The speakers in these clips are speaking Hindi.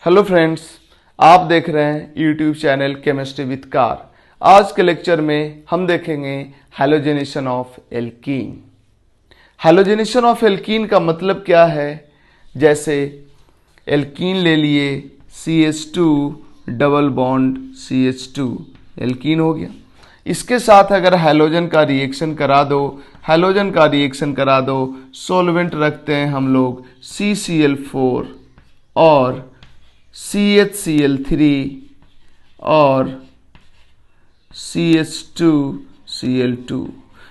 हेलो फ्रेंड्स, आप देख रहे हैं YouTube channel chemistry with car. आज के लेक्चर में हम देखेंगे हैलोजेनेशन ऑफ एल्कीन। हैलोजेनेशन ऑफ एल्कीन का मतलब क्या है? जैसे एल्कीन ले लिए, CH2 double bond CH2 alkene हो गया। इसके साथ अगर हैलोजन का रिएक्शन करा दो, सॉल्वेंट रखते हैं हम लोग CCl4 और CHCl3 और CH2Cl2।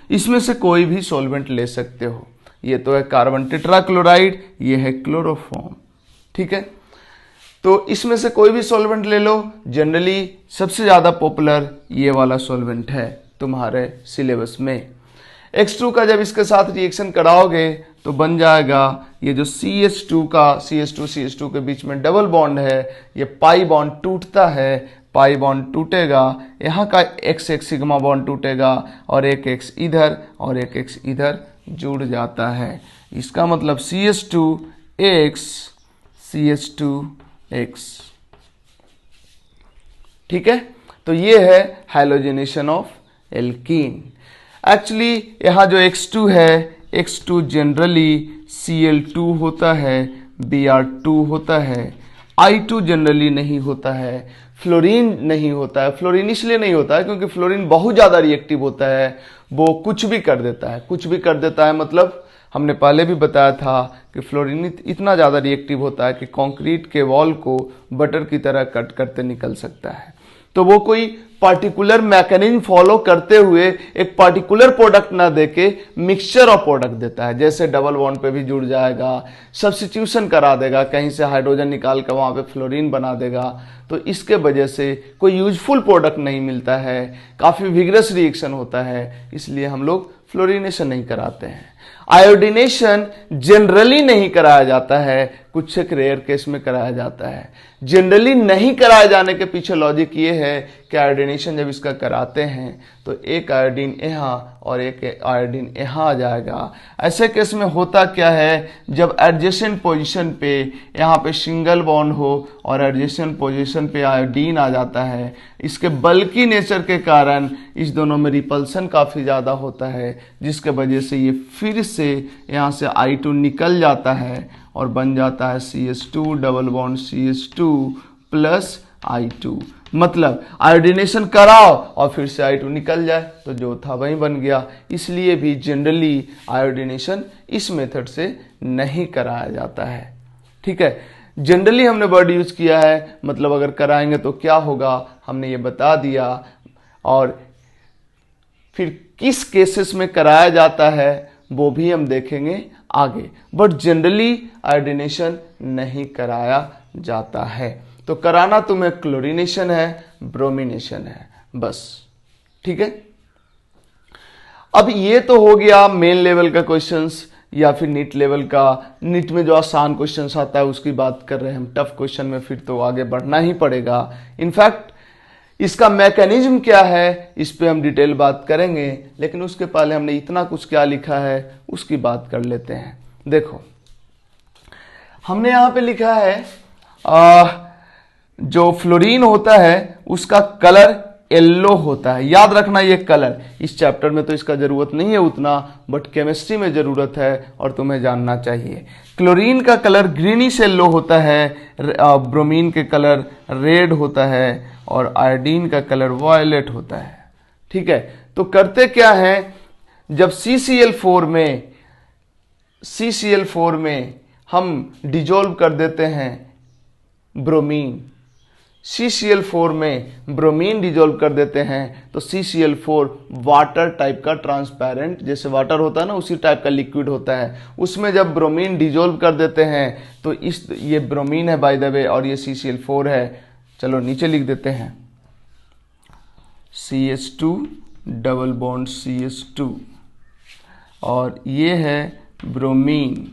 इसमें से कोई भी सॉल्वेंट ले सकते हो। ये तो है कार्बन टेट्राक्लोराइड, ये है क्लोरोफॉर्म। ठीक है, तो इसमें से कोई भी सॉल्वेंट ले लो। जनरली सबसे ज़्यादा पॉपुलर ये वाला सॉल्वेंट है तुम्हारे सिलेबस में। X2 का जब इसके साथ रिएक्शन कराओगे तो बन जाएगा ये जो CH2 का CH2 के बीच में डबल बॉन्ड है, ये पाई बॉन्ड टूटता है, पाई बॉन्ड टूटेगा, यहाँ का XX सिग्मा बॉन्ड टूटेगा और एक X इधर और एक X इधर जुड़ जाता है। इसका मतलब CH2X CH2X। ठीक है, तो ये है हैलोजेनेशन ऑफ एल्कीन। एक्चुअली यहाँ जो X2 है, X2 जनरली Cl2 होता है, Br2 होता है, I2 जनरली नहीं होता है, फ्लोरीन नहीं होता है। फ्लोरीन इसलिए नहीं होता है क्योंकि फ्लोरीन बहुत ज़्यादा रिएक्टिव होता है, वो कुछ भी कर देता है। मतलब हमने पहले भी बताया था कि फ्लोरीन इतना ज़्यादा रिएक्टिव होता है कि कंक्रीट के वॉल को बटर की तरह कट करते निकल सकता है। तो वो कोई पार्टिकुलर मैकेनिज्म फॉलो करते हुए एक पार्टिकुलर प्रोडक्ट ना देके मिक्सचर ऑफ प्रोडक्ट देता है। जैसे डबल बॉन्ड पे भी जुड़ जाएगा, सब्स्टिट्यूशन करा देगा, कहीं से हाइड्रोजन निकाल कर वहां पे फ्लोरीन बना देगा। तो इसके वजह से कोई यूजफुल प्रोडक्ट नहीं मिलता है, काफी विग्रस रिएक्शन होता है, इसलिए हम लोग फ्लोरिनेशन नहीं कराते हैं। आयोडीनेशन जनरली नहीं कराया जाता है, कुछ एक रेयर केस में कराया जाता है। जनरली नहीं कराए जाने के पीछे लॉजिक ये है कि आयोडीनेशन जब इसका कराते हैं तो एक आयोडीन यहाँ और एक आयोडीन यहाँ आ जाएगा। ऐसे केस में होता क्या है, जब एडजेसेंट पोजीशन पे यहाँ पे सिंगल बॉन्ड हो और एडजेसेंट पोजीशन पे आयोडीन आ जाता है, इसके बल्की नेचर के कारण इस दोनों में रिपल्सन काफ़ी ज़्यादा होता है, जिसके वजह से ये फिर से यहाँ से I2 निकल जाता है और बन जाता है CH2 double bond CH2 plus I2। मतलब आयोडीनेशन कराओ और फिर से I2 निकल जाए तो जो था वही बन गया। इसलिए भी जनरली आयोडीनेशन इस मेथड से नहीं कराया जाता है। ठीक है, जनरली हमने वर्ड यूज किया है, मतलब अगर कराएंगे तो क्या होगा हमने ये बता दिया, और फिर किस केसेस में कराया जाता है वो भी हम देखेंगे आगे। बट जनरली आयोडीनेशन नहीं कराया जाता है। तो कराना तुम्हें क्लोरीनेशन है, ब्रोमिनेशन है, बस। ठीक है, अब ये तो हो गया मेन लेवल का क्वेश्चंस या फिर नीट लेवल का। नीट में जो आसान क्वेश्चंस आता है उसकी बात कर रहे हैं हम। टफ क्वेश्चन में फिर तो आगे बढ़ना ही पड़ेगा। इनफैक्ट इसका मैकेनिज्म क्या है इस पे हम डिटेल बात करेंगे, लेकिन उसके पहले हमने इतना कुछ क्या लिखा है उसकी बात कर लेते हैं। देखो, हमने यहां पे लिखा है जो फ्लोरीन होता है उसका कलर येलो होता है। याद रखना ये कलर, इस चैप्टर में तो इसका जरूरत नहीं है उतना, बट केमिस्ट्री में जरूरत है और तुम्हें जानना चाहिए। क्लोरीन का कलर ग्रीनिश येलो होता है, ब्रोमीन के कलर रेड होता है और आयोडीन का कलर वायलेट होता है। ठीक है, तो करते क्या है, जब CCl4 में हम डिजोल्व कर देते हैं ब्रोमीन, CCl4 में ब्रोमीन डिजोल्व कर देते हैं तो CCl4 वाटर टाइप का ट्रांसपेरेंट, जैसे वाटर होता है ना उसी टाइप का लिक्विड होता है। उसमें जब ब्रोमीन डिजोल्व कर देते हैं तो ये ब्रोमीन है बाय द वे और ये CCl4 है। चलो नीचे लिख देते हैं CH2 डबल बॉन्ड CH2 और ये है ब्रोमीन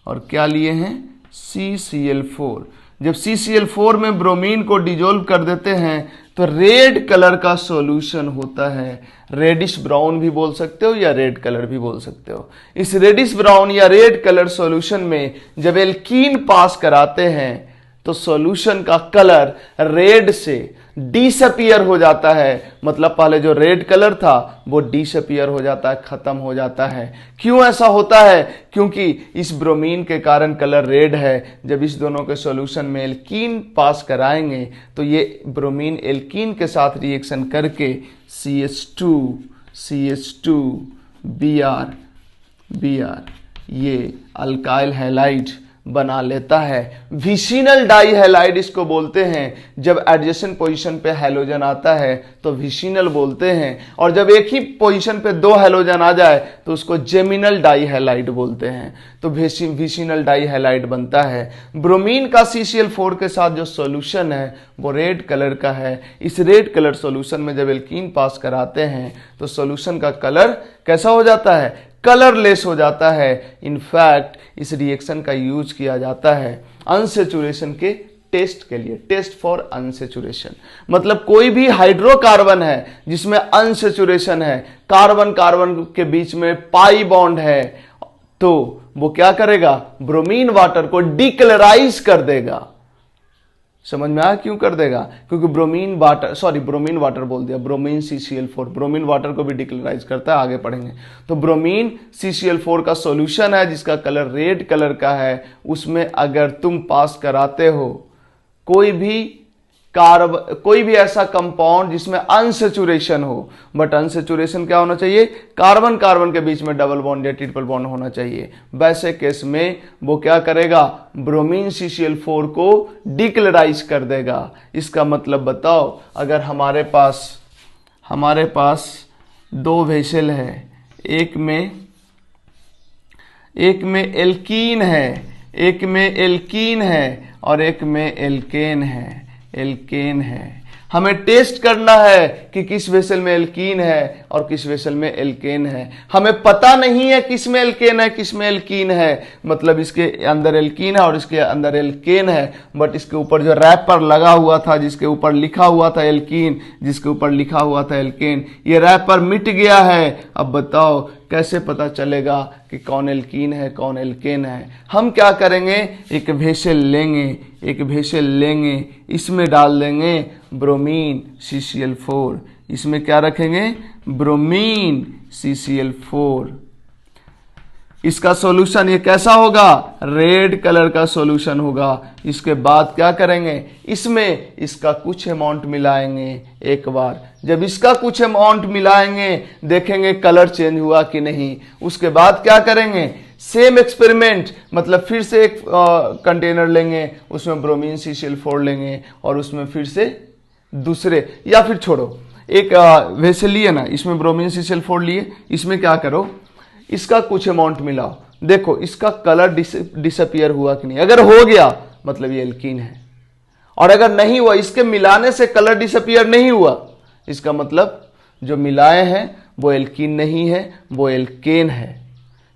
और क्या लिए हैं CCl4। जब CCl4 में ब्रोमीन को डिजोल्व कर देते हैं तो रेड कलर का सॉल्यूशन होता है। रेडिश ब्राउन भी बोल सकते हो या रेड कलर भी बोल सकते हो। इस रेडिश ब्राउन या रेड कलर सॉल्यूशन में जब एल्कीन पास कराते हैं तो सॉल्यूशन का कलर रेड से डिसअपियर हो जाता है। मतलब पहले जो रेड कलर था वो डिसअपियर हो जाता है, खत्म हो जाता है। क्यों ऐसा होता है? क्योंकि इस ब्रोमीन के कारण कलर रेड है। जब इस दोनों के सॉल्यूशन में एल्कीन पास कराएंगे तो ये ब्रोमीन एल्कीन के साथ रिएक्शन करके CH2 Br ये अल्काइल हैलाइड बना लेता है। विसिनल डाई हैलाइड इसको बोलते हैं। जब एडजेसेंट पोजीशन पे हैलोजन आता है तो विसिनल बोलते हैं, और जब एक ही पोजीशन पे दो हैलोजन आ जाए तो उसको जेमिनल डाई हैलाइड बोलते हैं। तो विसिनल डाई हैलाइड बनता है। ब्रोमीन का CCl4 के साथ जो सॉल्यूशन है वो रेड कलर का है। इस रेड कलर सॉल्यूशन में जब एल्कीन पास कराते हैं तो सॉल्यूशन का कलर कैसा हो जाता है? कलरलेस हो जाता है। इनफैक्ट इस रिएक्शन का यूज किया जाता है अनसेचुरेशन के टेस्ट के लिए, टेस्ट फॉर अनसेचुरेशन। मतलब कोई भी हाइड्रोकार्बन है जिसमें अनसेचुरेशन है, कार्बन कार्बन के बीच में पाई बॉन्ड है, तो वो क्या करेगा? ब्रोमीन वाटर को डिकलराइज कर देगा। समझ में आया क्यों कर देगा? क्योंकि ब्रोमीन वाटर बोल दिया, ब्रोमीन CCl4 ब्रोमीन वाटर को भी डिक्लोराइज करता है, आगे पढ़ेंगे। तो ब्रोमीन CCl4 का सॉल्यूशन है जिसका कलर रेड कलर का है, उसमें अगर तुम पास कराते हो कोई भी ऐसा कंपाउंड जिसमें अनसेचुरेशन हो, बट अनसेचुरेशन क्या होना चाहिए? कार्बन कार्बन के बीच में डबल बॉन्ड या ट्रिपल बॉन्ड होना चाहिए। वैसे केस में वो क्या करेगा? ब्रोमीन CCl4 को डिक्लोराइज कर देगा। इसका मतलब बताओ, अगर हमारे पास दो वेसल है, एक में एल्कीन है और एक में एल्केन है। हमें टेस्ट करना है कि किस वेसल में एल्कीन है और किस वेसल में एल्केन है। हमें पता नहीं है किस में एल्केन है किस में एल्कीन है, मतलब इसके अंदर एल्कीन है और इसके अंदर एल्केन है, बट इसके ऊपर जो रैपर लगा हुआ था जिसके ऊपर लिखा हुआ था एल्कीन, जिसके ऊपर लिखा हुआ था एल्केन, ये रैपर मिट गया है। अब बताओ कैसे पता चलेगा कि कौन एल्कीन है कौन एल्केन है? हम क्या करेंगे? एक वेसल लेंगे, इसमें डाल देंगे ब्रोमीन CCl4, इसमें क्या रखेंगे? Bromine CCl4। इसका सॉल्यूशन ये कैसा होगा? रेड कलर का सॉल्यूशन होगा। इसके बाद क्या करेंगे? इसमें इसका कुछ अमाउंट मिलाएंगे एक बार। जब इसका कुछ अमाउंट मिलाएंगे देखेंगे कलर चेंज हुआ कि नहीं। उसके बाद क्या करेंगे? सेम एक्सपेरिमेंट, मतलब फिर से एक कंटेनर लेंगे, उसमें ब्रोमीन CCl4 लेंगे और उसमें फिर से दूसरे, या फिर छोड़ो, एक वेसल लिए ना, इसमें ब्रोमीन CCl4 लिए, इसमें क्या करो? इसका कुछ अमाउंट मिलाओ, देखो इसका कलर डिसअपियर हुआ कि नहीं। अगर हो गया मतलब ये एल्कीन है, और अगर नहीं हुआ, इसके मिलाने से कलर डिसअपियर नहीं हुआ, इसका मतलब जो मिलाए हैं वो एल्कीन नहीं है, वो एल्केन है।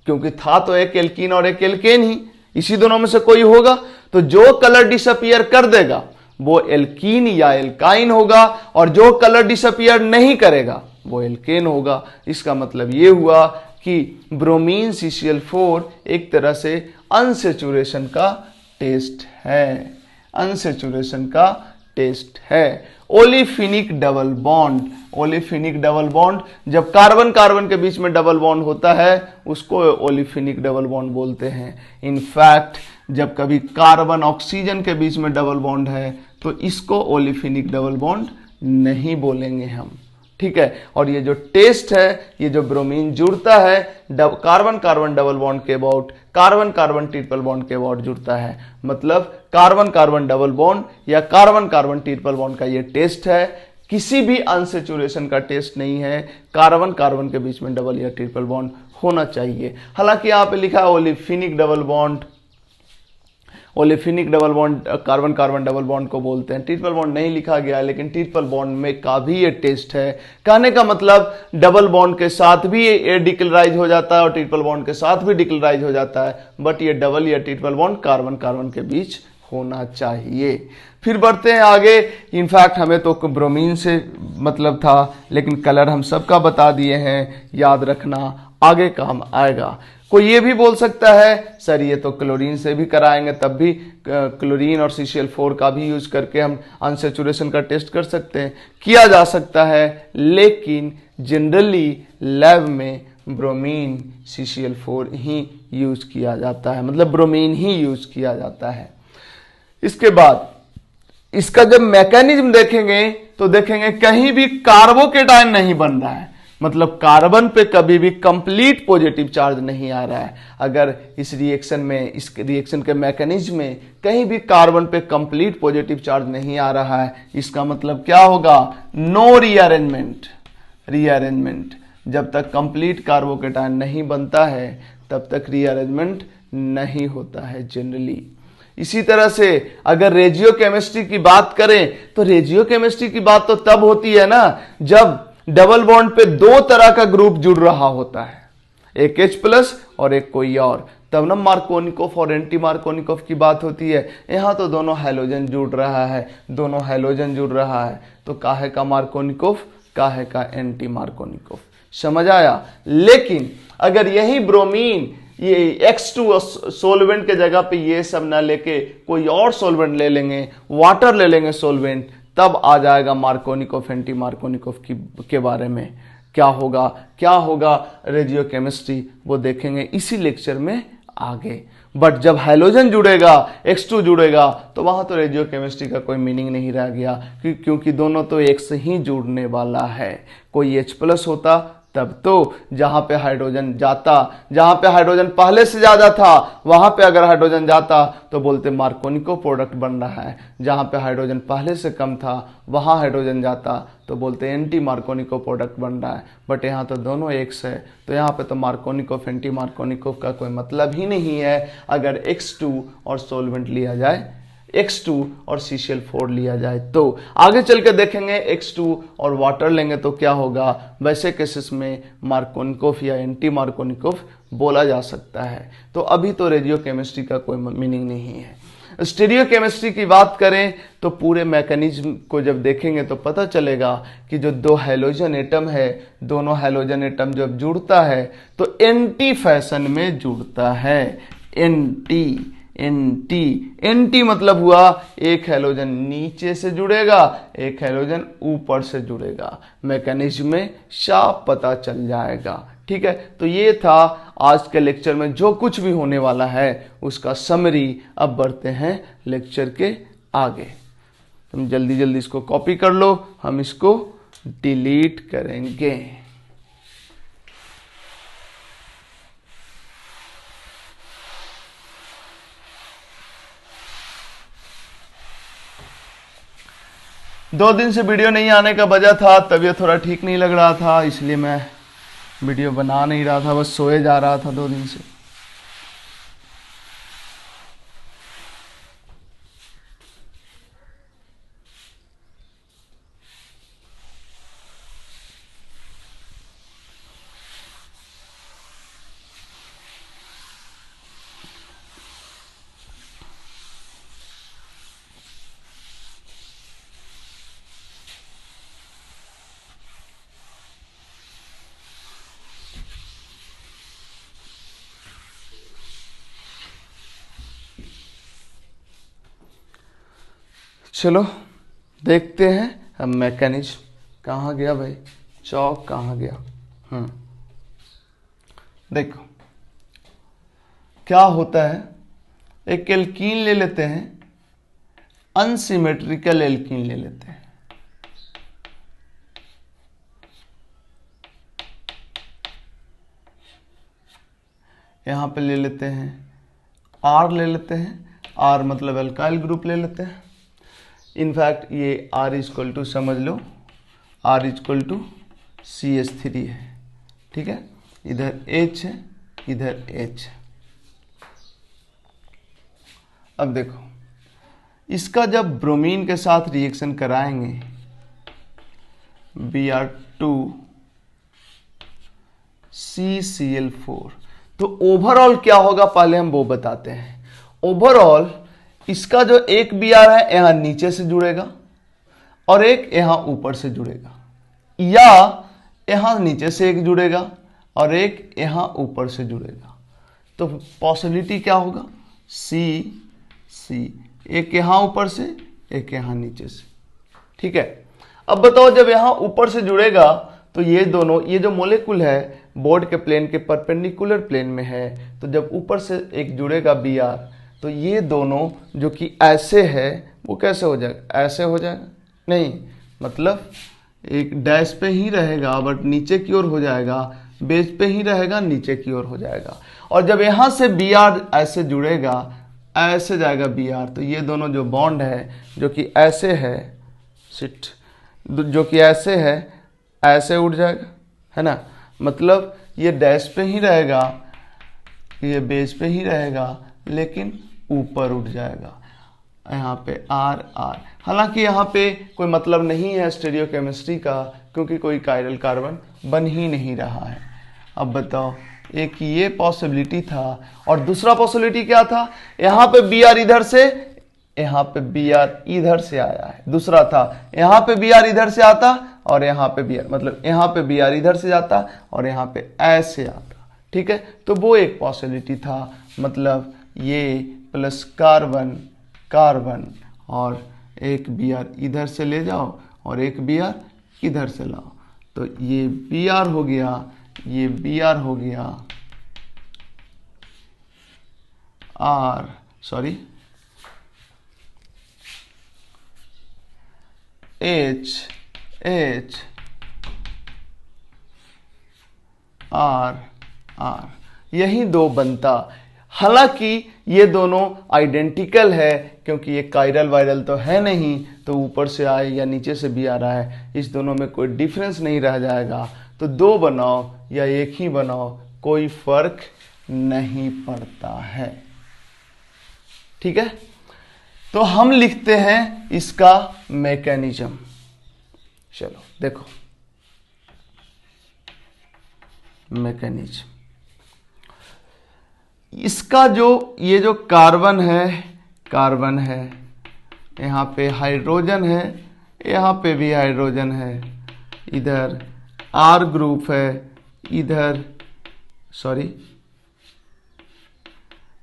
क्योंकि था तो एक एल्कीन और एक एल्केन ही, इसी दोनों में से कोई होगा। तो जो कलर डिसअपियर कर देगा वो एल्कीन या एल्काइन होगा, और जो कलर डिसअपियर नहीं करेगा वो एल्केन होगा। इसका मतलब ये हुआ कि ब्रोमीन CCl4 एक तरह से अनसेचुरेशन का टेस्ट है। ओलिफिनिक डबल बॉन्ड, जब कार्बन कार्बन के बीच में डबल बॉन्ड होता है उसको ओलिफिनिक डबल बॉन्ड बोलते हैं। इनफैक्ट जब कभी कार्बन ऑक्सीजन के बीच में डबल बॉन्ड है तो इसको ओलिफिनिक डबल बॉन्ड नहीं बोलेंगे हम, ठीक है। और ये जो टेस्ट है, ये जो ब्रोमीन जुड़ता है कार्बन कार्बन डबल बॉन्ड के about, carbon carbon triple bond के अबाउट जुड़ता है, मतलब कार्बन कार्बन डबल बॉन्ड या कार्बन कार्बन ट्रिपल बॉन्ड का ये टेस्ट है। किसी भी अनसेचुरेशन का टेस्ट नहीं है, कार्बन कार्बन के बीच में डबल या ट्रिपल बॉन्ड होना चाहिए। हालांकि यहाँ पे लिखा है olefinic double bond carbon carbon double bond को बोलते हैं, ट्रिपल बॉन्ड नहीं लिखा गया, लेकिन ट्रिपल बॉन्ड में का भी ये टेस्ट है। कहने का मतलब डबल बॉन्ड के साथ भी ये डिक्लोराइज हो जाता है और ट्रिपल बॉन्ड के साथ भी डिक्लोराइज हो जाता है, बट ये डबल या ट्रिपल बॉन्ड कार्बन कार्बन के बीच होना चाहिए। फिर बढ़ते हैं आगे। इनफैक्ट हमें तो ब्रोमीन से मतलब था, लेकिन कलर हम सबका बता दिए हैं, याद रखना। आगे काम आएगा। कोई ये भी बोल सकता है सर ये तो क्लोरीन से भी कराएंगे, तब भी क्लोरीन और CCl4 का भी यूज करके हम अनसेचुरेशन का टेस्ट कर सकते हैं। किया जा सकता है, लेकिन जनरली लैब में ब्रोमीन CCl4 ही यूज किया जाता है, मतलब ब्रोमीन ही यूज किया जाता है। इसके बाद इसका जब मैकेनिज्म देखेंगे तो देखेंगे कहीं भी कार्बोकेटायन नहीं बन रहा है, मतलब कार्बन पे कभी भी कंप्लीट पॉजिटिव चार्ज नहीं आ रहा है। अगर इस रिएक्शन में, इस रिएक्शन के मैकेनिज्म में कहीं भी कार्बन पे कंप्लीट पॉजिटिव चार्ज नहीं आ रहा है, इसका मतलब क्या होगा? No rearrangement. रीअरेंजमेंट जब तक कंप्लीट कार्बोकेटायन नहीं बनता है तब तक रीअरेंजमेंट नहीं होता है जनरली। इसी तरह से अगर रेजियो केमिस्ट्री की बात करें तो रेजियो केमिस्ट्री की बात तो तब होती है ना जब डबल बॉन्ड पे दो तरह का ग्रुप जुड़ रहा होता है, एक H+ और एक कोई और, तब ना मार्कोनिकोफ और एंटी मार्कोनिकोफ की बात होती है। यहां तो दोनों हैलोजन जुड़ रहा है, दोनों हैलोजन जुड़ रहा है, तो काहे का मार्कोनिकोफ, काहे का एंटी मार्कोनिकोफ। समझ आया? लेकिन अगर यही ब्रोमीन ये X2 सोलवेंट के जगह पे ये सब ना लेके कोई और सोलवेंट ले लेंगे, वाटर ले लेंगे सोलवेंट, तब आ जाएगा मार्कोनिकोफ एंटी मार्कोनिकोफ के बारे में। क्या होगा रेडियो केमिस्ट्री, वो देखेंगे इसी लेक्चर में आगे। बट जब हाइड्रोजन जुड़ेगा, X2 जुड़ेगा, तो वहां तो रेडियो केमिस्ट्री का कोई मीनिंग नहीं रह गया, क्योंकि दोनों तो एक से ही जुड़ने वाला है। कोई H+ होता तब तो जहां पे हाइड्रोजन जाता, जहां पे हाइड्रोजन पहले से ज्यादा था वहां पे अगर हाइड्रोजन जाता तो बोलते मार्कोनिको प्रोडक्ट बन रहा है, जहां पे हाइड्रोजन पहले से कम था वहां हाइड्रोजन जाता तो बोलते एंटी मार्कोनिको प्रोडक्ट बन रहा है। बट यहाँ तो दोनों एक से, तो यहाँ पे तो मार्कोनिकोफ एंटी मार्कोनिकोफ का कोई मतलब ही नहीं है अगर X2 और सोलवेंट लिया जाए, X2 और CCl4 लिया जाए। तो आगे चल के देखेंगे X2 और वाटर लेंगे तो क्या होगा। वैसे केसेस में मार्कोनिकोफ या एंटी मार्कोनिकोफ बोला जा सकता है। तो अभी तो रेडियो केमिस्ट्री का कोई मीनिंग नहीं है। स्टीरियो केमिस्ट्री की बात करें तो पूरे मैकेनिज्म को जब देखेंगे तो पता चलेगा कि जो दो हैलोजन एटम है, दोनों हैलोजन एटम जब जुड़ता है तो एंटी फैशन में जुड़ता है। एंटी मतलब हुआ एक हैलोजन नीचे से जुड़ेगा, एक हैलोजन ऊपर से जुड़ेगा। मैकेनिज्म में साफ पता चल जाएगा। ठीक है, तो ये था आज के लेक्चर में जो कुछ भी होने वाला है उसका समरी। अब बढ़ते हैं लेक्चर के आगे। तुम जल्दी जल्दी इसको कॉपी कर लो, हम इसको डिलीट करेंगे। दो दिन से वीडियो नहीं आने का वजह था तबीयत थोड़ा ठीक नहीं लग रहा था, इसलिए मैं वीडियो बना नहीं रहा था, बस सोए जा रहा था 2 दिन से। चलो देखते हैं हम मैकेनिज्म। कहाँ गया भाई चौक, कहाँ गया? देखो क्या होता है, एक एल्कीन ले लेते हैं, अनसिमेट्रिकल एल्कीन ले लेते हैं। यहां पे ले लेते हैं R ले लेते हैं, R मतलब एल्काइल ग्रुप ले लेते हैं। इनफैक्ट ये R इक्वल टू समझ लो, R इक्वल टू CH3 है। ठीक है, इधर H है, इधर H है। अब देखो इसका जब ब्रोमीन के साथ रिएक्शन कराएंगे Br2 CCl4, तो ओवरऑल क्या होगा पहले हम वो बताते हैं। ओवरऑल इसका जो एक Br है यहां नीचे से जुड़ेगा और एक यहां ऊपर से जुड़ेगा, या यहां नीचे से एक जुड़ेगा और एक यहाँ ऊपर से जुड़ेगा। तो पॉसिबिलिटी क्या होगा, सी सी, एक यहाँ ऊपर से एक यहाँ नीचे से। ठीक है, अब बताओ जब यहाँ ऊपर से जुड़ेगा तो ये दोनों, ये जो मोलेकुल है बोर्ड के प्लेन के परपेंडिकुलर प्लेन में है, तो जब ऊपर से एक जुड़ेगा Br तो ये दोनों जो कि ऐसे है वो कैसे हो जाएगा, ऐसे हो जाएगा, नहीं मतलब एक डैश पे ही रहेगा बट नीचे की ओर हो जाएगा, बेस पे ही रहेगा नीचे की ओर हो जाएगा। और जब यहाँ से Br ऐसे जुड़ेगा, ऐसे जाएगा Br, तो ये दोनों जो बॉन्ड है जो कि ऐसे है, जो कि ऐसे है, ऐसे उठ जाएगा, है ना, मतलब ये डैश पे ही रहेगा, ये बेस पे ही रहेगा, लेकिन ऊपर उठ जाएगा यहाँ पे आर आर। हालांकि यहाँ पे कोई मतलब नहीं है स्टीरियोकेमिस्ट्री का, क्योंकि कोई कायरल कार्बन बन ही नहीं रहा है। अब बताओ, एक ये पॉसिबिलिटी था और दूसरा पॉसिबिलिटी क्या था, यहाँ पे Br इधर से, यहाँ पे Br इधर से आया है। दूसरा था यहाँ पे Br इधर से आता और यहाँ पे Br, मतलब यहाँ पे Br इधर से जाता और यहाँ पे ऐसे आता। ठीक है, तो वो एक पॉसिबिलिटी था, मतलब ये प्लस कार्बन कार्बन और एक Br इधर से ले जाओ और एक Br इधर से लाओ, तो ये Br हो गया, ये Br हो गया H R R, यही दो बनता। हालांकि ये दोनों आइडेंटिकल है, क्योंकि ये कायरल वायरल तो है नहीं, तो ऊपर से आए या नीचे से भी आ रहा है, इस दोनों में कोई डिफरेंस नहीं रह जाएगा। तो दो बनाओ या एक ही बनाओ, कोई फर्क नहीं पड़ता है। ठीक है, तो हम लिखते हैं इसका मैकेनिज्म। चलो देखो, मैकेनिज्म, इसका जो ये जो कार्बन है, यहाँ पे हाइड्रोजन है, यहाँ पे भी हाइड्रोजन है, इधर R ग्रुप है,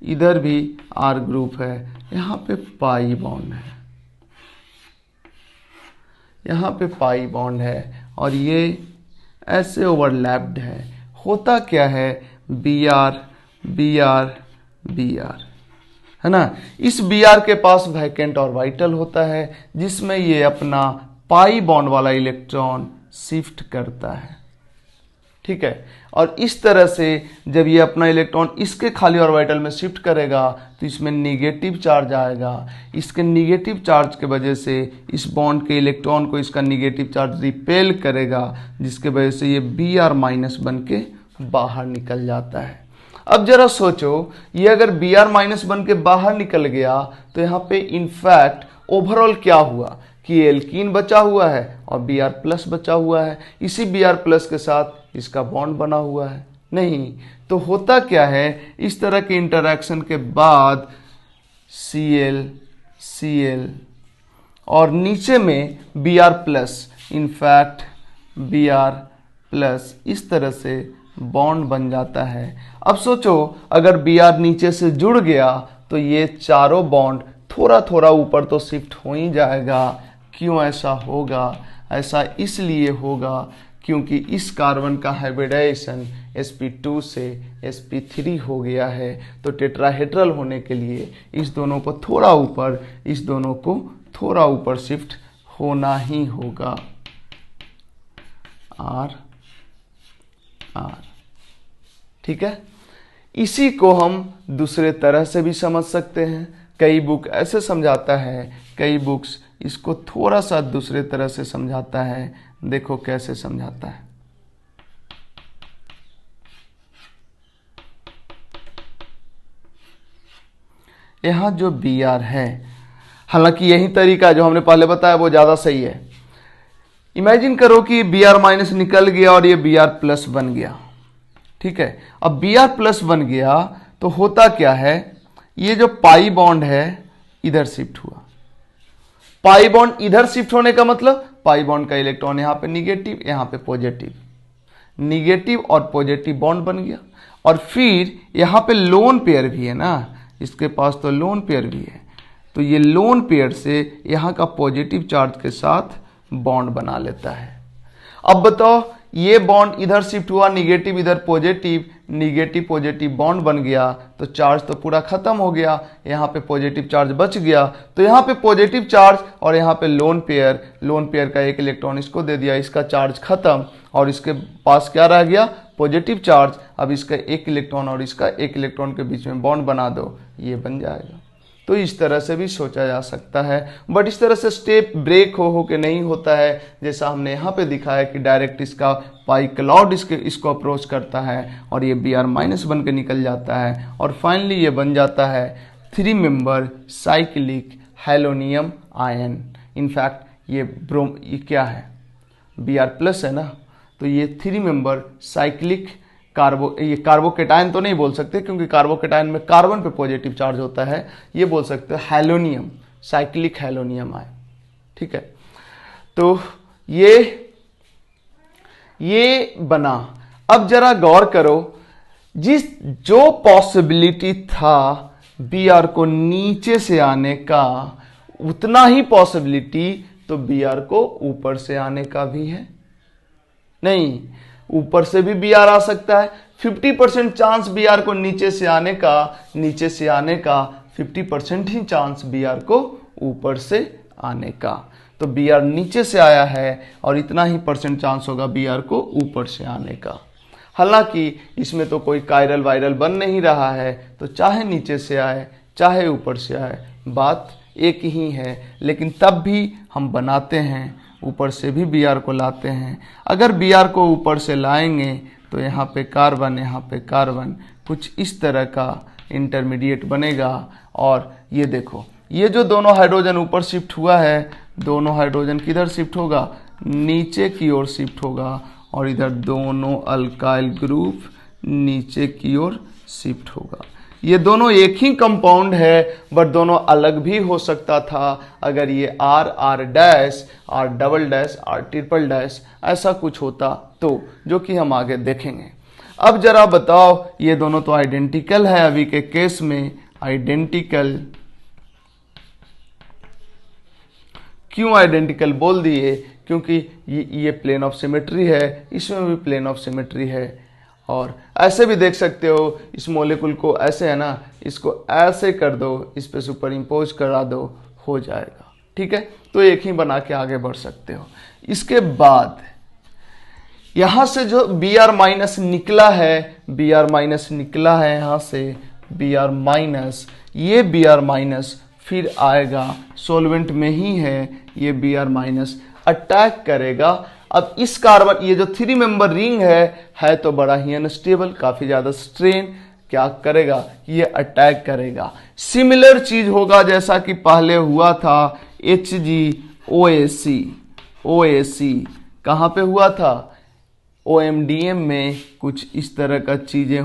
इधर भी R ग्रुप है, यहाँ पे पाई बॉन्ड है, यहाँ पे पाई बॉन्ड है और ये ऐसे ओवरलैप्ड है। होता क्या है, Br Br Br, है ना, इस Br के पास वैकेंट और वाइटल होता है, जिसमें ये अपना पाई बॉन्ड वाला इलेक्ट्रॉन शिफ्ट करता है। ठीक है, और इस तरह से जब ये अपना इलेक्ट्रॉन इसके खाली ऑर्बिटल में शिफ्ट करेगा तो इसमें निगेटिव चार्ज आएगा। इसके निगेटिव चार्ज के वजह से इस बॉन्ड के इलेक्ट्रॉन को इसका निगेटिव चार्ज रिपेल करेगा, जिसके वजह से ये Br माइनस बन के बाहर निकल जाता है। अब जरा सोचो, ये अगर Br माइनस बन के बाहर निकल गया तो यहाँ पे इनफैक्ट ओवरऑल क्या हुआ कि एल्कीन बचा हुआ है और Br प्लस बचा हुआ है। इसी Br प्लस के साथ इसका बॉन्ड बना हुआ है, नहीं तो होता क्या है, इस तरह के इंटरैक्शन के बाद Cl Cl और नीचे में Br plus, in fact Br plus, इस तरह से बॉन्ड बन जाता है। अब सोचो अगर Br नीचे से जुड़ गया तो ये चारों बॉन्ड थोड़ा थोड़ा ऊपर तो शिफ्ट हो ही जाएगा। क्यों ऐसा होगा? ऐसा इसलिए होगा क्योंकि इस कार्बन का हाइब्रिडाइजेशन sp2 से sp3 हो गया है, तो टेट्राहेड्रल होने के लिए इस दोनों को थोड़ा ऊपर, इस दोनों को थोड़ा ऊपर शिफ्ट होना ही होगा। R R, ठीक है। इसी को हम दूसरे तरह से भी समझ सकते हैं। कई बुक ऐसे समझाता है, कई बुक्स इसको थोड़ा सा दूसरे तरह से समझाता है। देखो कैसे समझाता है। यहाँ जो Br है, हालांकि यही तरीका जो हमने पहले बताया वो ज्यादा सही है। इमेजिन करो कि Br माइनस निकल गया और ये Br प्लस बन गया, ठीक है। अब Br प्लस बन गया तो होता क्या है, ये जो पाई बॉन्ड है इधर शिफ्ट हुआ। पाई बॉन्ड इधर शिफ्ट होने का मतलब पाई बॉन्ड का इलेक्ट्रॉन यहाँ पे निगेटिव, यहाँ पे पॉजिटिव, निगेटिव और पॉजिटिव बॉन्ड बन गया। और फिर यहाँ पे लोन पेयर भी है ना, इसके पास तो लोन पेयर भी है, तो ये लोन पेयर से यहाँ का पॉजिटिव चार्ज के साथ बॉन्ड बना लेता है। अब बताओ, ये बॉन्ड इधर शिफ्ट हुआ, निगेटिव इधर पॉजिटिव, निगेटिव पॉजिटिव बॉन्ड बन गया, तो चार्ज तो पूरा खत्म हो गया, यहाँ पे पॉजिटिव चार्ज बच गया। तो यहाँ पे पॉजिटिव चार्ज और यहाँ पे लोन पेयर का एक इलेक्ट्रॉन इसको दे दिया, इसका चार्ज खत्म, और इसके पास क्या रह गया, पॉजिटिव चार्ज। अब इसका एक इलेक्ट्रॉन और इसका एक इलेक्ट्रॉन के बीच में बॉन्ड बना दो, ये बन जाएगा। तो इस तरह से भी सोचा जा सकता है, बट इस तरह से स्टेप ब्रेक हो के नहीं होता है, जैसा हमने यहाँ पे दिखाया कि डायरेक्ट इसका पाई क्लाउड इसको अप्रोच करता है और ये Br- बन के निकल जाता है, और फाइनली ये बन जाता है 3 मेंबर साइक्लिक हेलोनियम आयन। इनफैक्ट ये क्या है, Br+ है ना, तो ये 3 मेंबर साइक्लिक ये कार्बोकेटायन तो नहीं बोल सकते, क्योंकि कार्बोकेटायन में कार्बन पे पॉजिटिव चार्ज होता है, ये बोल सकते हैं हेलोनियम, साइक्लिक हेलोनियम आयन। ठीक है, तो ये बना। अब जरा गौर करो, जो पॉसिबिलिटी था Br को नीचे से आने का, उतना ही पॉसिबिलिटी तो Br को ऊपर से आने का भी है। नहीं, ऊपर से भी Br आ सकता है। 50% चांस Br को नीचे से आने का 50% ही चांस Br को ऊपर से आने का। तो Br नीचे से आया है और इतना ही % चांस होगा Br को ऊपर से आने का। हालांकि इसमें तो कोई कायरल वायरल बन नहीं रहा है, तो चाहे नीचे से आए चाहे ऊपर से आए, बात एक ही है। लेकिन तब भी हम बनाते हैं, ऊपर से भी Br को लाते हैं। अगर Br को ऊपर से लाएंगे तो यहाँ पे कार्बन, कुछ इस तरह का इंटरमीडिएट बनेगा। और ये देखो, ये जो दोनों हाइड्रोजन ऊपर शिफ्ट हुआ है, दोनों हाइड्रोजन किधर शिफ्ट होगा, नीचे की ओर शिफ्ट होगा, और इधर दोनों अल्काइल ग्रुप नीचे की ओर शिफ्ट होगा। ये दोनों एक ही कंपाउंड है, बट दोनों अलग भी हो सकता था अगर ये R dash, R double dash, R triple dash ऐसा कुछ होता तो, जो कि हम आगे देखेंगे। अब जरा बताओ, ये दोनों तो आइडेंटिकल है, अभी के केस में आइडेंटिकल। क्यों आइडेंटिकल बोल दिए, क्योंकि ये प्लेन ऑफ सिमेट्री है, इसमें भी प्लेन ऑफ सिमेट्री है। और ऐसे भी देख सकते हो, इस मॉलिक्यूल को ऐसे है ना, इसको ऐसे कर दो, इस पे सुपर इम्पोज करा दो, हो जाएगा। ठीक है, तो एक ही बना के आगे बढ़ सकते हो। इसके बाद यहां से जो Br- निकला है, यहां से Br-, ये Br- फिर आएगा सॉल्वेंट में ही है, ये Br- अटैक करेगा। अब इस कार्बन, ये जो 3 मेंबर रिंग है तो बड़ा ही अनस्टेबल, काफी ज्यादा स्ट्रेन, क्या करेगा, ये अटैक करेगा। सिमिलर चीज होगा जैसा कि पहले हुआ था HgOAc कहां पे हुआ था, OMDM में कुछ इस तरह का चीजें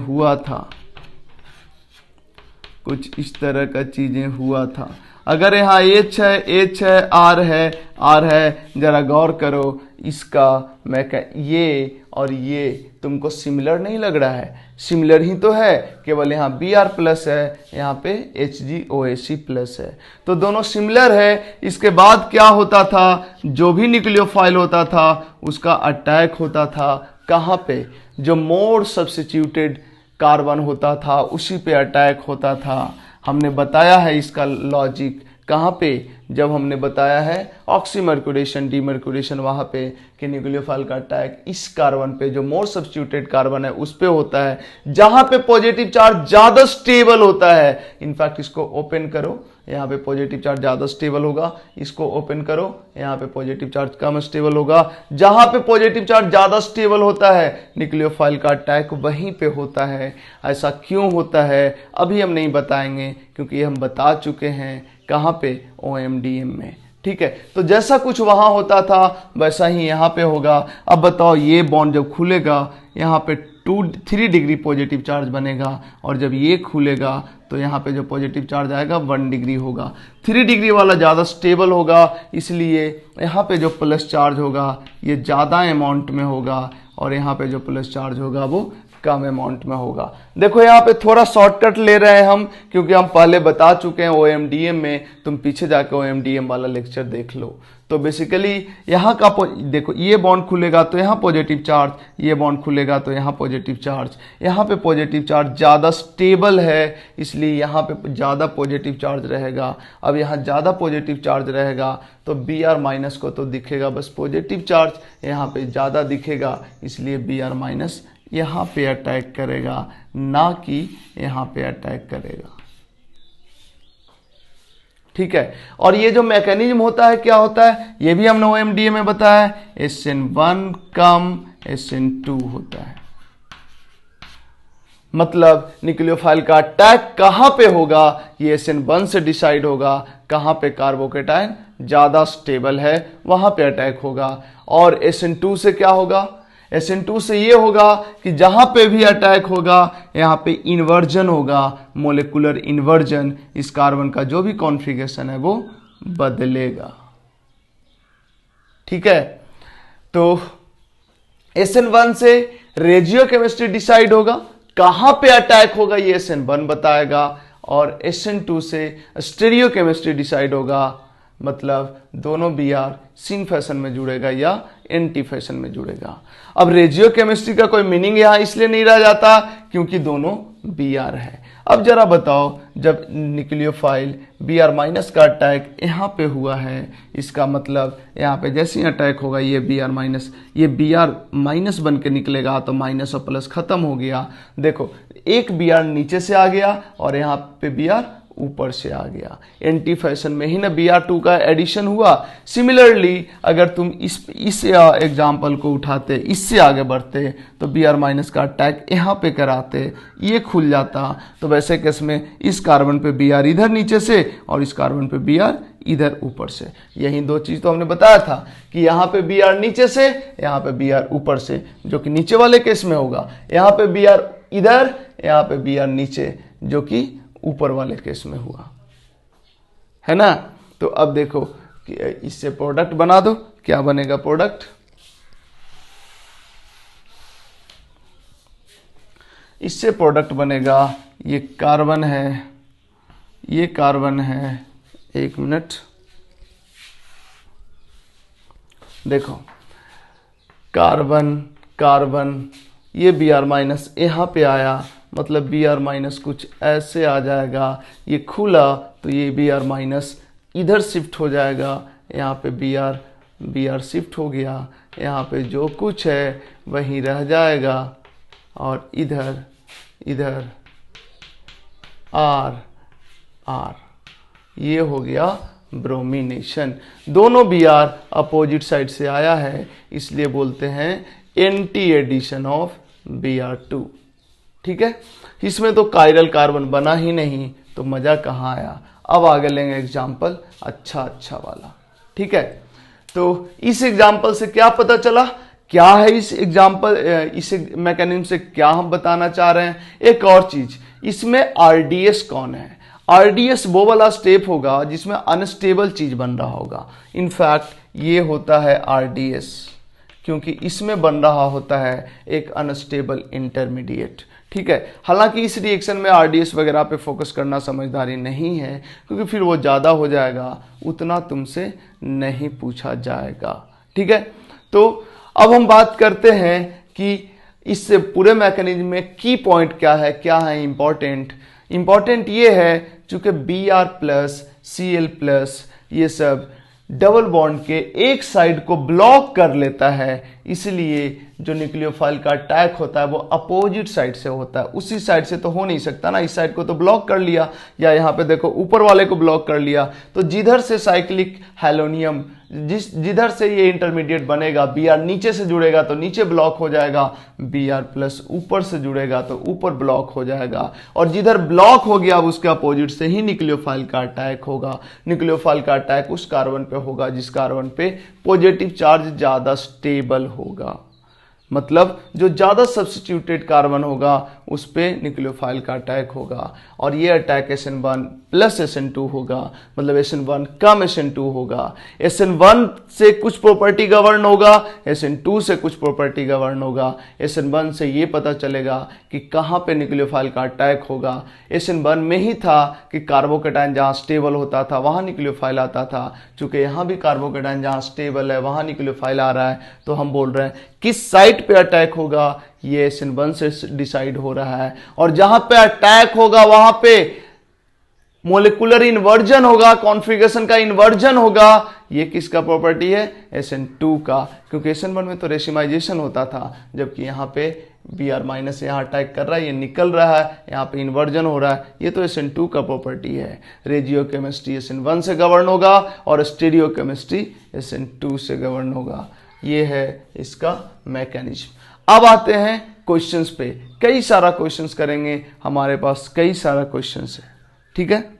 हुआ था। अगर यहाँ H है, R है, जरा गौर करो इसका, ये और ये तुमको सिमिलर नहीं लग रहा है, सिमिलर ही तो है, केवल यहाँ Br+ है, यहाँ पे HgOAc+ है, तो दोनों सिमिलर है। इसके बाद क्या होता था, जो भी न्यूक्लियोफाइल होता था उसका अटैक होता था, कहाँ पे, जो मोर सब्स्टिट्यूटेड कार्बन होता था उसी पे अटैक होता था। हमने बताया है इसका लॉजिक, कहाँ पे, जब हमने बताया है ऑक्सीमर्क्यूरेशन, डीमर्क्यूरेशन, वहाँ पे कि न्यूक्लियोफाइल का अटैक इस कार्बन पे, जो मोर सब्स्टिट्यूटेड कार्बन है उस पे होता है, जहाँ पे पॉजिटिव चार्ज ज़्यादा स्टेबल होता है। इनफैक्ट इसको ओपन करो, यहाँ पे पॉजिटिव चार्ज ज़्यादा स्टेबल होगा, इसको ओपन करो, यहाँ पे पॉजिटिव चार्ज कम स्टेबल होगा। जहाँ पे पॉजिटिव चार्ज ज़्यादा स्टेबल होता है, न्यूक्लियोफाइल का अटैक वहीं पे होता है। ऐसा क्यों होता है अभी हम नहीं बताएंगे, क्योंकि हम बता चुके हैं कहाँ पे, OMDM में। ठीक है, तो जैसा कुछ वहां होता था वैसा ही यहाँ पे होगा। अब बताओ, ये बॉन्ड जब खुलेगा यहाँ पे 3 डिग्री पॉजिटिव चार्ज बनेगा, और जब ये खुलेगा तो यहाँ पे जो पॉजिटिव चार्ज आएगा 1 डिग्री होगा। 3 डिग्री वाला ज़्यादा स्टेबल होगा, इसलिए यहाँ पे जो प्लस चार्ज होगा ये ज़्यादा अमाउंट में होगा, और यहाँ पे जो प्लस चार्ज होगा वो कम अमाउंट में होगा। देखो यहाँ पे थोड़ा शॉर्टकट ले रहे हैं हम, क्योंकि हम पहले बता चुके हैं OMDM में, तुम पीछे जाके OMDM वाला लेक्चर देख लो। तो बेसिकली यहाँ का देखो, ये बॉन्ड खुलेगा तो यहाँ पॉजिटिव चार्ज, ये बॉन्ड खुलेगा तो यहाँ पॉजिटिव चार्ज। यहाँ पे पॉजिटिव चार्ज ज़्यादा स्टेबल है, इसलिए यहाँ पे ज़्यादा पॉजिटिव चार्ज रहेगा। अब यहाँ ज़्यादा पॉजिटिव चार्ज रहेगा तो Br माइनस को तो दिखेगा बस पॉजिटिव चार्ज, यहाँ पे ज़्यादा दिखेगा, इसलिए Br माइनस यहाँ पे अटैक करेगा, ना कि यहाँ पे अटैक करेगा। ठीक है, और ये जो मैकेनिज्म होता है क्या होता है, ये भी हमने OMDA में बताया है, SN1 कम SN2 होता है। मतलब न्यूक्लियोफाइल का अटैक कहाँ पे होगा, ये SN1 से डिसाइड होगा। कहाँ पे कार्बोकेटाइन ज़्यादा स्टेबल है वहाँ पे अटैक होगा। और SN2 से क्या होगा, SN2 से ये होगा कि जहाँ पे भी अटैक होगा यहाँ पे इन्वर्जन होगा, मोलिकुलर इन्वर्जन, इस कार्बन का जो भी कॉन्फ़िगरेशन है वो बदलेगा। ठीक है, तो SN1 से रेजियो केमिस्ट्री डिसाइड होगा, कहाँ पे अटैक होगा ये SN1 बताएगा। और SN2 से स्टीरियो केमिस्ट्री डिसाइड होगा, मतलब दोनों Br सिन फैशन में जुड़ेगा या एंटी फैशन में जुड़ेगा। अब रेजियो केमिस्ट्री का कोई मीनिंग यहाँ इसलिए नहीं रह जाता क्योंकि दोनों Br है। अब जरा बताओ, जब न्यूक्लियोफाइल Br माइनस का अटैक यहाँ पे हुआ है, इसका मतलब यहाँ पे जैसे ही अटैक होगा ये Br माइनस, ये Br माइनस बन के निकलेगा तो माइनस और प्लस खत्म हो गया। देखो, एक Br नीचे से आ गया और यहाँ पे Br ऊपर से आ गया। एंटी फैशन में ही ना Br2 का एडिशन हुआ। सिमिलरली अगर तुम इस एग्जाम्पल को उठाते, इससे आगे बढ़ते तो Br माइनस का अटैक यहाँ पे कराते, ये खुल जाता, तो वैसे केस में इस कार्बन पे Br इधर नीचे से और इस कार्बन पे Br इधर ऊपर से। यही दो चीज तो हमने बताया था कि यहाँ पे Br नीचे से, यहाँ पे Br ऊपर से, जो कि नीचे वाले केस में होगा। यहाँ पे Br इधर, यहाँ पे Br नीचे, जो कि ऊपर वाले केस में हुआ, है ना। तो अब देखो कि इससे प्रोडक्ट बना दो, क्या बनेगा प्रोडक्ट, इससे प्रोडक्ट बनेगा, ये कार्बन है, ये कार्बन है, एक मिनट देखो, कार्बन कार्बन, ये Br माइनस यहाँ पे आया, मतलब Br माइनस कुछ ऐसे आ जाएगा, ये खुला तो ये Br माइनस इधर शिफ्ट हो जाएगा, यहाँ पे Br शिफ्ट हो गया, यहाँ पे जो कुछ है वहीं रह जाएगा, और इधर इधर R ये हो गया ब्रोमिनेशन। दोनों Br अपोजिट साइड से आया है, इसलिए बोलते हैं एंटी एडिशन ऑफ Br2। ठीक है, इसमें तो कायरल कार्बन बना ही नहीं, तो मजा कहाँ आया। अब आगे लेंगे एग्जाम्पल अच्छा वाला। ठीक है, तो इस एग्जाम्पल से क्या पता चला, क्या है इस एग्जाम्पल, इस मैकेनिज्म से क्या हम बताना चाह रहे हैं। एक और चीज, इसमें RDS कौन है। RDS वो वाला स्टेप होगा जिसमें अनस्टेबल चीज बन रहा होगा। इनफैक्ट ये होता है RDS, क्योंकि इसमें बन रहा होता है एक अनस्टेबल इंटरमीडिएट। ठीक है, हालांकि इस रिएक्शन में RDS वगैरह पे फोकस करना समझदारी नहीं है, क्योंकि फिर वो ज़्यादा हो जाएगा, उतना तुमसे नहीं पूछा जाएगा। ठीक है, तो अब हम बात करते हैं कि इससे पूरे मैकेनिज्म में की पॉइंट क्या है इंपॉर्टेंट ये है, चूंकि Br प्लस Cl प्लस ये सब डबल बॉन्ड के एक साइड को ब्लॉक कर लेता है, इसलिए जो न्यूक्लियोफाइल का अटैक होता है वो अपोजिट साइड से होता है। उसी साइड से तो हो नहीं सकता ना, इस साइड को तो ब्लॉक कर लिया, या यहाँ पे देखो ऊपर वाले को ब्लॉक कर लिया, तो जिधर से साइक्लिक हेलोनियम, जिधर से ये इंटरमीडिएट बनेगा, Br नीचे से जुड़ेगा तो नीचे ब्लॉक हो जाएगा, Br प्लस ऊपर से जुड़ेगा तो ऊपर ब्लॉक हो जाएगा, और जिधर ब्लॉक हो गया उसके अपोजिट से ही न्यूक्लियोफाइल का अटैक होगा। न्यूक्लियोफाइल का अटैक उस कार्बन पे होगा जिस कार्बन पे पॉजिटिव चार्ज ज्यादा स्टेबल होगा, मतलब जो ज्यादा सब्स्टिट्यूटेड कार्बन होगा उस पे न्यूक्लियोफाइल का अटैक होगा और ये अटैक SN1 प्लस SN2 होगा, मतलब SN1 कम SN2 होगा। SN1 से कुछ प्रॉपर्टी गवर्न होगा, SN2 से कुछ प्रॉपर्टी गवर्न होगा। SN1 से ये पता चलेगा कि कहाँ पे न्यूक्लियोफाइल का अटैक होगा। SN1 में ही था कि कार्बोकेटाइन जहाँ स्टेबल होता था वहाँ न्यूक्लियोफाइल आता था, चूंकि यहाँ भी कार्बोकेटाइन जहाँ स्टेबल है वहाँ न्यूक्लियोफाइल आ रहा है, तो हम बोल रहे हैं किस साइट पे अटैक होगा ये SN1 से डिसाइड हो रहा है। और जहां पे अटैक होगा वहां पे मोलिकुलर इन्वर्जन होगा, कॉन्फ़िगरेशन का इन्वर्जन होगा। ये किसका प्रॉपर्टी है? SN2 का, क्योंकि SN1 में तो रेसिमाइजेशन होता था, जबकि यहाँ पे Br माइनस यहाँ अटैक कर रहा है, ये निकल रहा है, यहाँ पे इन्वर्जन हो रहा है। ये तो SN2 का प्रॉपर्टी है। रेजियो केमिस्ट्री SN1 से गवर्न होगा और स्टीरियो केमिस्ट्री SN2 से गवर्न होगा। ये है इसका मैकेनिज्म। अब आते हैं क्वेश्चंस पे। कई सारा क्वेश्चंस करेंगे, हमारे पास कई सारा क्वेश्चंस है, ठीक है।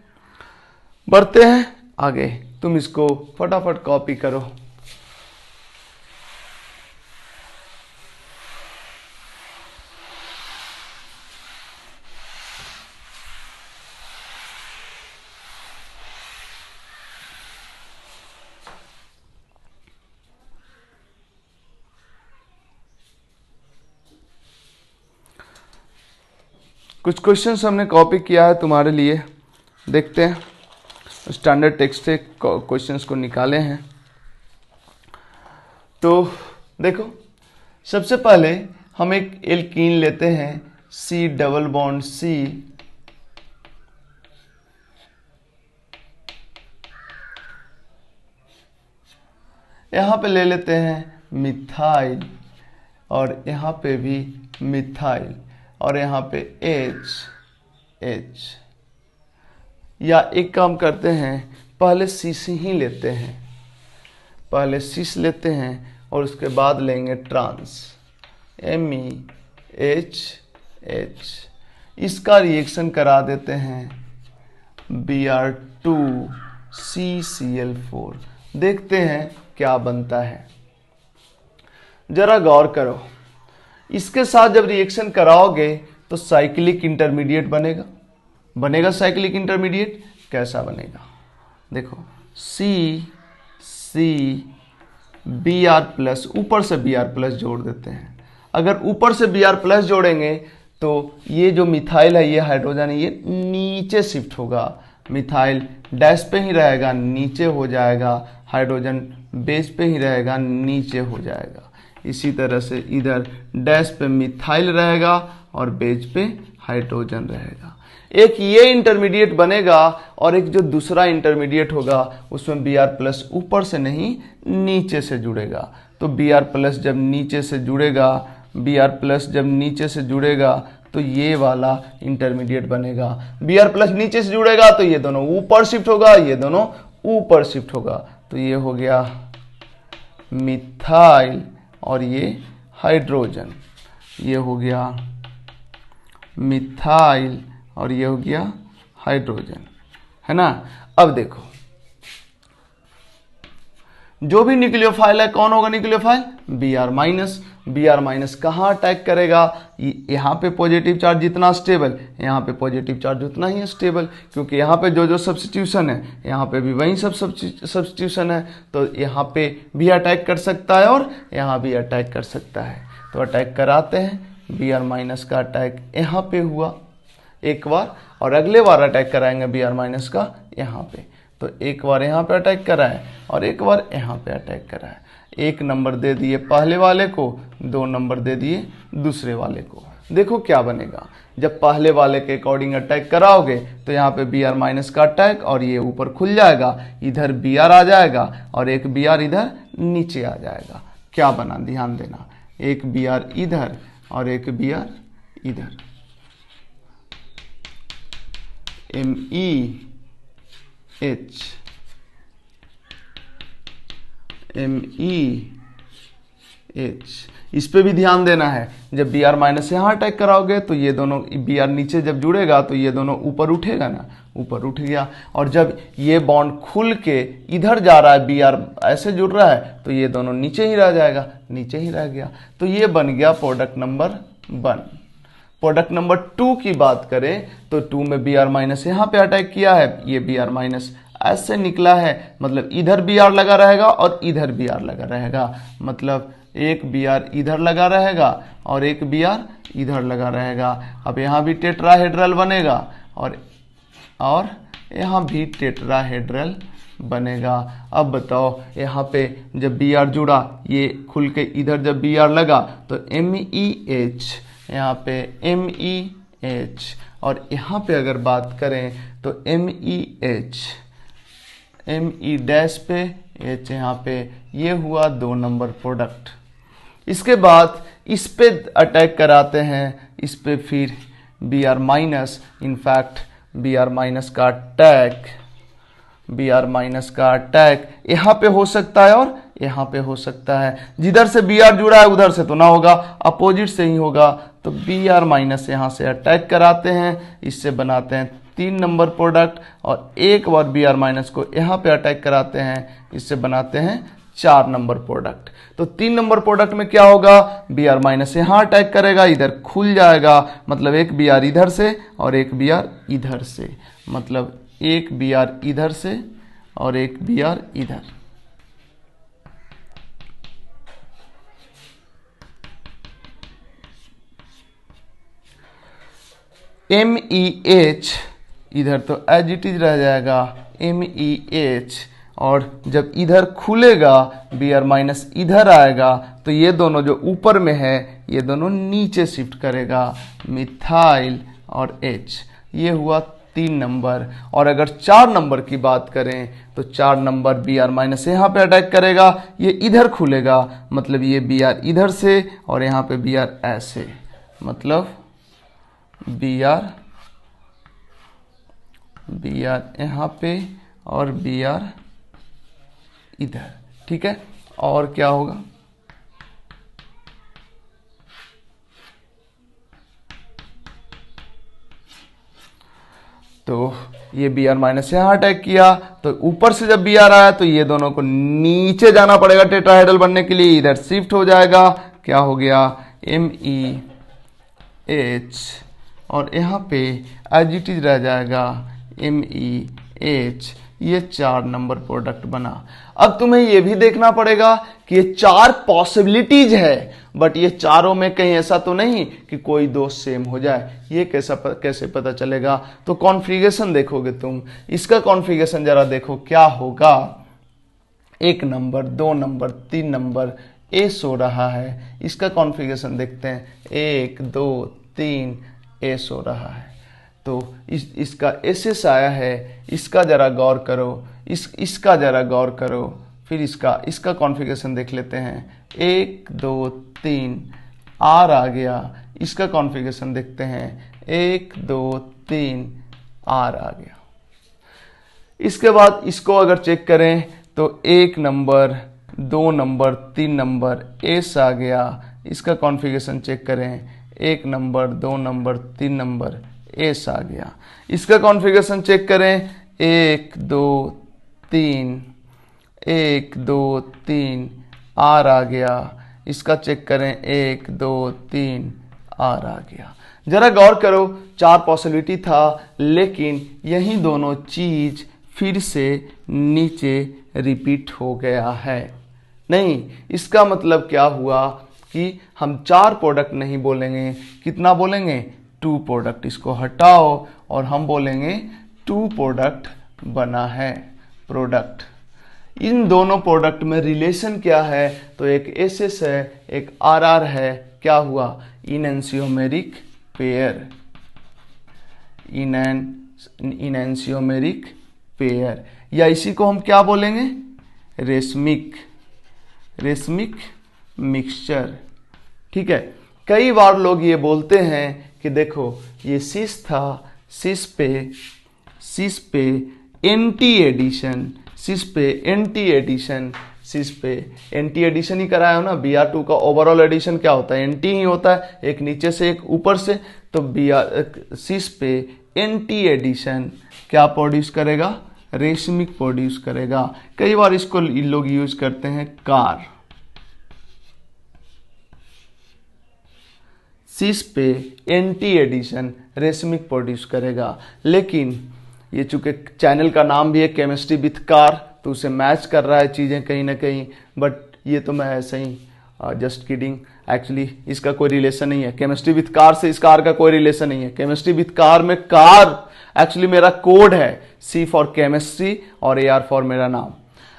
बढ़ते हैं आगे, तुम इसको फटाफट कॉपी करो। कुछ क्वेश्चंस हमने कॉपी किया है तुम्हारे लिए, देखते हैं। स्टैंडर्ड टेक्स्ट से क्वेश्चंस को निकाले हैं। तो देखो, सबसे पहले हम एक एल्कीन लेते हैं, C डबल बॉन्ड C, यहां पे ले लेते हैं मिथाइल, और यहां पे भी मिथाइल, और यहाँ पे H। या एक काम करते हैं, पहले सीस ही लेते हैं, पहले सीस लेते हैं और उसके बाद लेंगे ट्रांस MEHH। इसका रिएक्शन करा देते हैं Br2CCl4। देखते हैं क्या बनता है। जरा गौर करो, इसके साथ जब रिएक्शन कराओगे तो साइक्लिक इंटरमीडिएट बनेगा साइक्लिक इंटरमीडिएट। कैसा बनेगा? देखो, Br प्लस, ऊपर से Br प्लस जोड़ देते हैं। अगर ऊपर से Br प्लस जोड़ेंगे तो ये जो मिथाइल है, ये हाइड्रोजन है, ये नीचे शिफ्ट होगा। मिथाइल डैश पे ही रहेगा, नीचे हो जाएगा। हाइड्रोजन बेस पे ही रहेगा, नीचे हो जाएगा। इसी तरह से इधर डैश पे मिथाइल रहेगा और बेस पे हाइड्रोजन रहेगा। एक ये इंटरमीडिएट बनेगा और एक जो दूसरा इंटरमीडिएट होगा उसमें Br प्लस ऊपर से नहीं, नीचे से जुड़ेगा। तो Br प्लस जब नीचे से जुड़ेगा, Br प्लस जब नीचे से जुड़ेगा तो ये वाला इंटरमीडिएट बनेगा। Br प्लस नीचे से जुड़ेगा तो ये दोनों ऊपर शिफ्ट होगा, ये दोनों ऊपर शिफ्ट होगा। तो ये हो गया मिथाइल और ये हाइड्रोजन, ये हो गया मिथाइल और ये हो गया हाइड्रोजन, है ना। अब देखो, जो भी न्यूक्लियोफाइल है कौन होगा nucleophile? Br minus. Br minus कहाँ अटैक करेगा? यहाँ पे पॉजिटिव चार्ज जितना स्टेबल, यहाँ पे पॉजिटिव चार्ज उतना ही स्टेबल, क्योंकि यहाँ पे जो जो सब्स्टिट्यूशन है यहाँ पे भी वही सब सब्स्टिट्यूशन है। तो यहाँ पे भी अटैक कर सकता है और यहाँ भी अटैक कर सकता है। तो अटैक कराते हैं। Br माइनस का अटैक यहाँ पे हुआ एक बार, और अगले बार अटैक कराएंगे Br माइनस का यहाँ पे। तो एक बार यहाँ पे अटैक कराए और एक बार यहाँ पे अटैक कराए। 1 नंबर दे दिए पहले वाले को, 2 नंबर दे दिए दूसरे वाले को। देखो क्या बनेगा, जब पहले वाले के अकॉर्डिंग अटैक कराओगे तो यहाँ पे Br माइनस का अटैक और ये ऊपर खुल जाएगा, इधर Br आ जाएगा और एक Br इधर नीचे आ जाएगा। क्या बना, ध्यान देना, एक Br इधर और एक Br इधर, MEH इस पे भी ध्यान देना है। जब Br माइनस से यहाँ अटैक कराओगे तो ये दोनों Br नीचे जब जुड़ेगा तो ये दोनों ऊपर उठेगा ना, ऊपर उठ गया। और जब ये बॉन्ड खुल के इधर जा रहा है, Br ऐसे जुड़ रहा है, तो ये दोनों नीचे ही रह जाएगा, नीचे ही रह गया। तो ये बन गया प्रोडक्ट नंबर 1। प्रोडक्ट नंबर 2 की बात करें तो 2 में बी आर माइनस यहाँ पे अटैक किया है, ये बी आर माइनस ऐसे निकला है, मतलब इधर बी आर लगा रहेगा और इधर बी आर लगा रहेगा, मतलब एक बी आर इधर लगा रहेगा और एक बी आर इधर लगा रहेगा। अब यहाँ भी टेट्राहेड्रल बनेगा और यहाँ भी टेट्राहेड्रल बनेगा। अब बताओ यहाँ पे जब बी आर जुड़ा, ये खुल के इधर जब बी आर लगा तो MEH, यहाँ पे MEH, और यहाँ पे अगर बात करें तो MEH, ME डैश पे H यहाँ पे, ये हुआ 2 नंबर प्रोडक्ट। इसके बाद इस पे अटैक कराते हैं, इस पे फिर B R minus, in fact B R minus का अटैक, बी आर माइनस का अटैक यहाँ पे हो सकता है और यहाँ पे हो सकता है। जिधर से बी आर जुड़ा है उधर से तो ना होगा, अपोजिट से ही होगा, तो बी आर माइनस यहाँ से अटैक कराते हैं, इससे बनाते हैं 3 नंबर प्रोडक्ट, और एक बार बी आर माइनस को यहाँ पे अटैक कराते हैं, इससे बनाते हैं 4 नंबर प्रोडक्ट। तो 3 नंबर प्रोडक्ट में क्या होगा, बी आर माइनस यहाँ अटैक करेगा, इधर खुल जाएगा, मतलब एक बी आर इधर से और एक बी आर इधर से, मतलब एक बी आर इधर से और एक बी आर इधर। MEH इधर तो एज इट इज रह जाएगा MEH, और जब इधर खुलेगा बी आर माइनस इधर आएगा तो ये दोनों जो ऊपर में है ये दोनों नीचे शिफ्ट करेगा, मिथाइल और H। ये हुआ 3 नंबर। और अगर 4 नंबर की बात करें तो 4 नंबर बी आर माइनस यहाँ पे अटैक करेगा, ये इधर खुलेगा, मतलब ये बी आर इधर से और यहाँ पे बी आर ऐसे, मतलब बी आर यहाँ पे और बी आर इधर, ठीक है। और क्या होगा, तो ये बी आर माइनस यहाँ अटैक किया, तो ऊपर से जब बी आर आया तो ये दोनों को नीचे जाना पड़ेगा टेट्राहेड्रल बनने के लिए, इधर शिफ्ट हो जाएगा, क्या हो गया MEH, और यहाँ पे एज इट इज रह जाएगा MEH। ये 4 नंबर प्रोडक्ट बना। अब तुम्हें ये भी देखना पड़ेगा कि ये 4 पॉसिबिलिटीज है, बट ये चारों में कहीं ऐसा तो नहीं कि कोई 2 सेम हो जाए, ये कैसे पता चलेगा। तो कॉन्फ़िगरेशन देखोगे तुम, इसका कॉन्फ़िगरेशन जरा देखो क्या होगा। 1 नंबर, 2 नंबर, 3 नंबर एस हो रहा है, इसका कॉन्फ़िगरेशन देखते हैं, 1 2 3 एस हो रहा है, तो इसका एस आया है, इसका जरा गौर करो, इसका जरा गौर करो, फिर इसका कॉन्फ़िगरेशन देख लेते हैं, 1 2 3 आर आ गया, इसका कॉन्फ़िगरेशन देखते हैं, 1 2 3 आर आ गया। इसके बाद इसको अगर चेक करें तो 1 नंबर, 2 नंबर, 3 नंबर एस आ गया, इसका कॉन्फ़िगरेशन चेक करें, 1 नंबर, 2 नंबर, 3 नंबर एस आ गया। इसका कॉन्फ़िगरेशन चेक करें, 1 2 3 1 2 3 आर आ गया, इसका चेक करें, 1 2 3 आर आ गया। जरा गौर करो, 4 पॉसिबिलिटी था, लेकिन यही दोनों चीज फिर से नीचे रिपीट हो गया है। नहीं, इसका मतलब क्या हुआ कि हम 4 प्रोडक्ट नहीं बोलेंगे, कितना बोलेंगे, 2 प्रोडक्ट। इसको हटाओ और हम बोलेंगे 2 प्रोडक्ट बना है, प्रोडक्ट। इन दोनों प्रोडक्ट में रिलेशन क्या है, तो एक एस है, एक आर है, क्या हुआ, इनएंशियोमेरिक पेयर, इनएंशियोमेरिक पेयर, या इसी को हम क्या बोलेंगे, रेशमिक मिक्सचर, ठीक है। कई बार लोग ये बोलते हैं कि देखो ये सिस था, सिस पे एंटी एडिशन, सिस पे एंटी एडिशन ही कराया हो ना। Br2 का ओवरऑल एडिशन क्या होता है, एंटी ही होता है, एक नीचे से एक ऊपर से। तो सिस पे एंटी एडिशन क्या प्रोड्यूस करेगा, रेशमिक प्रोड्यूस करेगा। कई बार इसको लोग यूज करते हैं कार। सीस पे एंटी एडिशन रेशमिक प्रोड्यूस करेगा। लेकिन ये चूंकि चैनल का नाम भी है केमिस्ट्री विथ कार, तो उसे मैच कर रहा है चीज़ें कहीं ना कहीं, बट ये तो मैं ऐसे ही जस्ट किडिंग, एक्चुअली इसका कोई रिलेशन नहीं है। केमिस्ट्री विथ कार से इस कार का कोई रिलेशन नहीं है। केमिस्ट्री विथ कार में कार एक्चुअली मेरा कोड है, सी फॉर केमिस्ट्री और ए आर फॉर मेरा नाम।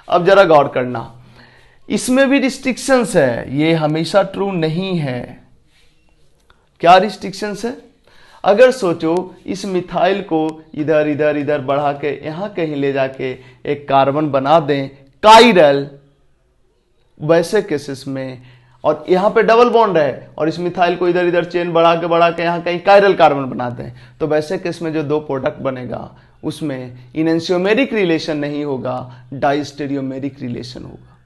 अब जरा गौर करना, इसमें भी रिस्ट्रिक्शंस है, ये हमेशा ट्रू नहीं है। क्या रिस्ट्रिक्शंस है? अगर सोचो इस मिथाइल को इधर इधर इधर बढ़ा के यहां कहीं ले जाके एक कार्बन बना दें काइरल, वैसे केसेस में, और यहां पे डबल बॉन्ड है और इस मिथाइल को इधर इधर चेन बढ़ा के यहां कहीं काइरल कार्बन बना दें, तो वैसे केस में जो दो प्रोडक्ट बनेगा उसमें इनएंशियोमेरिक रिलेशन नहीं होगा, डाइस्टेरियोमेरिक रिलेशन होगा।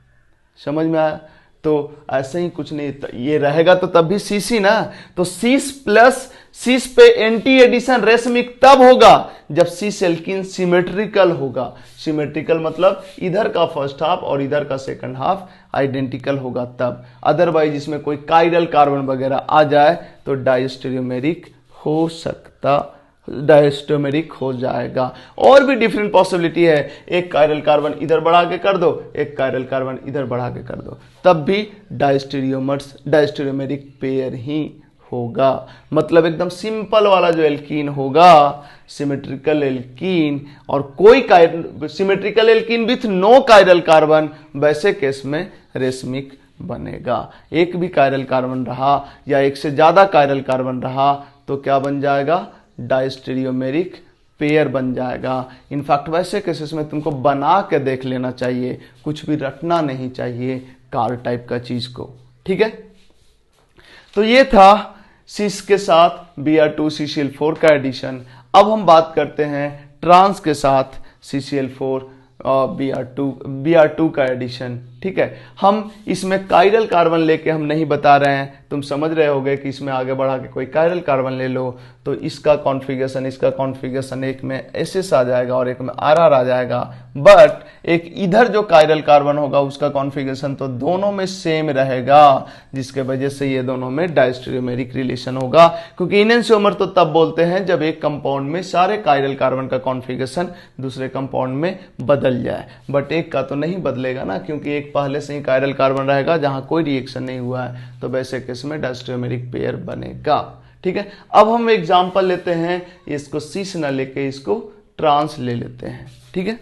समझ में आया? तो ऐसे ही कुछ नहीं, ये रहेगा तो तब भी सीसी ना, तो सीस प्लस सीस पे एंटी एडिशन रेशमिक तब होगा जब सीस एल्कीन सिमेट्रिकल होगा। सिमेट्रिकल मतलब इधर का फर्स्ट हाफ और इधर का सेकंड हाफ आइडेंटिकल होगा तब। अदरवाइज इसमें कोई काइरल कार्बन वगैरह आ जाए तो डायस्टेरियोमेरिक हो सकता, डायस्टेरियोमेरिक हो जाएगा। और भी डिफरेंट पॉसिबिलिटी है, एक काइरल कार्बन इधर बढ़ा के कर दो, एक काइरल कार्बन इधर बढ़ा के कर दो, तब भी डायस्टेरियोमेरिक पेयर ही होगा। मतलब एकदम सिंपल वाला जो एल्कीन होगा सिमेट्रिकल एल्कीन, और कोई symmetrical alkene with no chiral carbon, वैसे केस में रेशमिक बनेगा। एक भी काइरल कार्बन रहा या एक से ज्यादा काइरल कार्बन रहा तो क्या बन जाएगा? डायस्टेरियोमेरिक पेयर बन जाएगा। इनफैक्ट वैसे केसेस में तुमको बना के देख लेना चाहिए, कुछ भी रटना नहीं चाहिए कार टाइप का चीज को। ठीक है, तो ये था सिस के साथ Br2 CCl4 का एडिशन। अब हम बात करते हैं ट्रांस के साथ CCl4 और Br2 का एडिशन। ठीक है, हम इसमें काइरल कार्बन लेके हम नहीं बता रहे हैं, तुम समझ रहे होगे कि इसमें आगे बढ़ा के कोई काइरल कार्बन ले लो तो इसका कॉन्फ़िगरेशन एक में SS आ जाएगा और एक में RR आ जाएगा, बट एक इधर जो काइरल कार्बन होगा उसका कॉन्फ़िगरेशन तो दोनों में सेम रहेगा, जिसके वजह से ये दोनों में डायस्टेरियोमेरिक रिलेशन होगा। क्योंकि इनएंशियोमर तो तब बोलते हैं जब एक कंपाउंड में सारे काइरल कार्बन का कॉन्फ़िगरेशन दूसरे कंपाउंड में बदल जाए, बट एक का तो नहीं बदलेगा ना, क्योंकि एक पहले से ही काइरल कार्बन रहेगा जहां कोई रिएक्शन नहीं हुआ है, तो वैसे केस में डायस्टेरियोमेरिक पेयर बनेगा। ठीक है, अब हम एग्जांपल लेते हैं, इसको सीस न लेके इसको ट्रांस ले लेते हैं। ठीक है,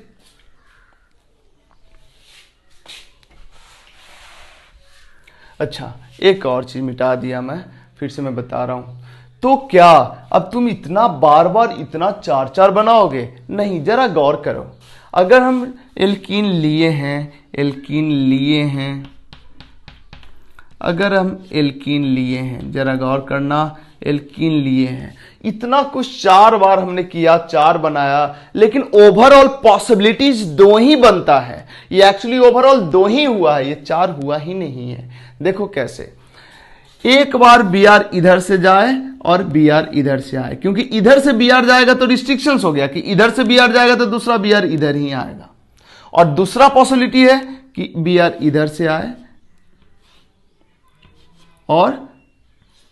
अच्छा एक और चीज मिटा दिया मैं, फिर से मैं बता रहा हूं। तो क्या अब तुम इतना बार बार इतना चार चार बनाओगे? नहीं, जरा गौर करो। अगर हम एल्कीन लिए हैं, अगर हम एल्कीन लिए हैं, जरा गौर करना, एल्कीन लिए हैं, इतना कुछ चार बार हमने किया, चार बनाया, लेकिन ओवरऑल पॉसिबिलिटीज दो ही बनता है। ये एक्चुअली ओवरऑल दो ही हुआ है, ये चार हुआ ही नहीं है। देखो कैसे, एक बार Br इधर से जाए और Br इधर से आए, क्योंकि इधर से Br जाएगा तो रिस्ट्रिक्शंस हो गया कि इधर से Br जाएगा तो दूसरा Br इधर ही आएगा, और दूसरा पॉसिबिलिटी है कि Br इधर से आए और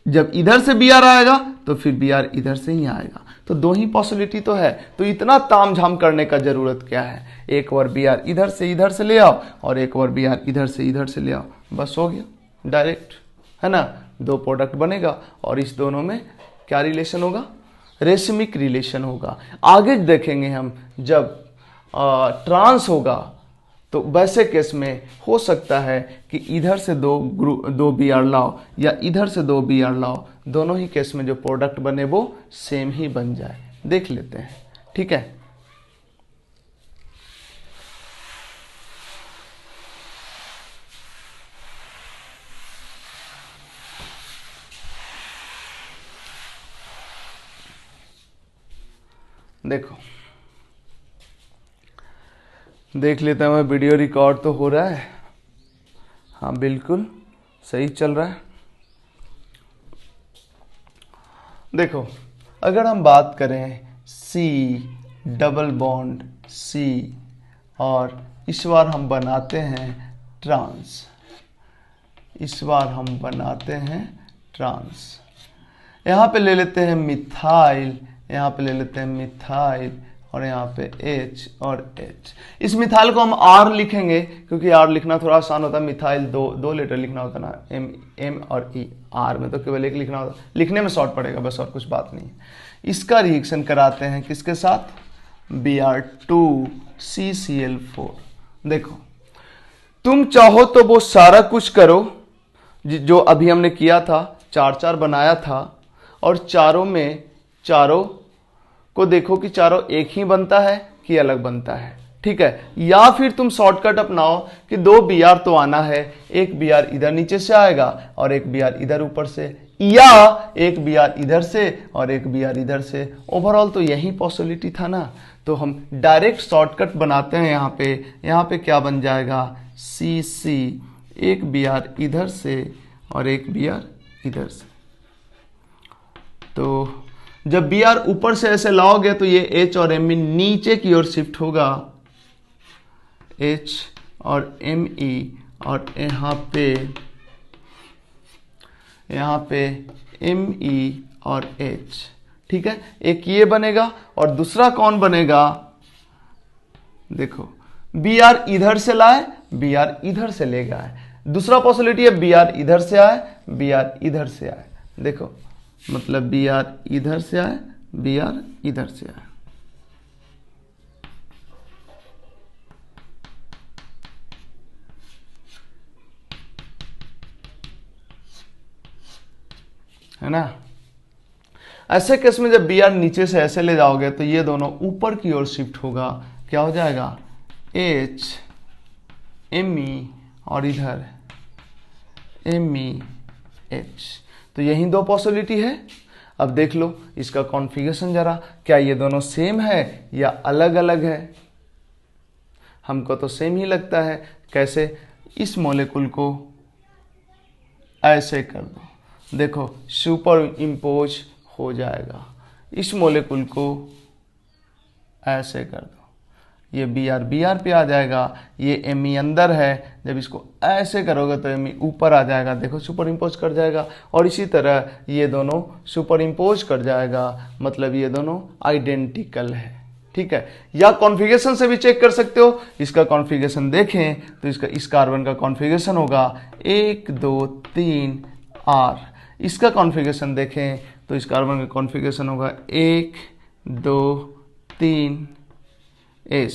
जब इधर से Br आएगा तो फिर Br इधर से ही आएगा, तो दो ही पॉसिबिलिटी तो है। तो इतना तामझाम करने का जरूरत क्या है? एक बार Br इधर से ले आओ और एक बार Br इधर से ले आओ, बस हो गया, डायरेक्ट, है ना, दो प्रोडक्ट बनेगा और इस दोनों में क्या रिलेशन होगा? रेशमिक रिलेशन होगा। आगे देखेंगे हम जब ट्रांस होगा तो वैसे केस में हो सकता है कि इधर से दो Br लाओ या इधर से दो Br लाओ, दोनों ही केस में जो प्रोडक्ट बने वो सेम ही बन जाए। देख लेते हैं। ठीक है, देखो देख लेते हैं, वीडियो रिकॉर्ड तो हो रहा है, हाँ बिल्कुल सही चल रहा है। देखो अगर हम बात करें C डबल बॉन्ड C और इस बार हम बनाते हैं ट्रांस, यहाँ पे ले लेते हैं मिथाइल, यहाँ पे ले लेते हैं मिथाइल, और यहाँ पे H और H। इस मिथाइल को हम R लिखेंगे क्योंकि R लिखना थोड़ा आसान होता है। मिथाइल दो लेटर लिखना होता है ना, M और E। R में तो केवल एक लिखना होता है, लिखने में शॉर्ट पड़ेगा बस, और कुछ बात नहीं। इसका रिएक्शन कराते हैं किसके साथ, Br2CCl4। देखो तुम चाहो तो वो सारा कुछ करो जो अभी हमने किया था, 4 बनाया था, और चारों को देखो कि चारों एक ही बनता है कि अलग बनता है, ठीक है। या फिर तुम शॉर्टकट अपनाओ कि 2 Br तो आना है, एक Br इधर नीचे से आएगा और एक Br इधर ऊपर से, या एक Br इधर से और एक Br इधर से। ओवरऑल तो यही पॉसिबिलिटी था ना, तो हम डायरेक्ट शॉर्टकट बनाते हैं। यहाँ पे क्या बन जाएगा, CC, एक Br इधर से और एक Br इधर से। तो जब Br ऊपर से ऐसे लाओगे तो ये H और Me नीचे की ओर शिफ्ट होगा, H और Me, और यहाँ पे Me और H, ठीक है। एक ये बनेगा और दूसरा कौन बनेगा, देखो Br इधर से लाए, Br इधर से ले गए। दूसरा पॉसिबिलिटी है Br इधर से आए, Br इधर से आए। देखो मतलब Br इधर से आए, Br इधर से आए। है ना। ऐसे केस में जब Br नीचे से ऐसे ले जाओगे तो ये दोनों ऊपर की ओर शिफ्ट होगा, क्या हो जाएगा, H Me और इधर Me H। तो यही 2 पॉसिबिलिटी है। अब देख लो इसका कॉन्फ़िगरेशन जरा, क्या ये दोनों सेम है या अलग अलग है। हमको तो सेम ही लगता है। कैसे, इस मॉलिक्यूल को ऐसे कर दो, देखो सुपर इम्पोज हो जाएगा। इस मॉलिक्यूल को ऐसे कर दो, ये Br पे आ जाएगा, ये Me अंदर है, जब इसको ऐसे करोगे तो Me ऊपर आ जाएगा, देखो सुपर इम्पोज कर जाएगा। और इसी तरह ये दोनों सुपर इम्पोज कर जाएगा, मतलब ये दोनों आइडेंटिकल है, ठीक है। या कॉन्फ़िगरेशन से भी चेक कर सकते हो। इसका कॉन्फ़िगरेशन देखें तो इस कार्बन का कॉन्फ़िगरेशन होगा 1 2 3 R। इसका कॉन्फ़िगरेशन देखें तो इस कार्बन का कॉन्फ़िगरेशन होगा 1 2 3 S,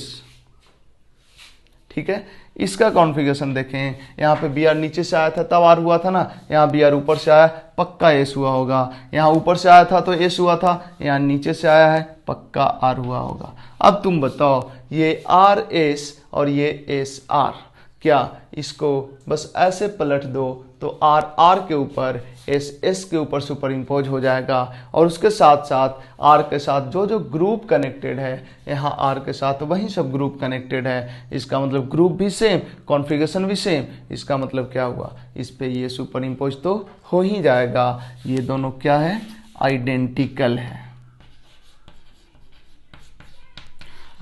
ठीक है। इसका कॉन्फ़िगरेशन देखें, यहाँ पे Br नीचे से आया था तब R हुआ था ना, यहाँ Br ऊपर से आया, पक्का S हुआ होगा। यहाँ ऊपर से आया था तो S हुआ था, यहाँ नीचे से आया है, पक्का R हुआ होगा। अब तुम बताओ ये RS और ये SR, क्या इसको बस ऐसे पलट दो तो R के ऊपर S के ऊपर सुपर इम्पोज हो जाएगा, और उसके साथ साथ R के साथ जो ग्रुप कनेक्टेड है, यहाँ R के साथ वही सब ग्रुप कनेक्टेड है। इसका मतलब ग्रुप भी सेम, कॉन्फ़िगरेशन भी सेम। इसका मतलब क्या हुआ, इस पे ये सुपर इम्पोज तो हो ही जाएगा। ये दोनों क्या है, आइडेंटिकल है।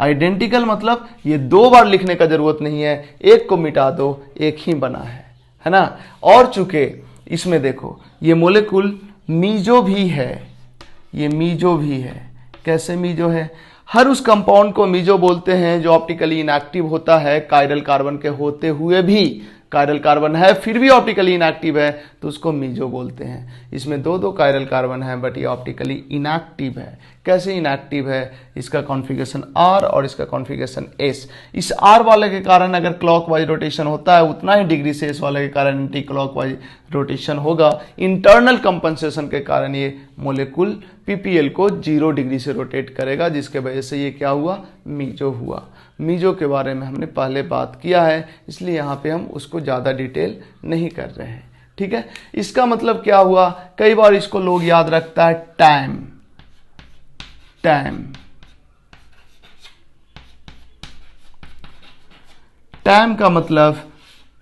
आइडेंटिकल मतलब ये 2 बार लिखने का जरूरत नहीं है, एक को मिटा दो, एक ही बना है ना। और चूंकि इसमें देखो ये मोलेकुल मीजो भी है, ये मीजो भी है। कैसे मीजो है, हर उस कंपाउंड को मीजो बोलते हैं जो ऑप्टिकली इनएक्टिव होता है, कायरल कार्बन के होते हुए भी। कायरल कार्बन है फिर भी ऑप्टिकली इनएक्टिव है तो उसको मीजो बोलते हैं। इसमें 2 कायरल कार्बन है बट ये ऑप्टिकली इनएक्टिव है। कैसे इनएक्टिव है, इसका कॉन्फ़िगरेशन R और इसका कॉन्फ़िगरेशन S। इस R वाले के कारण अगर क्लॉकवाइज रोटेशन होता है उतना ही डिग्री से S वाले के कारण एंटी क्लॉकवाइज रोटेशन होगा। इंटरनल कंपनसेशन के कारण ये मोलेकुल PPL को 0 डिग्री से रोटेट करेगा, जिसके वजह से ये क्या हुआ, मीजो हुआ। मीजो के बारे में हमने पहले बात किया है, इसलिए यहाँ पे हम उसको ज़्यादा डिटेल नहीं कर रहे हैं, ठीक है। इसका मतलब क्या हुआ, कई बार इसको लोग याद रखता है टाइम। टाइम का मतलब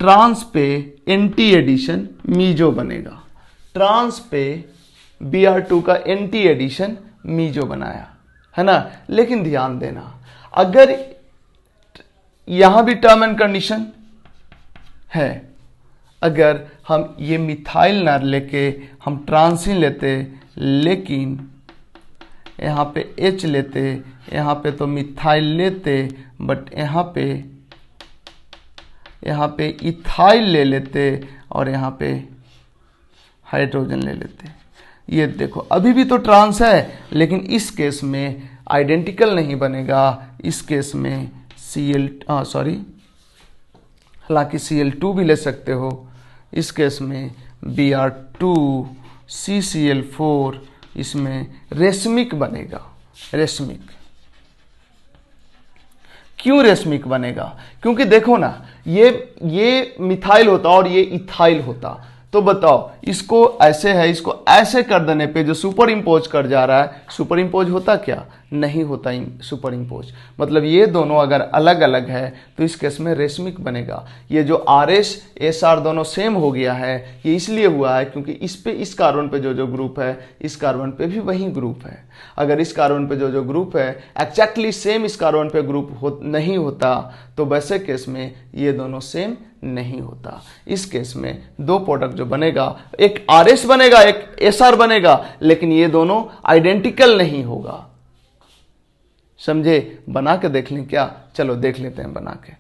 ट्रांस पे एंटी एडिशन मीजो बनेगा। ट्रांस पे Br2 का एंटी एडिशन मीजो बनाया, है ना। लेकिन ध्यान देना, अगर यहां भी टर्म एंड कंडीशन है, अगर हम ये मिथाइल ना लेके हम ट्रांसिन लेते, लेकिन यहाँ पे H लेते, यहाँ पे तो मिथाइल लेते, बट यहाँ पे इथाइल ले लेते और यहाँ पे हाइड्रोजन ले लेते। ये देखो अभी भी तो ट्रांस है, लेकिन इस केस में आइडेंटिकल नहीं बनेगा। इस केस में हालांकि Cl2 भी ले सकते हो। इस केस में Br2 CCl4, इसमें रेशमिक बनेगा। रेशमिक क्यों रेशमिक बनेगा? क्योंकि देखो ना, ये मिथाइल होता और ये इथाइल होता, तो बताओ इसको ऐसे है, इसको ऐसे कर देने पे जो सुपर इम्पोज कर जा रहा है, सुपर इम्पोज होता क्या? नहीं होता सुपर इम्पोज। मतलब ये दोनों अगर अलग अलग है तो इस केस में रेशमिक बनेगा। ये जो RS SR दोनों सेम हो गया है, ये इसलिए हुआ है क्योंकि इस कार्बन पे जो ग्रुप है, इस कार्बन पे भी वही ग्रुप है। अगर इस कार्बन पे जो ग्रुप है एक्जैक्टली सेम इस कार्बन पे ग्रुप नहीं होता, तो वैसे केस में ये दोनों सेम नहीं होता। इस केस में दो प्रोडक्ट जो बनेगा, एक RS बनेगा, एक SR बनेगा, लेकिन ये दोनों आइडेंटिकल नहीं होगा। समझे? बना के देख लें क्या? चलो देख लेते हैं बना के,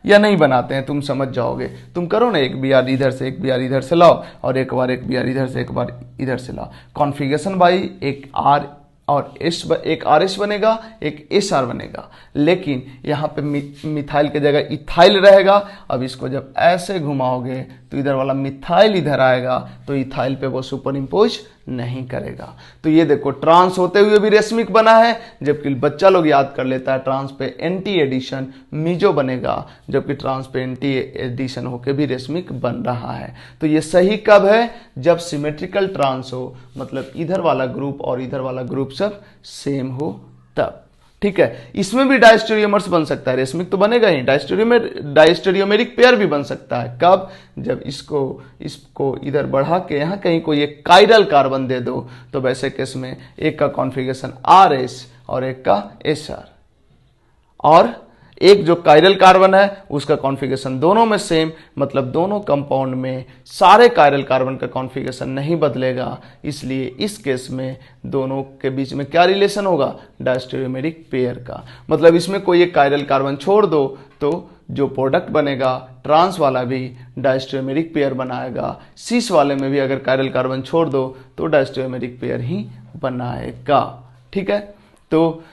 या नहीं बनाते हैं, तुम समझ जाओगे। तुम करो ना, एक Br इधर से, एक Br इधर से लाओ, और एक बार एक Br इधर से, एक बार इधर से लाओ। कॉन्फ़िगरेशन बाई एक R और एक RS बनेगा, एक SR बनेगा, लेकिन यहाँ पे मिथाइल की जगह इथाइल रहेगा। अब इसको जब ऐसे घुमाओगे तो इधर वाला मिथाइल इधर आएगा, तो इथाइल पे वो सुपर इम्पोज नहीं करेगा। तो ये देखो ट्रांस होते हुए भी रेशमिक बना है, जबकि बच्चा लोग याद कर लेता है ट्रांस पे एंटी एडिशन मीजो बनेगा, जबकि ट्रांस पे एंटी एडिशन होके भी रेशमिक बन रहा है। तो ये सही कब है? जब सिमेट्रिकल ट्रांस हो, मतलब इधर वाला ग्रुप और इधर वाला ग्रुप सब सेम हो तब। ठीक है, इसमें भी डायस्टेरियोमर्स बन सकता है, रेशमिक तो बनेगा ही, डायस्टेरियोमेरिक पेयर भी बन सकता है। कब? जब इसको इधर बढ़ा के यहाँ कहीं कोई एक कायरल कार्बन दे दो, तो वैसे केस में एक का कॉन्फ़िगरेशन RS और एक का SR, और एक जो कायरल कार्बन है उसका कॉन्फ़िगरेशन दोनों में सेम, मतलब दोनों कंपाउंड में सारे कायरल कार्बन का कॉन्फ़िगरेशन नहीं बदलेगा। इसलिए इस केस में दोनों के बीच में क्या रिलेशन होगा? डायस्टेरियोमेरिक पेयर का। मतलब इसमें कोई एक कायरल कार्बन छोड़ दो तो जो प्रोडक्ट बनेगा ट्रांस वाला भी डायस्टेरियोमेरिक पेयर बनाएगा, सिस वाले में भी अगर कायरल कार्बन छोड़ दो तो डायस्टेरियोमेरिक पेयर ही बनाएगा। ठीक है, तो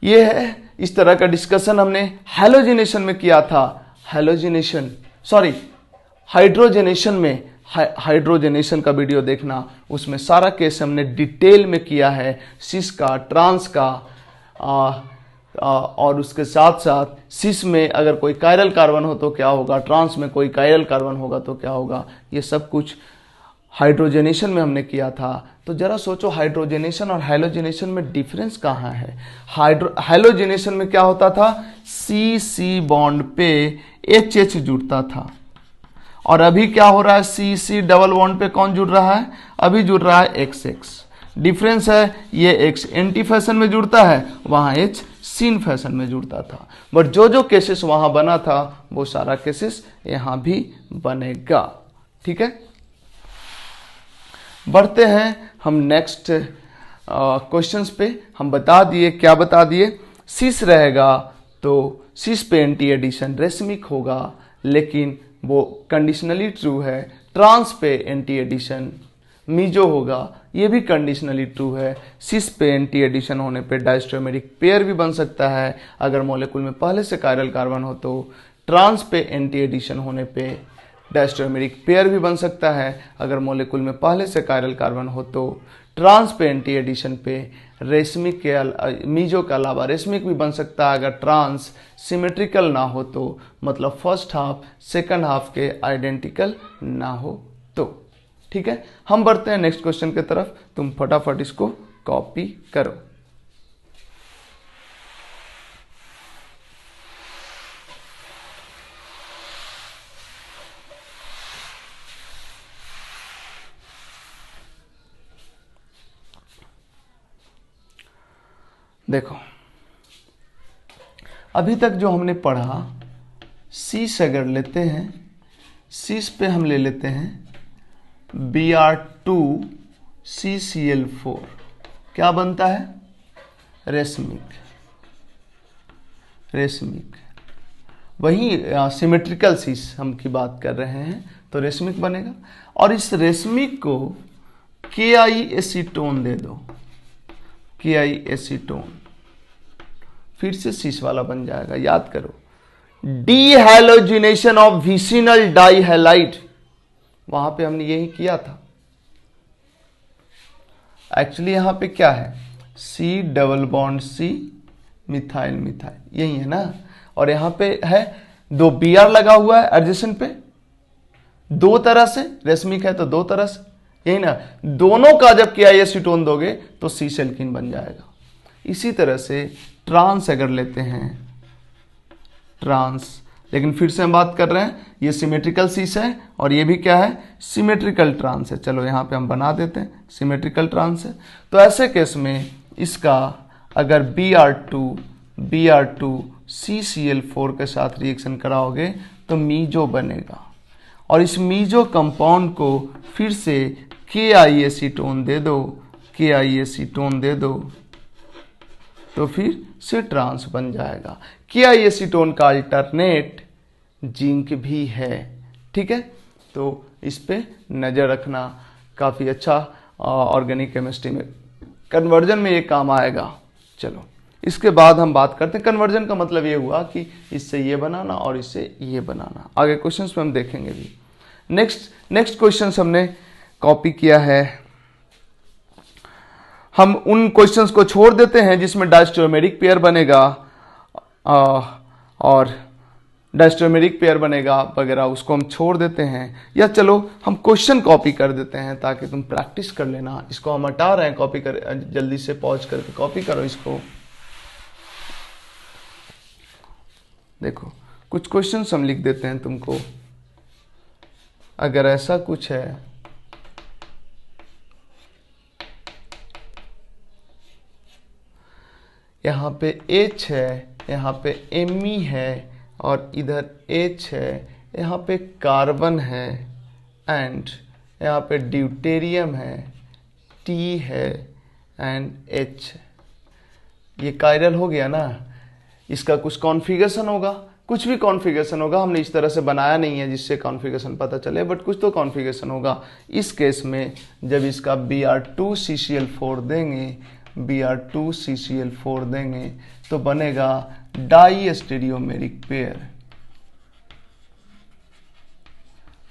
ये है, इस तरह का डिस्कशन हमने हैलोजिनेशन में किया था। हाइड्रोजनेशन में, हाइड्रोजनेशन का वीडियो देखना, उसमें सारा केस हमने डिटेल में किया है, सिस का, ट्रांस का, और उसके साथ साथ सिस में अगर कोई कायरल कार्बन हो तो क्या होगा, ट्रांस में कोई कायरल कार्बन होगा तो क्या होगा, ये सब कुछ हाइड्रोजनेशन में हमने किया था। तो जरा सोचो हाइड्रोजनेशन और हैलोजनेशन में डिफरेंस कहाँ है? हैलोजनेशन में क्या होता था? C बॉन्ड पे H जुड़ता था, और अभी क्या हो रहा है? C डबल बॉन्ड पे कौन जुड़ रहा है? अभी जुड़ रहा है XX। डिफरेंस है, ये X एंटी फैशन में जुड़ता है, वहाँ H सीन फैशन में जुड़ता था। बट जो केसेस वहाँ बना था वो सारा केसेस यहाँ भी बनेगा। ठीक है, बढ़ते हैं हम नेक्स्ट क्वेश्चंस पे। हम बता दिए, क्या बता दिए? सिस रहेगा तो सिस पे एंटी एडिशन रेशमिक होगा, लेकिन वो कंडीशनली ट्रू है। ट्रांस पे एंटी एडिशन मीजो होगा, ये भी कंडीशनली ट्रू है। सिस पे एंटी एडिशन होने पे डायस्टेरियोमेरिक पेयर भी बन सकता है अगर मॉलिक्यूल में पहले से कायरल कार्बन हो तो। ट्रांस पे एंटी एडिशन होने पे डायस्टेरियोमेरिक पेयर भी बन सकता है अगर मॉलिक्यूल में पहले से कायरल कार्बन हो तो। ट्रांस पे एंटी एडिशन पे रेशमिक के मीजो के अलावा रेशमिक भी बन सकता है अगर ट्रांस सिमेट्रिकल ना हो तो, मतलब फर्स्ट हाफ सेकंड हाफ के आइडेंटिकल ना हो तो। ठीक है, हम बढ़ते हैं नेक्स्ट क्वेश्चन की तरफ। तुम फटाफट इसको कॉपी करो। देखो, अभी तक जो हमने पढ़ा, सिस अगर लेते हैं, सीस पे हम ले लेते हैं Br2CCl4, क्या बनता है? रेशमिक। वही सिमेट्रिकल सीस हम की बात कर रहे हैं, तो रेशमिक बनेगा। और इस रेशमिक को KI एसीटोन दे दो, KI एसीटोन, फिर से सीस वाला बन जाएगा। याद करो, डीहैलोजिनेशन ऑफ विसिनल डाइहैलाइड, वहां पे हमने यही किया था। एक्चुअली यहां पे क्या है? C double bond C methyl methyl, यही है ना। और यहां पे है 2 Br लगा हुआ है एडजेसेंट पे, दो तरह से रेशमिक है तो दो तरह से, यही ना। दोनों का जब KI एसीटोन दोगे तो सीस एल्कीन बन जाएगा। इसी तरह से ट्रांस अगर लेते हैं, ट्रांस, लेकिन फिर से हम बात कर रहे हैं ये सिमेट्रिकल सीस है और ये भी क्या है? सिमेट्रिकल ट्रांस है। चलो यहाँ पे हम बना देते हैं सिमेट्रिकल ट्रांस है। तो ऐसे केस में इसका अगर Br2CCl4 के साथ रिएक्शन कराओगे तो मीजो बनेगा, और इस मीजो कंपाउंड को फिर से KI एसीटोन दे दो, KI एसीटोन दे दो, तो फिर से ट्रांस बन जाएगा। KI एसीटोन का अल्टरनेट जिंक भी है, ठीक है। तो इस पे नज़र रखना, काफ़ी अच्छा ऑर्गेनिक केमिस्ट्री में कन्वर्जन में ये काम आएगा। चलो इसके बाद हम बात करते हैं, कन्वर्जन का मतलब ये हुआ कि इससे ये बनाना और इससे ये बनाना। आगे क्वेश्चंस में हम देखेंगे भी। नेक्स्ट क्वेश्चंस हमने कॉपी किया है। हम उन क्वेश्चंस को छोड़ देते हैं जिसमें डायस्टोमेरिक पेयर बनेगा और डायस्टोमेरिक पेयर बनेगा वगैरह, उसको हम छोड़ देते हैं। या चलो हम क्वेश्चन कॉपी कर देते हैं ताकि तुम प्रैक्टिस कर लेना। इसको हम हटा रहे हैं, कॉपी कर, जल्दी से पॉज करके कॉपी करो इसको। देखो कुछ क्वेश्चंस हम लिख देते हैं तुमको, अगर ऐसा कुछ है। यहाँ पे H है, यहाँ पे Me है और इधर H है, यहाँ पे कार्बन है एंड यहाँ पे ड्यूटेरियम है, T है एंड H। ये कायरल हो गया ना। इसका कुछ कॉन्फ़िगरेशन होगा, कुछ भी कॉन्फ़िगरेशन होगा, हमने इस तरह से बनाया नहीं है जिससे कॉन्फ़िगरेशन पता चले, बट कुछ तो कॉन्फ़िगरेशन होगा। इस केस में जब इसका Br2CCl4 देंगे, Br2CCl4 देंगे तो बनेगा डाइस्टेरियोमेरिक पेयर,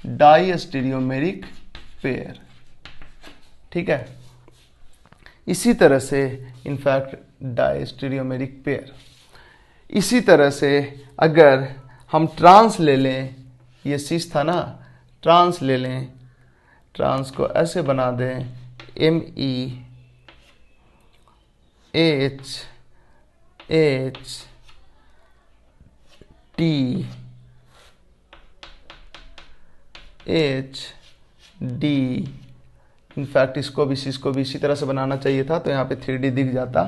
डाइस्टेरियोमेरिक पेयर, ठीक है। इसी तरह से इनफैक्ट डाइस्टेरियोमेरिक पेयर। इसी तरह से अगर हम ट्रांस ले लें, ये सीस था ना, ट्रांस ले लें, ट्रांस को ऐसे बना दें MEHHD। इनफैक्ट इसको भी इसी तरह से बनाना चाहिए था, तो यहाँ पे 3D दिख जाता।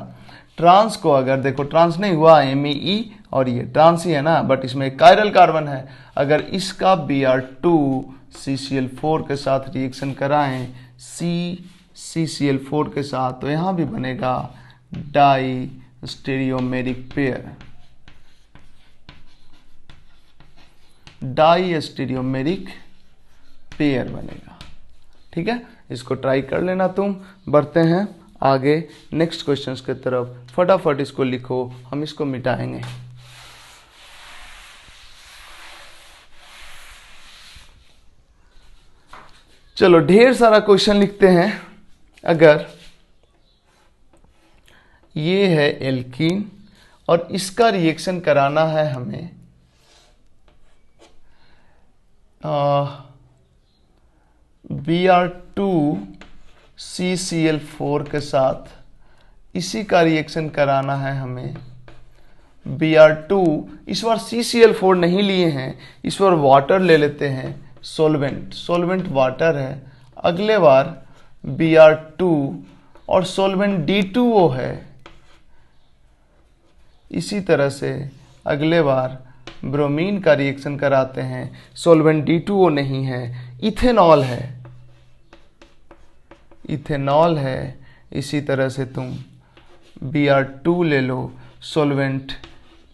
ट्रांस को अगर देखो, ट्रांस नहीं हुआ, Me और ये ट्रांस ही है ना, बट इसमें एक कायरल कार्बन है। अगर इसका Br2CCl4 के साथ रिएक्शन कराएं CCl4 के साथ, तो यहाँ भी बनेगा डाइस्टेरियोमेरिक पेयर, डाइस्टेरियोमेरिक पेयर बनेगा, ठीक है। इसको ट्राई कर लेना तुम। बढ़ते हैं आगे नेक्स्ट क्वेश्चंस की तरफ। फटाफट इसको लिखो, हम इसको मिटाएंगे। चलो ढेर सारा क्वेश्चन लिखते हैं। अगर ये है एल्कीन और इसका रिएक्शन कराना है हमें Br2CCl4 के साथ, इसी का रिएक्शन कराना है हमें Br2, इस बार CCl4 नहीं लिए हैं, इस बार वाटर ले लेते हैं, सोलवेंट वाटर है। अगले बार Br2 और सोलवेंट D2O है। इसी तरह से अगले बार ब्रोमीन का रिएक्शन कराते हैं, सॉल्वेंट D2O नहीं है, इथेनॉल है, इथेनॉल है। इसी तरह से तुम Br2 ले लो, सॉल्वेंट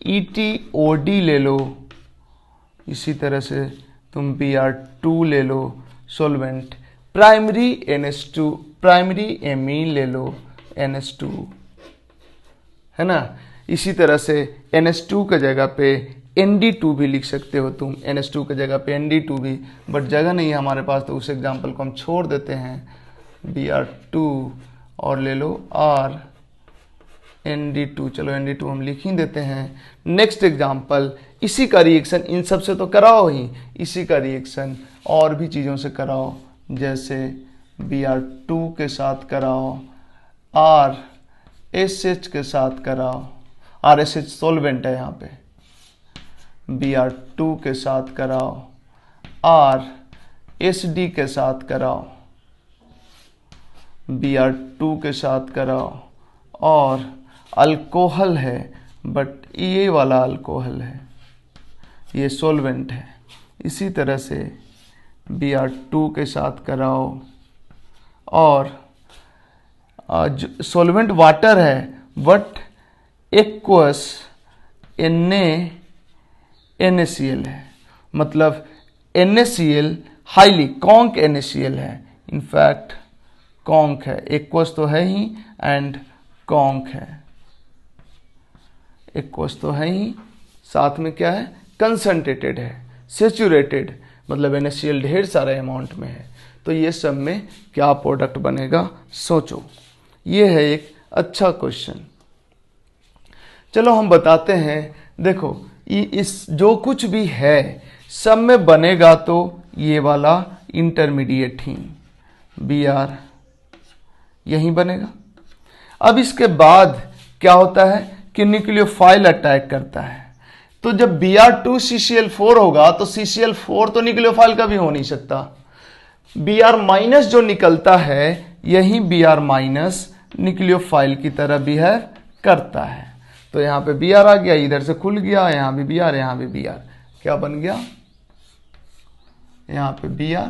EtOD ले लो, इसी तरह से तुम Br2 ले लो, solvent primary NH2, primary amine ले लो, NH2, है ना। इसी तरह से NH2 के जगह पे ND2 भी लिख सकते हो तुम, NH2 के जगह पे ND2 भी, बट जगह नहीं है हमारे पास तो उस एग्जाम्पल को हम छोड़ देते हैं। Br2 और ले लो R ND2, चलो ND2 हम लिख ही देते हैं। नेक्स्ट एग्जाम्पल, इसी का रिएक्शन इन सब से तो कराओ ही, इसी का रिएक्शन और भी चीज़ों से कराओ, जैसे Br2 के साथ कराओ, RSH के साथ कराओ, RSH सॉल्वेंट है यहाँ पे, Br2 के साथ कराओ, RSD के साथ कराओ, Br2 के साथ कराओ, और अल्कोहल है बट ये वाला अल्कोहल है, ये सॉल्वेंट है, इसी तरह से Br2 के साथ कराओ, और सॉल्वेंट वाटर है बट एक्वस NaCl है, मतलब NaCl हाईली कॉन्क NaCl है, इनफैक्ट कॉन्क है, एक्वस तो है ही एंड कॉन्क है, एक्वस तो है ही, साथ में क्या है, कंसंट्रेटेड है, सेचुरेटेड, मतलब NaCl ढेर सारे अमाउंट में है। तो ये सब में क्या प्रोडक्ट बनेगा सोचो, ये है एक अच्छा क्वेश्चन। चलो हम बताते हैं, देखो इस जो कुछ भी है सब में बनेगा तो ये वाला इंटरमीडिएट ही Br यही बनेगा। अब इसके बाद क्या होता है कि न्यूक्लियोफाइल अटैक करता है, तो जब Br2 CCl4 होगा तो CCl4 तो न्यूक्लियोफाइल का भी हो नहीं सकता, Br- जो निकलता है यही Br- न्यूक्लियोफाइल की तरह बिहेव करता है। तो यहाँ पे Br आ गया, इधर से खुल गया, यहाँ भी Br, यहाँ भी Br, क्या बन गया, यहाँ पे Br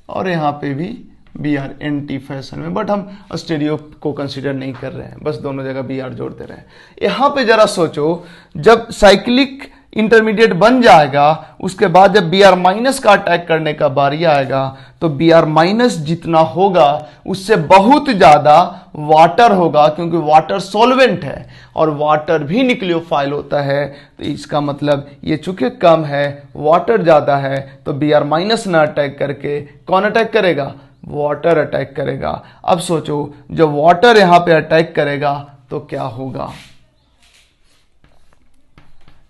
और यहाँ पे भी Br एंटी फैशन में, बट हम स्टेरियो को कंसीडर नहीं कर रहे हैं, बस दोनों जगह Br जोड़ते रहे। यहाँ पे जरा सोचो, जब साइक्लिक इंटरमीडिएट बन जाएगा उसके बाद जब Br- का अटैक करने का बारी आएगा तो Br- जितना होगा उससे बहुत ज्यादा वाटर होगा, क्योंकि वाटर सॉल्वेंट है और वाटर भी न्यूक्लियोफाइल होता है। तो इसका मतलब ये चूंकि कम है, वाटर ज्यादा है, तो Br- ना अटैक करके कौन अटैक करेगा, वाटर अटैक करेगा। अब सोचो जब वाटर यहां पे अटैक करेगा तो क्या होगा,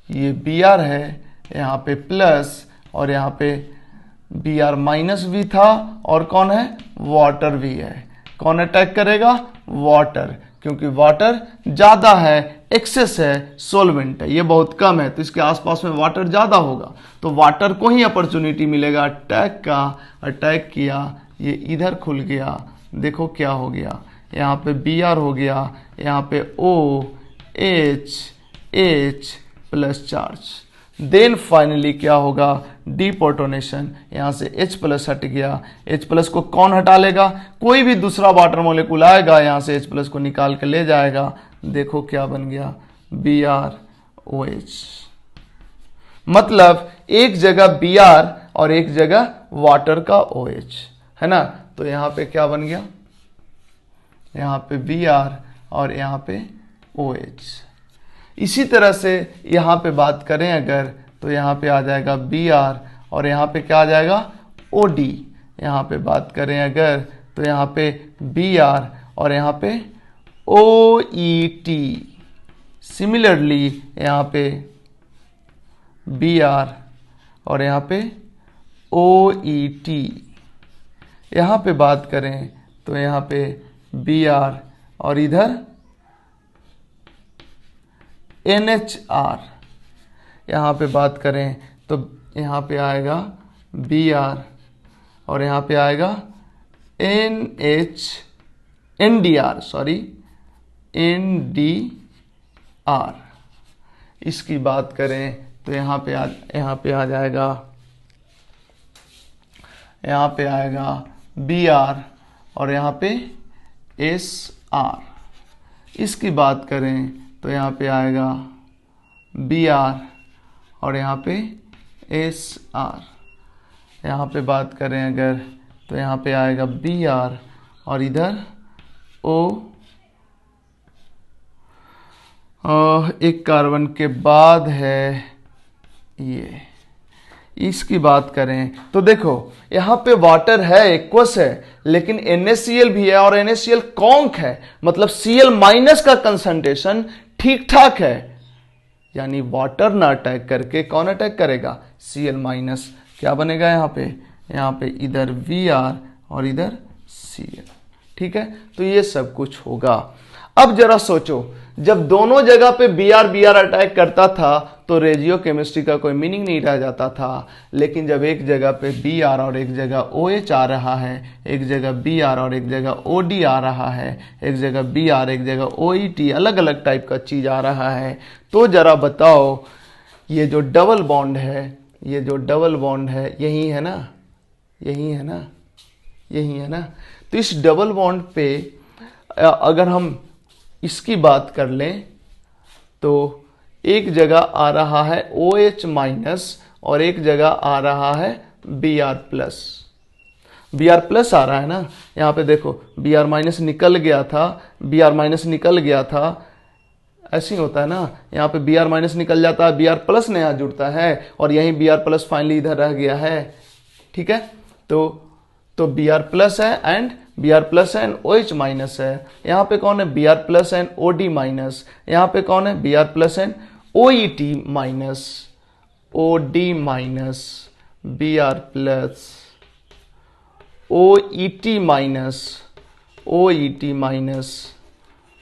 ये Br है यहाँ पे प्लस और यहाँ पे Br- भी था और कौन है, वाटर भी है, कौन अटैक करेगा, वाटर, क्योंकि वाटर ज्यादा है, एक्सेस है, सॉल्वेंट है, ये बहुत कम है, तो इसके आसपास में वाटर ज्यादा होगा, तो वाटर को ही अपॉर्चुनिटी मिलेगा अटैक का। अटैक किया, ये इधर खुल गया, देखो क्या हो गया, यहाँ पे Br हो गया, यहाँ पे OH plus charge, then finally क्या होगा, डीप्रोटोनेशन, यहाँ से H प्लस हट गया, H प्लस को कौन हटा लेगा, कोई भी दूसरा वाटर मोलिक्यूल आएगा यहाँ से H प्लस को निकाल के ले जाएगा, देखो क्या बन गया, BrOH, मतलब एक जगह Br और एक जगह वाटर का OH, है ना। तो यहाँ पे क्या बन गया, यहाँ पे Br और यहाँ पे OH। इसी तरह से यहाँ पे बात करें अगर, तो यहाँ पे आ जाएगा Br और यहाँ पे क्या आ जाएगा, OD। यहाँ पे बात करें अगर तो यहाँ पे Br और यहाँ पे OET। सिमिलरली यहाँ पे Br और यहाँ पे OET। यहाँ पे बात करें तो यहाँ पे Br और इधर NHR। यहाँ पे बात करें तो यहाँ पे आएगा Br और यहाँ पे आएगा NDR। इसकी बात करें तो यहाँ पे आ जाएगा, यहाँ पे आएगा बी आर और यहाँ पे एस आर। इसकी बात करें तो यहाँ पे आएगा बी आर और यहाँ पे एस आर। यहाँ पे बात करें अगर तो यहाँ पे आएगा बी आर और इधर ओ, एक कार्बन के बाद है ये। इसकी बात करें तो देखो यहाँ पे वाटर है, एक्वस है, लेकिन NaCl भी है और NaCl कॉन्क है, मतलब Cl माइनस का कंसंट्रेशन ठीक ठाक है। यानी वाटर ना अटैक करके कौन अटैक करेगा? Cl minus. क्या बनेगा यहाँ पे इधर Vr और इधर Cl। ठीक है, तो ये सब कुछ होगा। अब जरा सोचो, जब दोनों जगह पे Br अटैक करता था तो रेजियो केमिस्ट्री का कोई मीनिंग नहीं रह जाता था। लेकिन जब एक जगह पे Br और एक जगह OH आ रहा है, एक जगह Br और एक जगह OD आ रहा है, एक जगह Br एक जगह OET, अलग अलग टाइप का चीज आ रहा है, तो जरा बताओ ये जो डबल बॉन्ड है, ये जो डबल बॉन्ड है यही है ना, यही है ना, यही है ना। तो इस डबल बॉन्ड पे अगर हम इसकी बात कर लें तो एक जगह आ रहा है OH माइनस और एक जगह आ रहा है Br प्लस। Br प्लस आ रहा है ना, यहाँ पे देखो Br माइनस निकल गया था, Br माइनस निकल गया था, ऐसे ही होता है ना। यहाँ पे Br माइनस निकल जाता है, Br प्लस नया जुड़ता है और यही Br प्लस फाइनली इधर रह गया है। ठीक है, तो Br प्लस है and Br plus and OH minus है। यहाँ पे कौन है? Br plus and OD minus. यहाँ पे कौन है? Br plus and OET minus, OD minus, Br plus, OET minus, OET minus,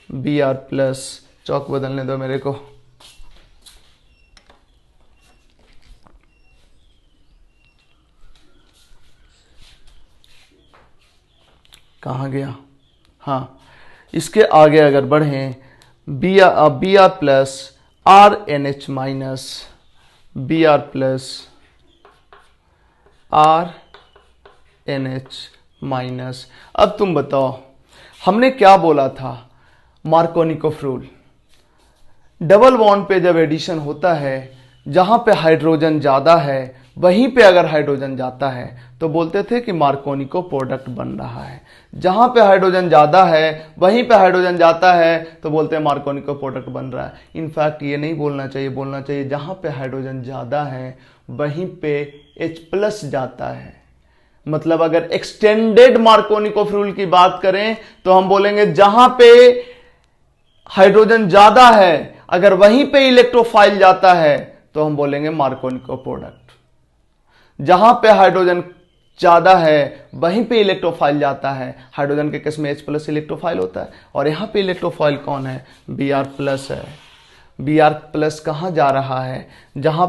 Br plus. चौक बदलने दो मेरे को। कहाँ गया? हाँ, इसके आगे अगर बढ़ें, Br plus RNH minus, Br plus RNH minus. अब तुम बताओ हमने क्या बोला था? Markovnikov rule. डबल बॉन्ड पे जब एडिशन होता है, जहां पे हाइड्रोजन ज्यादा है वहीं पे अगर हाइड्रोजन जाता है तो बोलते थे कि मार्कोनिको प्रोडक्ट बन रहा है। जहां पे हाइड्रोजन ज्यादा है वहीं पे हाइड्रोजन जाता है तो बोलते हैं मार्कोनिको प्रोडक्ट बन रहा है। इनफैक्ट ये नहीं बोलना चाहिए, बोलना चाहिए जहां पे हाइड्रोजन ज्यादा है वहीं पे H प्लस जाता है। मतलब अगर एक्सटेंडेड मार्कोनिकोफ रूल की बात करें तो हम बोलेंगे जहां पे हाइड्रोजन ज्यादा है अगर वहीं पे इलेक्ट्रोफाइल जाता है तो हम बोलेंगे मार्कोनिकोफ प्रोडक्ट। जहां पे हाइड्रोजन ज्यादा है वहीं पे इलेक्ट्रोफाइल जाता है। हाइड्रोजन के केस में H प्लस इलेक्ट्रोफाइल होता है और यहां पे इलेक्ट्रोफाइल कौन है? Br प्लस है। Br प्लस कहां जा रहा है? जहां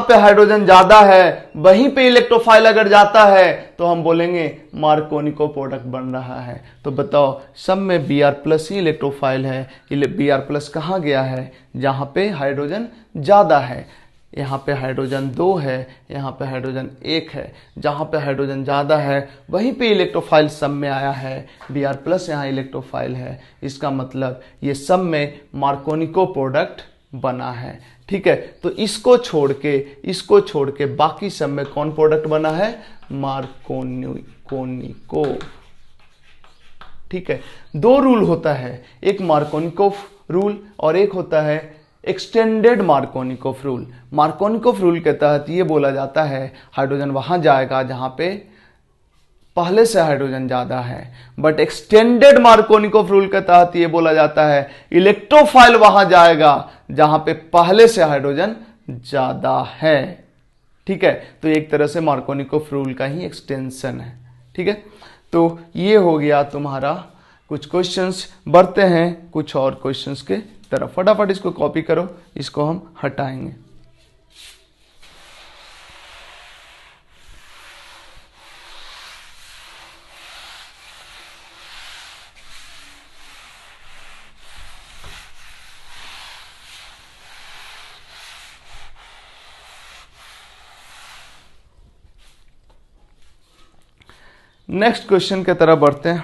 पे हाइड्रोजन ज्यादा है वहीं पे इलेक्ट्रोफाइल अगर जाता है तो हम बोलेंगे मार्कोनिको प्रोडक्ट बन रहा है। तो बताओ सब में Br प्लस ही इलेक्ट्रोफाइल है। Br प्लस कहां गया है? जहां पे हाइड्रोजन ज्यादा है। यहाँ पे हाइड्रोजन 2 है, यहाँ पे हाइड्रोजन 1 है। जहाँ पे हाइड्रोजन ज़्यादा है वहीं पे इलेक्ट्रोफाइल सब में आया है। Br प्लस यहाँ इलेक्ट्रोफाइल है। इसका मतलब ये सब में मार्कोनिको प्रोडक्ट बना है। ठीक है, तो इसको छोड़ के बाकी सब में कौन प्रोडक्ट बना है? मार्कोनिको। ठीक है, 2 रूल होता है, एक मार्कोनिकोफ रूल और एक होता है extended Markovnikov rule. Markovnikov rule के तहत ये बोला जाता है हाइड्रोजन वहां जाएगा जहां पे पहले से हाइड्रोजन ज्यादा है। बट एक्सटेंडेड मार्कोनिकोफ रूल के तहत ये बोला जाता है इलेक्ट्रोफाइल वहां जाएगा जहां पे पहले से हाइड्रोजन ज्यादा है। ठीक है, तो एक तरह से मार्कोनिकोफ रूल का ही एक्सटेंशन है। ठीक है, तो ये हो गया तुम्हारा कुछ क्वेश्चंस। बढ़ते हैं कुछ और क्वेश्चंस के तरफ। फटाफट इसको कॉपी करो, इसको हम हटाएंगे। नेक्स्ट क्वेश्चन की तरफ बढ़ते हैं।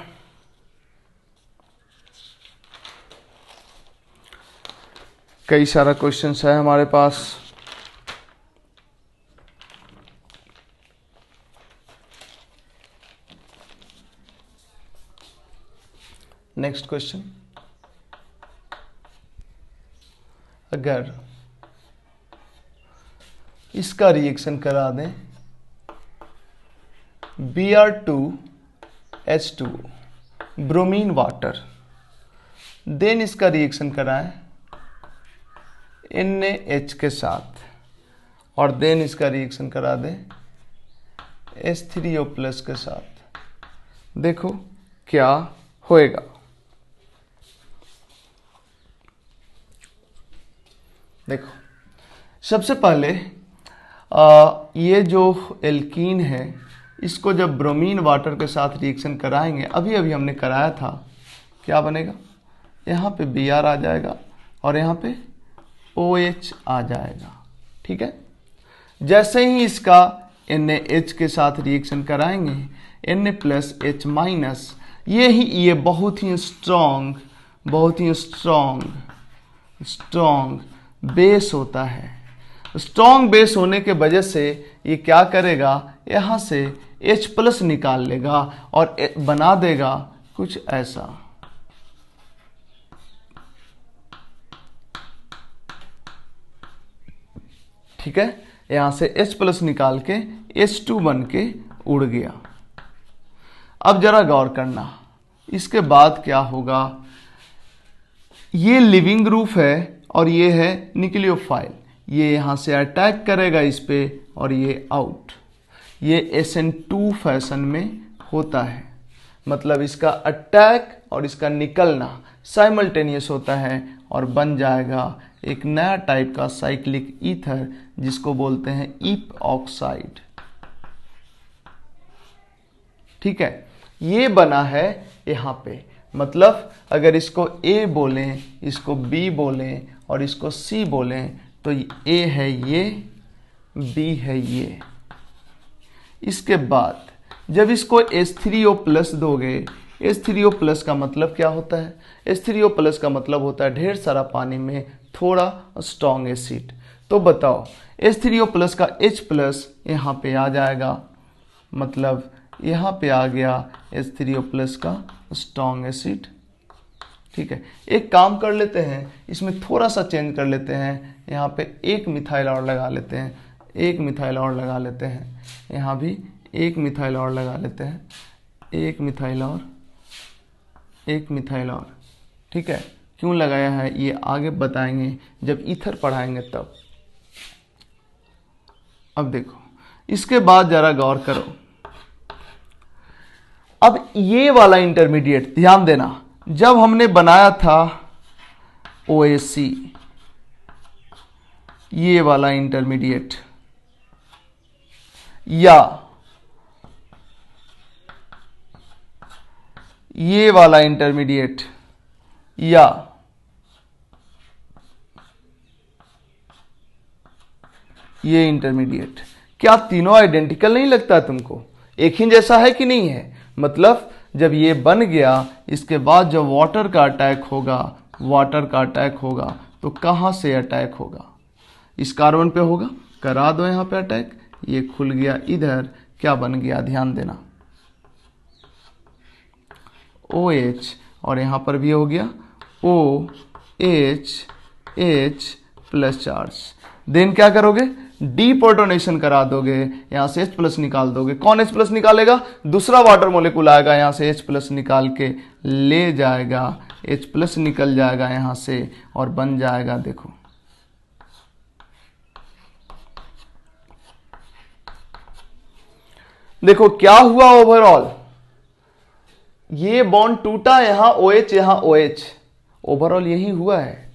कई सारा क्वेश्चंस है हमारे पास। नेक्स्ट क्वेश्चन, अगर इसका रिएक्शन करा दें Br2H2 ब्रोमीन वाटर, देन इसका रिएक्शन कराएं NaH के साथ, और देन इसका रिएक्शन करा दें H3O+ के साथ, देखो क्या होएगा। देखो सबसे पहले ये जो एल्कीन है इसको जब ब्रोमीन वाटर के साथ रिएक्शन कराएंगे, अभी अभी हमने कराया था, क्या बनेगा, यहाँ पे Br आ जाएगा और यहाँ पे OH आ जाएगा। ठीक है, जैसे ही इसका NaH के साथ रिएक्शन कराएंगे Na+H-, ये बहुत ही स्ट्रॉन्ग बेस होता है। स्ट्रॉन्ग बेस होने के वजह से ये क्या करेगा, यहाँ से H+ निकाल लेगा और बना देगा कुछ ऐसा। ठीक है, यहाँ से H+ निकाल के H2 बन के उड़ गया। अब जरा गौर करना, इसके बाद क्या होगा, ये लिविंग ग्रुप है और ये है न्यूक्लियोफाइल, ये यहाँ से अटैक करेगा इस पे और ये आउट। ये SN2 फैशन में होता है, मतलब इसका अटैक और इसका निकलना साइमल्टेनियस होता है और बन जाएगा एक नया टाइप का साइक्लिक ईथर जिसको बोलते हैं ईप ऑक्साइड। ठीक है, ये बना है यहाँ पे, मतलब अगर इसको A बोलें, इसको B बोलें और इसको C बोलें तो A है ये, B है ये। इसके बाद जब इसको H3O+ दोगे, H3O+ का मतलब क्या होता है, H3O+ का मतलब होता है ढेर सारा पानी में थोड़ा स्ट्रॉन्ग एसिड। तो बताओ H3O+ का H+ यहाँ पे आ जाएगा, मतलब यहाँ पे आ गया H3O+ का स्ट्रॉन्ग एसिड। ठीक है, एक काम कर लेते हैं, इसमें थोड़ा सा चेंज कर लेते हैं, यहाँ पे एक मिथाइल और लगा लेते हैं, एक मिथाइल और लगा लेते हैं, यहाँ भी एक मिथाइल और लगा लेते हैं, एक मिथाइल और, एक मिथाइल और। ठीक है, क्यों लगाया है ये आगे बताएंगे जब ईथर पढ़ाएंगे तब। अब देखो इसके बाद जरा गौर करो, अब ये वाला इंटरमीडिएट ध्यान देना, जब हमने बनाया था OAC, ये वाला इंटरमीडिएट, या ये वाला इंटरमीडिएट, या ये इंटरमीडिएट, क्या तीनों आइडेंटिकल नहीं लगता तुमको, एक ही जैसा है कि नहीं है। मतलब जब ये बन गया, इसके बाद जब वाटर का अटैक होगा तो कहां से अटैक होगा, इस कार्बन पे होगा, करा दो यहां पे अटैक, ये खुल गया इधर, क्या बन गया ध्यान देना, OH, और यहां पर भी हो गया OH H+ चार्ज। देन क्या करोगे, डीप्रोटोनेशन करा दोगे, यहां से H+ निकाल दोगे। कौन H+ निकालेगा, दूसरा वाटर मोलिक्यूल आएगा, यहां से H+ निकाल के ले जाएगा, H+ निकल जाएगा यहां से और बन जाएगा, देखो देखो क्या हुआ ओवरऑल, ये बॉन्ड टूटा, यहां OH यहां OH, ओवरऑल यही हुआ है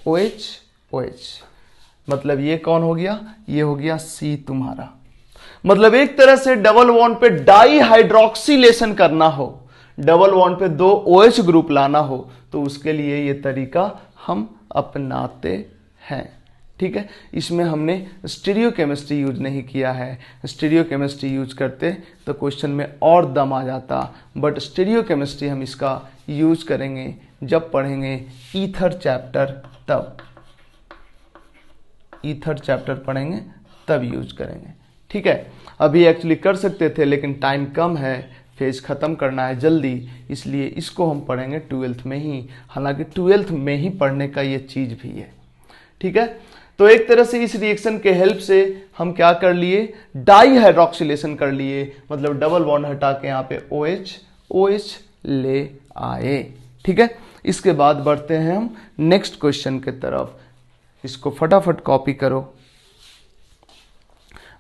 OH OH। मतलब ये कौन हो गया, ये हो गया C तुम्हारा। मतलब एक तरह से डबल बॉन्ड पे डाई हाइड्रोक्सिलेशन करना हो, डबल बॉन्ड पे 2 OH ग्रुप लाना हो, तो उसके लिए ये तरीका हम अपनाते हैं। ठीक है। इसमें हमने स्टीरियोकेमिस्ट्री यूज नहीं किया है, स्टीरियोकेमिस्ट्री यूज करते तो क्वेश्चन में और दम आ जाता, बट स्टीरियोकेमिस्ट्री हम इसका यूज करेंगे जब पढ़ेंगे ईथर चैप्टर, तब ईथर चैप्टर पढ़ेंगे तब यूज करेंगे, ठीक है। अभी एक्चुअली कर सकते थे लेकिन टाइम कम है, फेज ख़त्म करना है जल्दी, इसलिए इसको हम पढ़ेंगे 12th में ही, हालांकि 12th में ही पढ़ने का ये चीज़ भी है, ठीक है। तो एक तरह से इस रिएक्शन के हेल्प से हम क्या कर लिए, डाई हाइड्रॉक्सिलेशन कर लिए, मतलब डबल बॉन्ड हटा के यहाँ पे OH ले आए, ठीक है। इसके बाद बढ़ते हैं हम नेक्स्ट क्वेश्चन के तरफ। इसको फटाफट कॉपी करो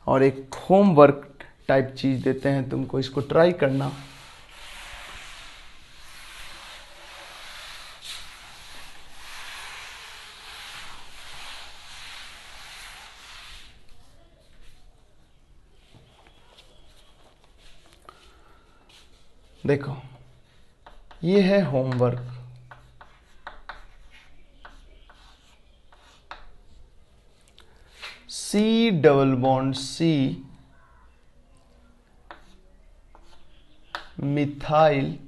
और एक होमवर्क टाइप चीज देते हैं तुमको, इसको ट्राई करना। देखो ये है homework, C double bond C methyl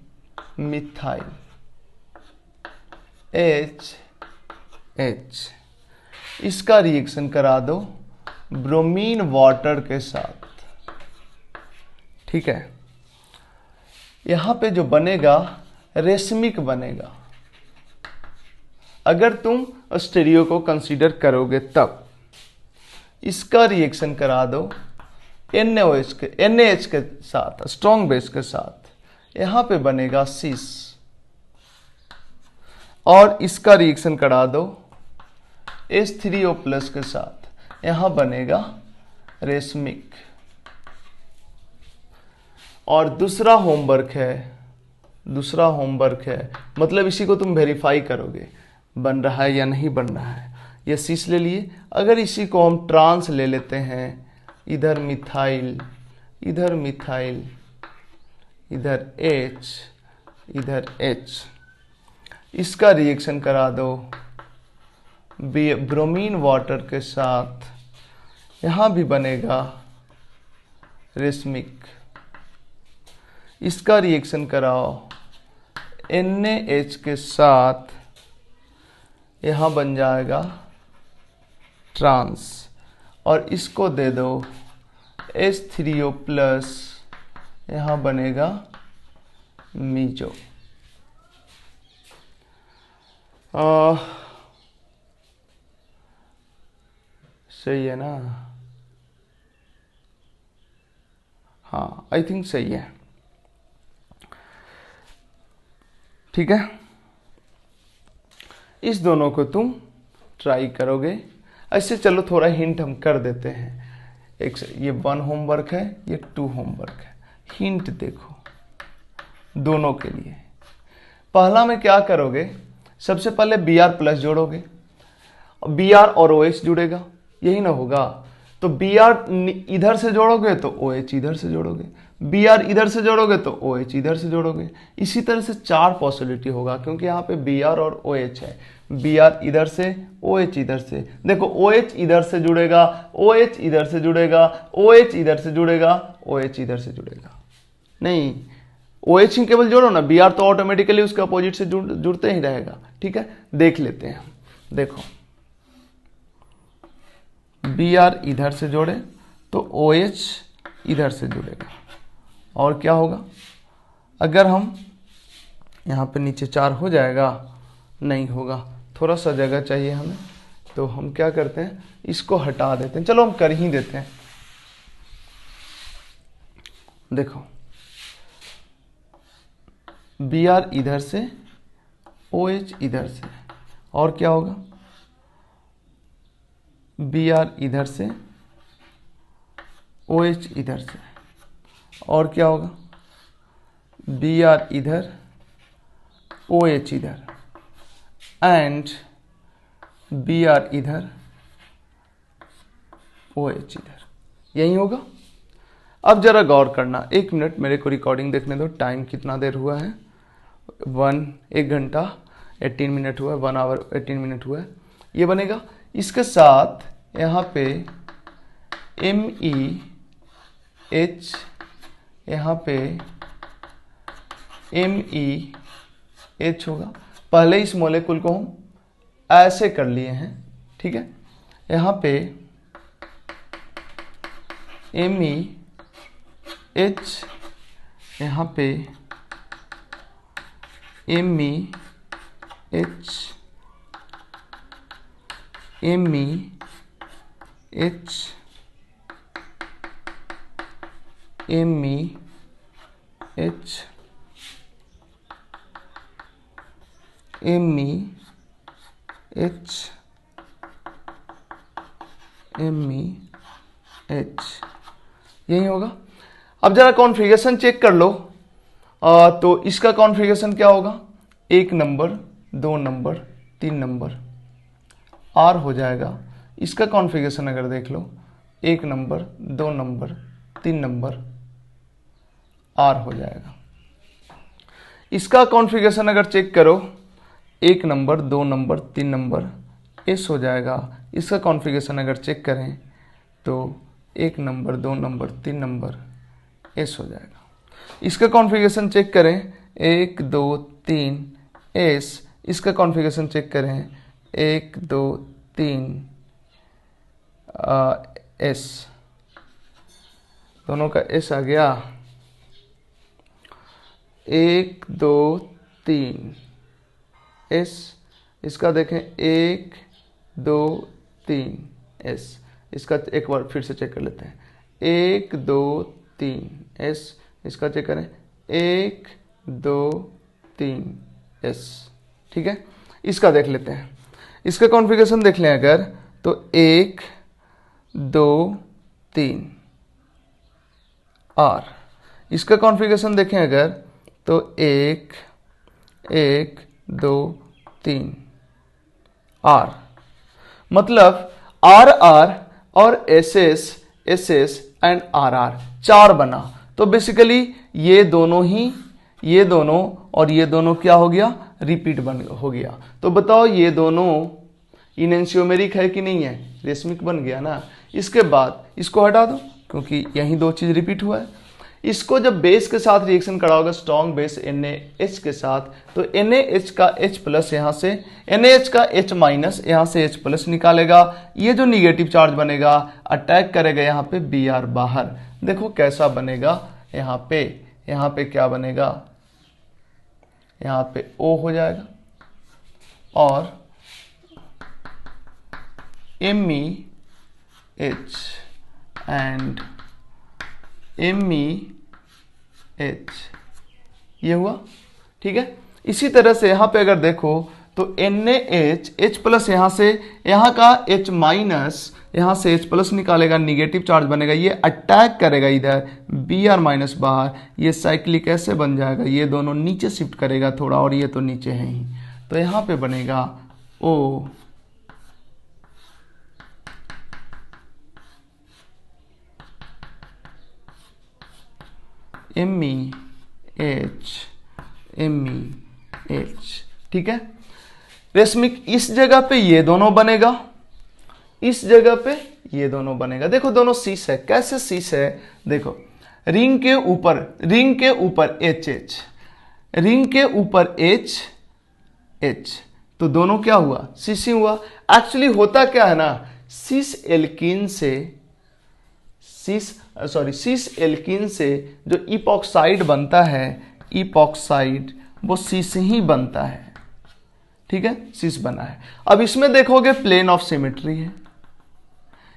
H इसका रिएक्शन करा दो ब्रोमीन वाटर के साथ, ठीक है। यहां पे जो बनेगा रेशमिक बनेगा, अगर तुम स्टीरियो को कंसीडर करोगे तब। इसका रिएक्शन करा दो NaH के साथ, स्ट्रॉन्ग बेस के साथ, यहां पे बनेगा सिस, और इसका रिएक्शन करा दो H3O प्लस के साथ, यहां बनेगा रेशमिक। और दूसरा होमवर्क है, मतलब इसी को तुम वेरीफाई करोगे बन रहा है या नहीं बन रहा है। ये सिस ले लिए, अगर इसी को हम ट्रांस ले लेते हैं, इधर मिथाइल, इधर H, इधर H, इसका रिएक्शन करा दो ब्रोमीन वाटर के साथ, यहां भी बनेगा रेशमिक। इसका रिएक्शन कराओ NaH के साथ, यहां बन जाएगा ट्रांस, और इसको दे दो H3O प्लस, यहां बनेगा मीजो। सही है ना? हाँ, आई थिंक सही है, ठीक है। इस दोनों को तुम ट्राई करोगे। ऐसे चलो थोड़ा हिंट हम कर देते हैं, एक ये 1 होमवर्क है, ये 2 होमवर्क है। हिंट देखो दोनों के लिए। पहला में क्या करोगे, सबसे पहले Br प्लस जोड़ोगे, Br और OH जुड़ेगा, यही ना होगा। तो Br इधर से जोड़ोगे तो OH इधर से जोड़ोगे, Br इधर से जोड़ोगे तो OH इधर से जोड़ोगे। इसी तरह से 4 पॉसिबिलिटी होगा, क्योंकि यहाँ पे Br और OH है। Br इधर से, OH इधर से। देखो OH इधर से जुड़ेगा, OH इधर से जुड़ेगा, OH इधर से जुड़ेगा, OH इधर से जुड़ेगा। नहीं, OH ही केवल जोड़ो ना, Br तो ऑटोमेटिकली उसके अपोजिट से जुड़ते ही रहेगा, ठीक है। देख लेते हैं, देखो Br इधर से जोड़े तो OH इधर से जुड़ेगा, और क्या होगा, अगर हम यहाँ पे नीचे 4 हो जाएगा, नहीं होगा, थोड़ा सा जगह चाहिए हमें, तो हम क्या करते हैं, इसको हटा देते हैं। चलो हम कर ही देते हैं। देखो Br इधर से, OH इधर से, और क्या होगा, Br इधर से, OH इधर से, और क्या होगा, Br इधर, OH इधर, एंड Br इधर, OH इधर, यही होगा। अब जरा गौर करना, 1 मिनट मेरे को रिकॉर्डिंग देखने दो, टाइम कितना देर हुआ है, 1 घंटा 18 मिनट हुआ है, 1 आवर 18 मिनट हुआ है। ये बनेगा, इसके साथ यहाँ पे MEH, यहाँ पे MEH होगा। पहले इस मॉलिक्यूल को हम ऐसे कर लिए हैं, ठीक है। यहाँ पे MEH, यहाँ पे MEH, MEH, MEH, MEH, यही होगा। अब जरा कॉन्फ़िगरेशन चेक कर लो। तो इसका कॉन्फ़िगरेशन क्या होगा, 1 नंबर 2 नंबर 3 नंबर R हो जाएगा। इसका कॉन्फ़िगरेशन अगर देख लो, 1 नंबर 2 नंबर 3 नंबर R हो जाएगा। इसका कॉन्फ़िगरेशन अगर चेक करो, 1 नंबर 2 नंबर 3 नंबर S हो जाएगा। इसका कॉन्फ़िगरेशन अगर चेक करें तो 1 नंबर 2 नंबर 3 नंबर S हो जाएगा। इसका कॉन्फ़िगरेशन चेक करें, 1 2 3 S। इसका कॉन्फ़िगरेशन चेक करें, 1 2 3 S। दोनों का S आ गया। 1 2 3 S। इसका देखें, 1 2 3 S। इसका एक बार फिर से चेक कर लेते हैं, 1 2 3 S। इसका चेक करें, 1 2 3 S, ठीक है। इसका देख लेते हैं, इसका कॉन्फ़िगरेशन देख लें अगर, तो 1 2 3 R। इसका कॉन्फ़िगरेशन देखें अगर, तो 1 1 2 3 R। मतलब RR और SS SS एंड RR 4 बना। तो बेसिकली ये दोनों और ये दोनों क्या हो गया, रिपीट हो गया। तो बताओ ये दोनों इनेंशियोमेरिक है कि नहीं है, रेशमिक बन गया ना। इसके बाद इसको हटा दो क्योंकि यही 2 चीज रिपीट हुआ है। इसको जब बेस के साथ रिएक्शन कराओगे, स्ट्रॉन्ग बेस NaH के साथ, तो NaH का H प्लस यहाँ से, NaH का H माइनस यहाँ से H प्लस निकालेगा। ये जो निगेटिव चार्ज बनेगा अटैक करेगा यहाँ पे Br बाहर। देखो कैसा बनेगा, यहाँ पे क्या बनेगा, यहाँ पे O हो जाएगा और MEH एंड MEH, ये हुआ, ठीक है। इसी तरह से यहाँ पे अगर देखो तो NaH H प्लस यहाँ से, यहाँ का H माइनस यहाँ से H प्लस निकालेगा, निगेटिव चार्ज बनेगा, ये अटैक करेगा इधर Br माइनस बाहर। ये साइक्लिक ऐसे बन जाएगा, ये दोनों नीचे शिफ्ट करेगा थोड़ा और ये तो नीचे है ही, तो यहाँ पे बनेगा O MEH, ठीक है। रेशमिक इस जगह पे ये दोनों बनेगा, इस जगह पे ये दोनों बनेगा। देखो दोनों सीस है, कैसे सीस है, देखो रिंग के ऊपर HH, रिंग के ऊपर HH, तो दोनों क्या हुआ, सीसी हुआ। एक्चुअली होता क्या है ना, सिस एल्कीन से जो इपॉक्साइड बनता है, इपॉक्साइड वो सिस ही बनता है, ठीक है, सिस बना है। अब इसमें देखोगे प्लेन ऑफ सिमेट्री है,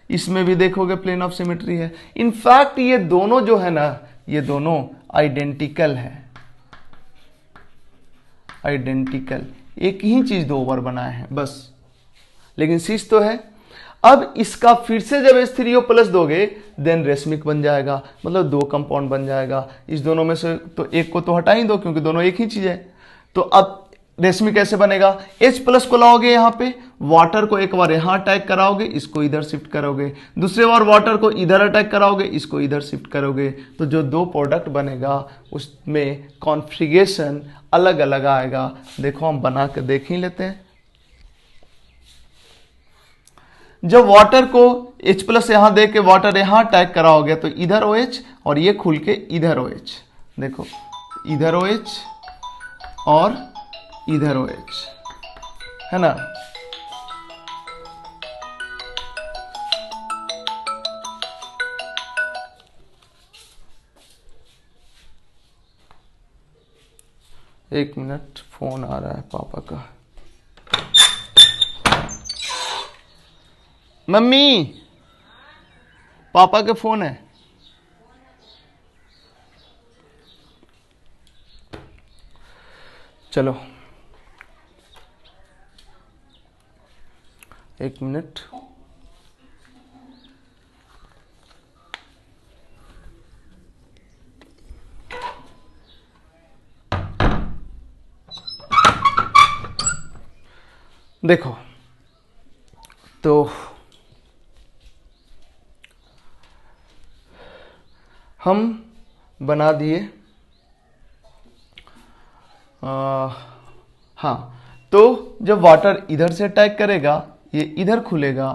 इसमें भी देखोगे प्लेन ऑफ सिमेट्री है। इनफैक्ट ये दोनों जो है ना, ये दोनों आइडेंटिकल है, आइडेंटिकल, एक ही चीज 2 बार बनाए हैं बस, लेकिन सिस तो है। अब इसका फिर से जब H3O प्लस दोगे देन रेशमिक बन जाएगा, मतलब 2 कंपाउंड बन जाएगा। इस दोनों में से तो एक को तो हटा ही दो क्योंकि दोनों एक ही चीज है। तो अब रेशमिक कैसे बनेगा, H प्लस को लाओगे यहाँ पे, वाटर को एक बार यहाँ अटैक कराओगे, इसको इधर शिफ्ट करोगे, दूसरे बार वाटर को इधर अटैक कराओगे, इसको इधर शिफ्ट करोगे, तो जो 2 प्रोडक्ट बनेगा उसमें कॉन्फ़िगरेशन अलग अलग आएगा। देखो हम बना के देख ही लेते हैं। जब वाटर को H प्लस यहां दे के वाटर यहां अटैक कराओगे तो इधर OH और ये खुल के इधर OH, देखो इधर OH और इधर OH, है ना। एक मिनट, फोन आ रहा है पापा का। मम्मी, पापा के फोन है। चलो एक मिनट। देखो तो हम बना दिए। हाँ, तो जब वाटर इधर से अटैक करेगा ये इधर खुलेगा,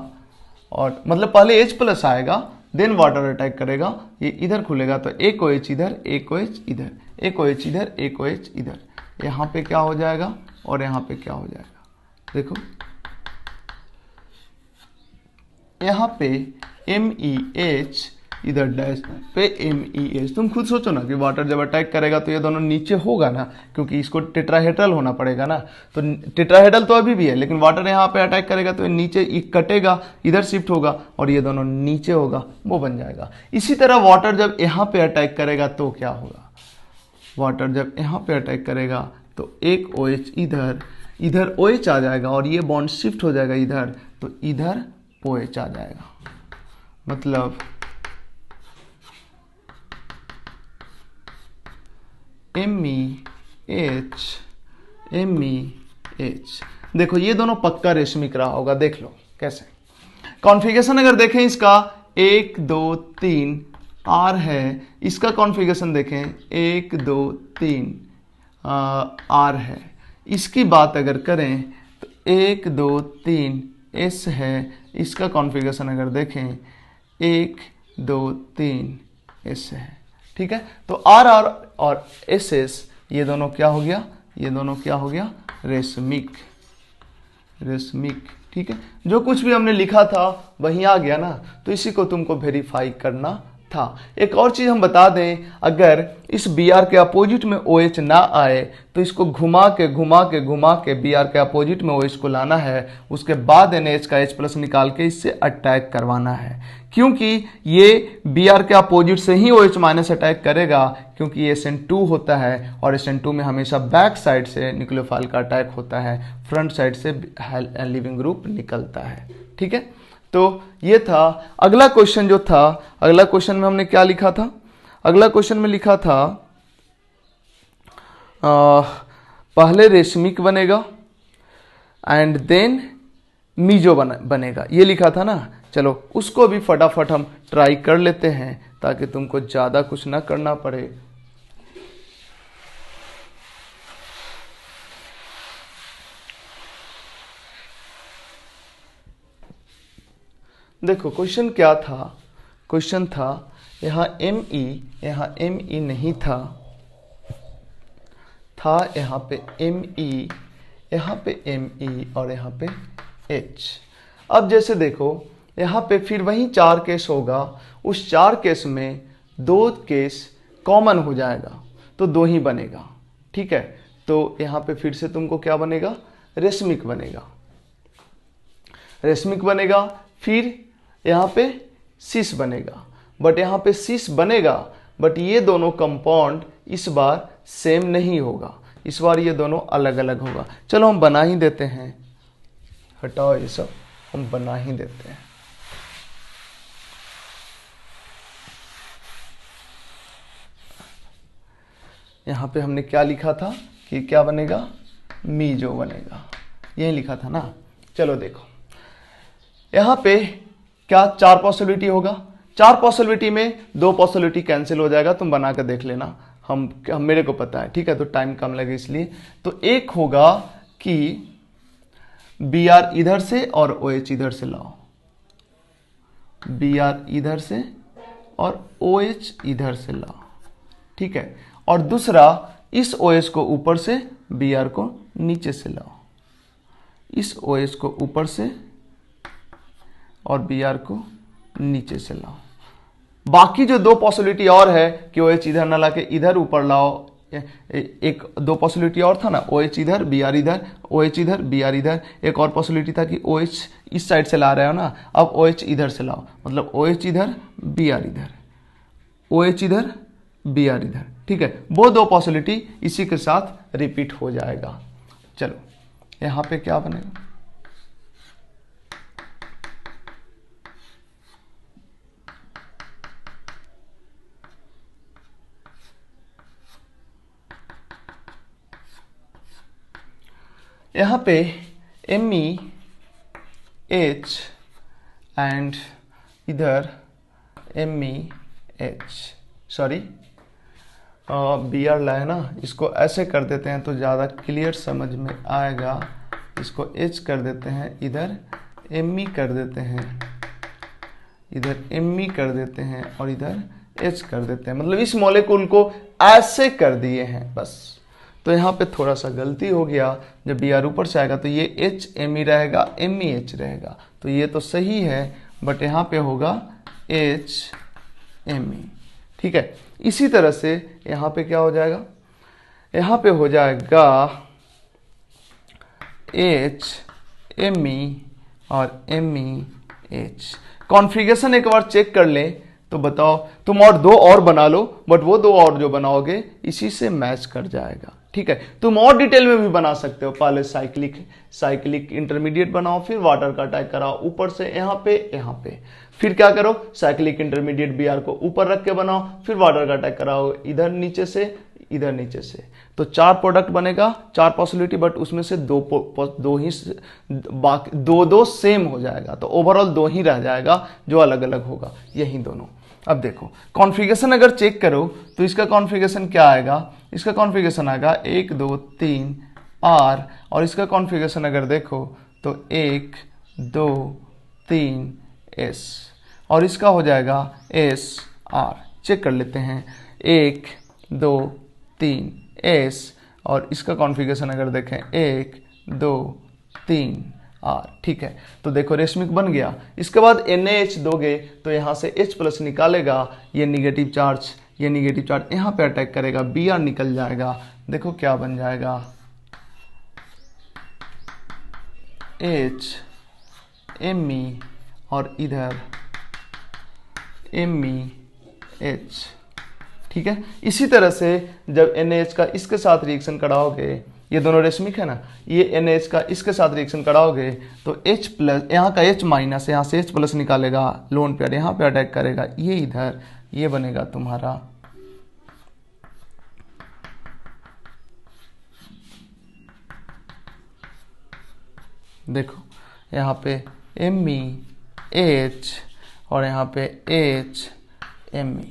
और मतलब पहले H प्लस आएगा देन वाटर अटैक करेगा, ये इधर खुलेगा तो एक OH इधर, एक OH इधर, एक OH इधर, एक OH इधर, यहाँ पे क्या हो जाएगा और यहाँ पे क्या हो जाएगा। देखो यहाँ पे MEH इधर डैश पे MEH। तुम खुद सोचो ना कि वाटर जब अटैक करेगा तो ये दोनों नीचे होगा ना, क्योंकि इसको टेट्राहेड्रल होना पड़ेगा ना। तो टेट्राहेड्रल तो अभी भी है, लेकिन वाटर यहाँ पे अटैक करेगा तो ये नीचे कटेगा, इधर शिफ्ट होगा और ये दोनों नीचे होगा, वो बन जाएगा। इसी तरह वाटर जब यहाँ पे अटैक करेगा तो क्या होगा, वाटर जब यहाँ पे अटैक करेगा तो एक OH इधर, इधर OH आ जाएगा और ये बॉन्ड शिफ्ट हो जाएगा इधर, तो इधर OH आ जाएगा। मतलब MEH MEH। देखो ये दोनों पक्का रेशमिक रहा होगा, देख लो कैसे। कॉन्फ़िगरेशन अगर देखें इसका 1 2 3 R है, इसका कॉन्फ़िगरेशन देखें 1 2 3 R है। इसकी बात अगर करें तो 1 2 3 S है, इसका कॉन्फ़िगरेशन अगर देखें 1 2 3 S है। ठीक है, तो RR और SS ये दोनों क्या हो गया, ये दोनों क्या हो गया, रेशमिक, रेशमिक। ठीक है, जो कुछ भी हमने लिखा था वही आ गया ना, तो इसी को तुमको वेरीफाई करना था। एक और चीज हम बता दें, अगर इस Br के अपोजिट में OH ना आए तो इसको घुमा के Br के अपोजिट में OH को लाना है, उसके बाद NH का H प्लस निकाल के इससे अटैक करवाना है, क्योंकि ये Br के अपोजिट से ही OH माइनस अटैक करेगा, क्योंकि ये SN2 होता है और SN2 में हमेशा बैक साइड से न्यूक्लियोफाइल का अटैक होता है, फ्रंट साइड से लिविंग ग्रुप निकलता है। ठीक है, तो ये था। अगला क्वेश्चन जो था, अगला क्वेश्चन में हमने क्या लिखा था, अगला क्वेश्चन में लिखा था पहले रेशमिक बनेगा एंड देन मीजो बनेगा, ये लिखा था ना। चलो उसको भी फटाफट हम ट्राई कर लेते हैं ताकि तुमको ज़्यादा कुछ ना करना पड़े। देखो क्वेश्चन क्या था, क्वेश्चन था यहाँ ME, यहाँ ME नहीं था यहाँ पे ME, यहाँ पे ME और यहाँ पे H। अब जैसे देखो यहाँ पे फिर वही 4 केस होगा, उस 4 केस में 2 केस कॉमन हो जाएगा तो 2 ही बनेगा। ठीक है, तो यहाँ पे फिर से तुमको क्या बनेगा, रेशमिक बनेगा, रेशमिक बनेगा। फिर यहाँ पे सिस बनेगा, बट यहाँ पे सिस बनेगा बट ये दोनों कंपाउंड इस बार सेम नहीं होगा, इस बार ये दोनों अलग अलग होगा। चलो हम बना ही देते हैं, हटाओ ये सब, हम बना ही देते हैं। यहाँ पे हमने क्या लिखा था कि क्या बनेगा, मीजो बनेगा, यही लिखा था ना। चलो देखो यहाँ पे क्या 4 पॉसिबिलिटी होगा, 4 पॉसिबिलिटी में 2 पॉसिबिलिटी कैंसिल हो जाएगा, तुम बना कर देख लेना, हम मेरे को पता है। ठीक है, तो टाइम कम लगे इसलिए। तो एक होगा कि Br इधर से और OH इधर से लाओ, Br इधर से और OH इधर से लाओ, ठीक है। और दूसरा, इस OH को ऊपर से, Br को नीचे से लाओ, इस OH को ऊपर से और Br को नीचे से लाओ। बाकी जो दो पॉसिबिलिटी और है कि OH इधर ना लाके इधर ऊपर लाओ, एक दो पॉसिबिलिटी और था ना, OH इधर Br इधर, OH इधर Br इधर। एक और पॉसिबिलिटी था कि OH इस साइड से ला रहे हो ना, अब OH इधर से लाओ, मतलब OH इधर Br इधर, OH इधर Br इधर, ठीक है। वो दो पॉसिबिलिटी इसी के साथ रिपीट हो जाएगा। चलो यहां पे क्या बनेगा, यहाँ पे MEH एंड इधर MEH, सॉरी Br लाए ना, इसको ऐसे कर देते हैं तो ज़्यादा क्लियर समझ में आएगा। इसको H कर देते हैं, इधर Me कर देते हैं, इधर Me कर देते हैं और इधर H कर देते हैं, मतलब इस मॉलिक्यूल को ऐसे कर दिए हैं बस। तो यहाँ पे थोड़ा सा गलती हो गया, जब Br ऊपर से आएगा तो ये HMe रहेगा, MEH रहेगा, तो ये तो सही है, बट यहाँ पे होगा HMe, ठीक है। इसी तरह से यहाँ पे क्या हो जाएगा, यहाँ पे हो जाएगा HMe और MEH। कॉन्फ़िगरेशन एक बार चेक कर लें तो बताओ, तुम और दो और बना लो, बट वो दो और जो बनाओगे इसी से मैच कर जाएगा, ठीक है। तुम और डिटेल में भी बना सकते हो, पहले साइक्लिक इंटरमीडिएट बनाओ, फिर वाटर का अटैक कराओ ऊपर से यहाँ पे, फिर क्या करो, साइक्लिक इंटरमीडिएट Br को ऊपर रख के बनाओ, फिर वाटर का अटैक कराओ इधर नीचे से, इधर नीचे से, तो चार प्रोडक्ट बनेगा, चार पॉसिबिलिटी, बट उसमें से दो ही बाकी दो सेम हो जाएगा, तो ओवरऑल दो ही रह जाएगा जो अलग अलग होगा, यही दोनों। अब देखो कॉन्फ़िगरेशन अगर चेक करो तो इसका कॉन्फ़िगरेशन क्या आएगा, इसका कॉन्फ़िगरेशन आएगा 1 2 3 R, और इसका कॉन्फ़िगरेशन अगर देखो तो 1 2 3 S, और इसका हो जाएगा S R। चेक कर लेते हैं, 1 2 3 S, और इसका कॉन्फ़िगरेशन अगर देखें 1 2 3 R, ठीक है। तो देखो रेशमिक बन गया। इसके बाद NaH दोगे तो यहाँ से H+ निकालेगा, ये निगेटिव चार्ज यहाँ पे अटैक करेगा, Br निकल जाएगा। देखो क्या बन जाएगा, H Me और इधर MEH, ठीक है। इसी तरह से जब NaH का इसके साथ रिएक्शन कराओगे, ये दोनों रेशमिक है ना, ये NaH का इसके साथ रिएक्शन कराओगे तो H+, यहाँ का H- यहाँ से H+ निकालेगा, लोन पेयर यहाँ पे अटैक करेगा, ये इधर, ये बनेगा तुम्हारा देखो यहाँ पे MEH और यहाँ पे HMe।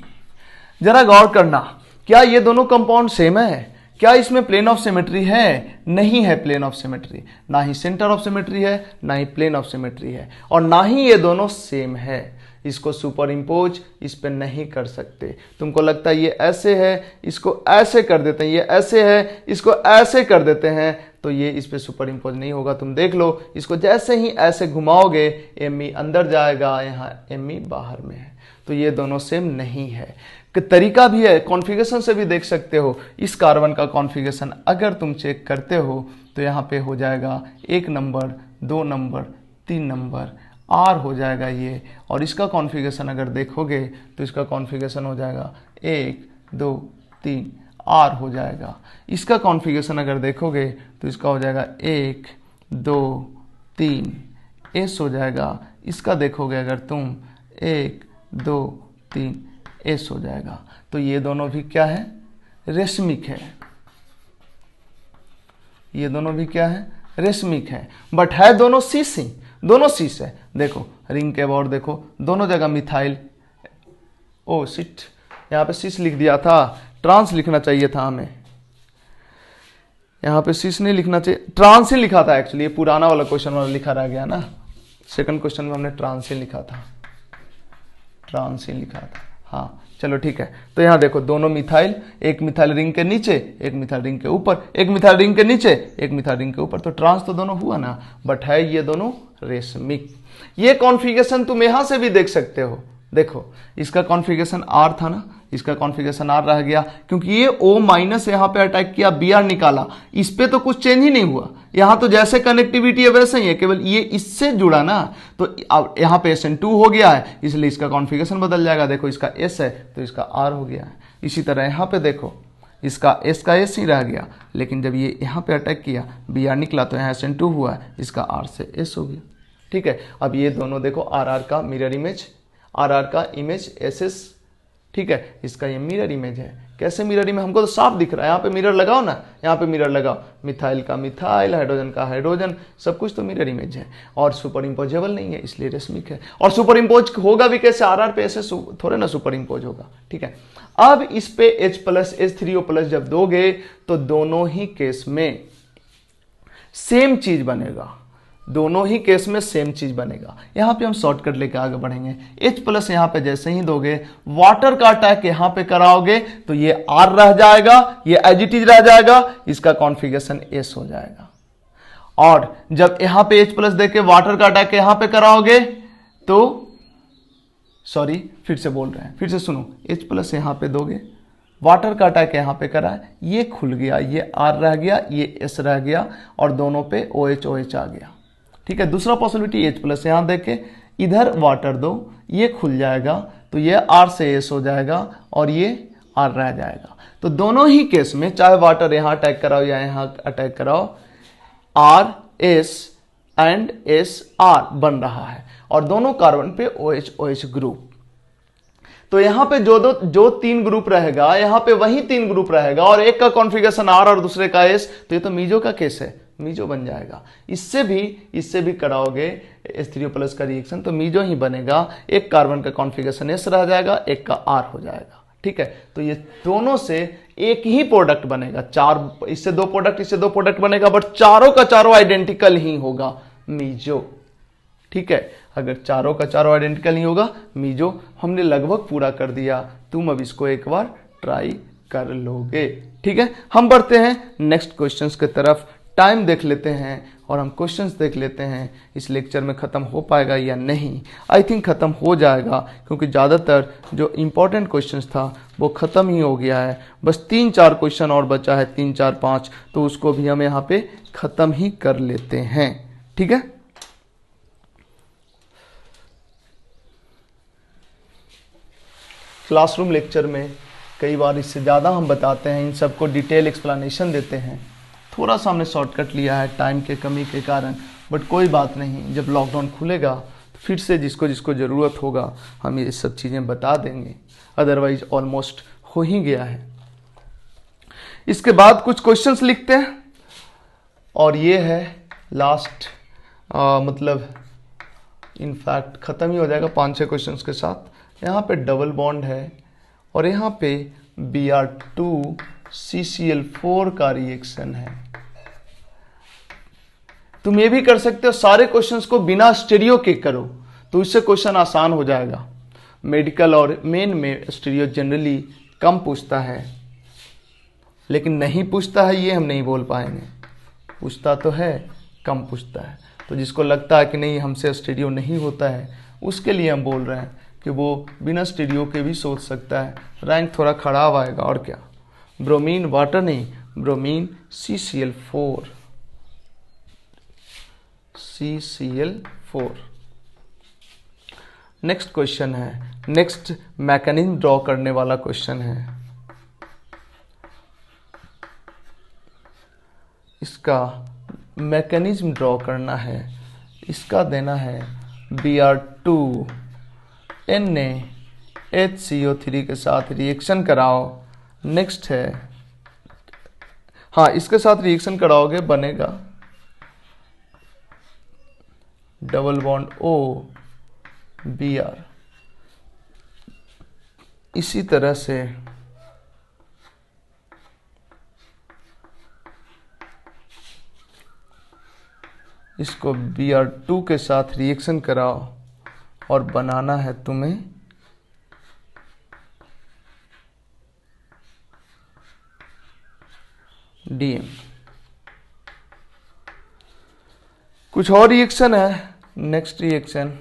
जरा गौर करना, क्या ये दोनों कंपाउंड सेम है? क्या इसमें प्लेन ऑफ सिमेट्री है? नहीं है प्लेन ऑफ सिमेट्री, ना ही सेंटर ऑफ सिमेट्री है, ना ही प्लेन ऑफ सिमेट्री है, और ना ही ये दोनों सेम है। इसको सुपर इम्पोज इस पे नहीं कर सकते। तुमको लगता है ये ऐसे है, इसको ऐसे कर देते हैं, ये ऐसे है, इसको ऐसे कर देते हैं, तो ये इस पे सुपर इम्पोज नहीं होगा। तुम देख लो, इसको जैसे ही ऐसे घुमाओगे Me अंदर जाएगा, यहाँ Me बाहर में है, तो ये दोनों सेम नहीं है। तरीका भी है, कॉन्फ़िगरेशन से भी देख सकते हो। इस कार्बन का कॉन्फ़िगरेशन अगर तुम चेक करते हो तो यहाँ पे हो जाएगा 1 नंबर 2 नंबर 3 नंबर R हो जाएगा ये, और इसका कॉन्फ़िगरेशन अगर देखोगे तो इसका कॉन्फ़िगरेशन हो जाएगा 1 2 3 R हो जाएगा। इसका कॉन्फ़िगरेशन अगर देखोगे तो इसका हो जाएगा 1 2 3 S हो जाएगा। इसका देखोगे अगर तुम 1 2 3 S हो जाएगा। तो ये दोनों भी क्या है, रेशमिक है। ये दोनों भी क्या है, रेशमिक है, बट है दोनों सीस ही, दोनों सीस है। देखो रिंग के अबाउट देखो, दोनों जगह मिथाइल, ओ शिट, यहाँ पे सीस लिख दिया था, ट्रांस लिखना चाहिए था हमें, यहाँ पे सीस नहीं लिखना चाहिए, ट्रांस ही लिखा था एक्चुअली। ये पुराना वाला क्वेश्चन वाला लिखा रह गया ना, सेकंड क्वेश्चन में हमने ट्रांस ही लिखा था। ट्रांसिन लिखा था। हाँ चलो ठीक है। तो यहाँ देखो दोनों मिथाइल, एक मिथाइल रिंग के नीचे, एक मिथाइल रिंग के ऊपर, एक मिथाइल रिंग के नीचे, एक मिथाइल रिंग के ऊपर, तो ट्रांस तो दोनों हुआ ना, बट है ये दोनों रेशमिक। ये कॉन्फ़िगरेशन तुम यहां से भी देख सकते हो। देखो इसका कॉन्फ़िगरेशन आर था ना, इसका कॉन्फ़िगरेशन आर रह गया, क्योंकि ये O माइनस यहाँ पे अटैक किया, Br निकाला, इस पे तो कुछ चेंज ही नहीं हुआ। यहां तो जैसे कनेक्टिविटी है वैसे ही है, केवल ये इससे जुड़ा ना, तो अब यहाँ पे SN2 हो गया है, इसलिए इसका कॉन्फ़िगरेशन बदल जाएगा। देखो इसका S है तो इसका R हो गया है। इसी तरह यहाँ पे देखो इसका S का S ही रह गया, लेकिन जब ये यहाँ पे अटैक किया, Br निकला तो यहाँ SN2 हुआ है, इसका R से S हो गया। ठीक है, अब ये दोनों देखो RR का मिरर इमेज, RR का इमेज SS, ठीक है, इसका ये मिरर इमेज है। कैसे मिरर इमेज, हमको तो साफ दिख रहा है। यहाँ पे मिरर लगाओ ना, यहाँ पे मिरर लगाओ, मिथाइल का मिथाइल, हाइड्रोजन का हाइड्रोजन, सब कुछ तो मिरर इमेज है, और सुपर इम्पोजेबल नहीं है इसलिए रेशमिक है। और सुपर इम्पोज होगा भी कैसे, RR पे ऐसे थोड़े ना सुपर इम्पोज होगा। ठीक है, अब इस पे H प्लस H3O प्लस जब दोगे तो दोनों ही केस में सेम चीज बनेगा, दोनों ही केस में सेम चीज बनेगा। यहां पे हम शॉर्टकट लेके आगे बढ़ेंगे। H प्लस यहां पे जैसे ही दोगे, वाटर का अटैक यहां पे कराओगे तो ये R रह जाएगा, ये एज इट इज रह जाएगा, इसका कॉन्फ़िगरेशन S हो जाएगा। और जब यहां पे H प्लस देके वाटर का अटैक यहां पे कराओगे तो, सॉरी फिर से बोल रहे हैं, फिर से सुनो, H प्लस यहां पे दोगे, वाटर का अटैक यहां पे करा है, ये खुल गया, ये R रह गया, ये S रह गया, और दोनों पे OH OH आ गया। ठीक है, दूसरा पॉसिबिलिटी H प्लस यहां देखे, इधर वाटर दो, ये खुल जाएगा, तो ये R से S हो जाएगा और ये R रह जाएगा। तो दोनों ही केस में, चाहे वाटर यहां अटैक कराओ या यहां अटैक कराओ, R S and S R बन रहा है, और दोनों कार्बन पे OH OH ग्रुप। तो यहां पे जो तीन ग्रुप रहेगा, यहां पे वही तीन ग्रुप रहेगा, और एक का कॉन्फ़िगरेशन R और दूसरे का S, तो ये तो मीजो का केस है, मीजो बन जाएगा। इससे भी कराओगे H3O प्लस का रिएक्शन तो मीजो ही बनेगा, एक कार्बन का कॉन्फ़िगरेशन S रह जाएगा, एक का R हो जाएगा। ठीक है, तो ये दोनों से एक ही प्रोडक्ट बनेगा, चार, इससे दो प्रोडक्ट, इससे दो प्रोडक्ट बनेगा, बट चारों का चारों आइडेंटिकल ही होगा, मीजो। ठीक है, अगर चारों का चारों आइडेंटिकल नहीं होगा, मीजो। हमने लगभग पूरा कर दिया, तुम अब इसको एक बार ट्राई कर लोगे। ठीक है, हम बढ़ते हैं नेक्स्ट क्वेश्चंस की तरफ। टाइम देख लेते हैं और हम क्वेश्चंस देख लेते हैं, इस लेक्चर में ख़त्म हो पाएगा या नहीं। आई थिंक ख़त्म हो जाएगा, क्योंकि ज़्यादातर जो इम्पोर्टेंट क्वेश्चंस था वो ख़त्म ही हो गया है। बस 3-4 क्वेश्चन और बचा है, 3-4-5, तो उसको भी हम यहाँ पे ख़त्म ही कर लेते हैं। ठीक है, क्लासरूम लेक्चर में कई बार इससे ज़्यादा हम बताते हैं, इन सबको डिटेल एक्सप्लेनेशन देते हैं। थोड़ा सा हमने शॉर्टकट लिया है टाइम के कमी के कारण, बट कोई बात नहीं, जब लॉकडाउन खुलेगा तो फिर से जिसको जिसको ज़रूरत होगा हम ये सब चीज़ें बता देंगे, अदरवाइज ऑलमोस्ट हो ही गया है। इसके बाद कुछ क्वेश्चंस लिखते हैं, और ये है लास्ट, मतलब इनफैक्ट ख़त्म ही हो जाएगा 5-6 क्वेश्चंस के साथ। यहाँ पे डबल बॉन्ड है, और यहाँ पे Br2 CCl4 का रिएक्शन है। तुम ये भी कर सकते हो, सारे क्वेश्चंस को बिना स्टीरियो के करो, तो इससे क्वेश्चन आसान हो जाएगा। मेडिकल और मेन में स्टीरियो जनरली कम पूछता है, लेकिन नहीं पूछता है ये हम नहीं बोल पाएंगे, पूछता तो है, कम पूछता है। तो जिसको लगता है कि नहीं हमसे स्टीरियो नहीं होता है, उसके लिए हम बोल रहे हैं कि वो बिना स्टीरियो के भी सोच सकता है, रैंक थोड़ा खराब आएगा। और क्या, ब्रोमीन वाटर नहीं, bromine CCl4, CCl4। Next question है, नेक्स्ट मैकेनिज्म ड्रॉ करने वाला क्वेश्चन है। इसका मैकेनिज्म ड्रॉ करना है, इसका देना है Br2 NaHCO3 के साथ रिएक्शन कराओ। नेक्स्ट है, हाँ इसके साथ रिएक्शन कराओगे, बनेगा डबल बॉन्ड O Br। इसी तरह से इसको Br2 के साथ रिएक्शन कराओ, और बनाना है तुम्हें DM। कुछ और रिएक्शन है, नेक्स्ट रिएक्शन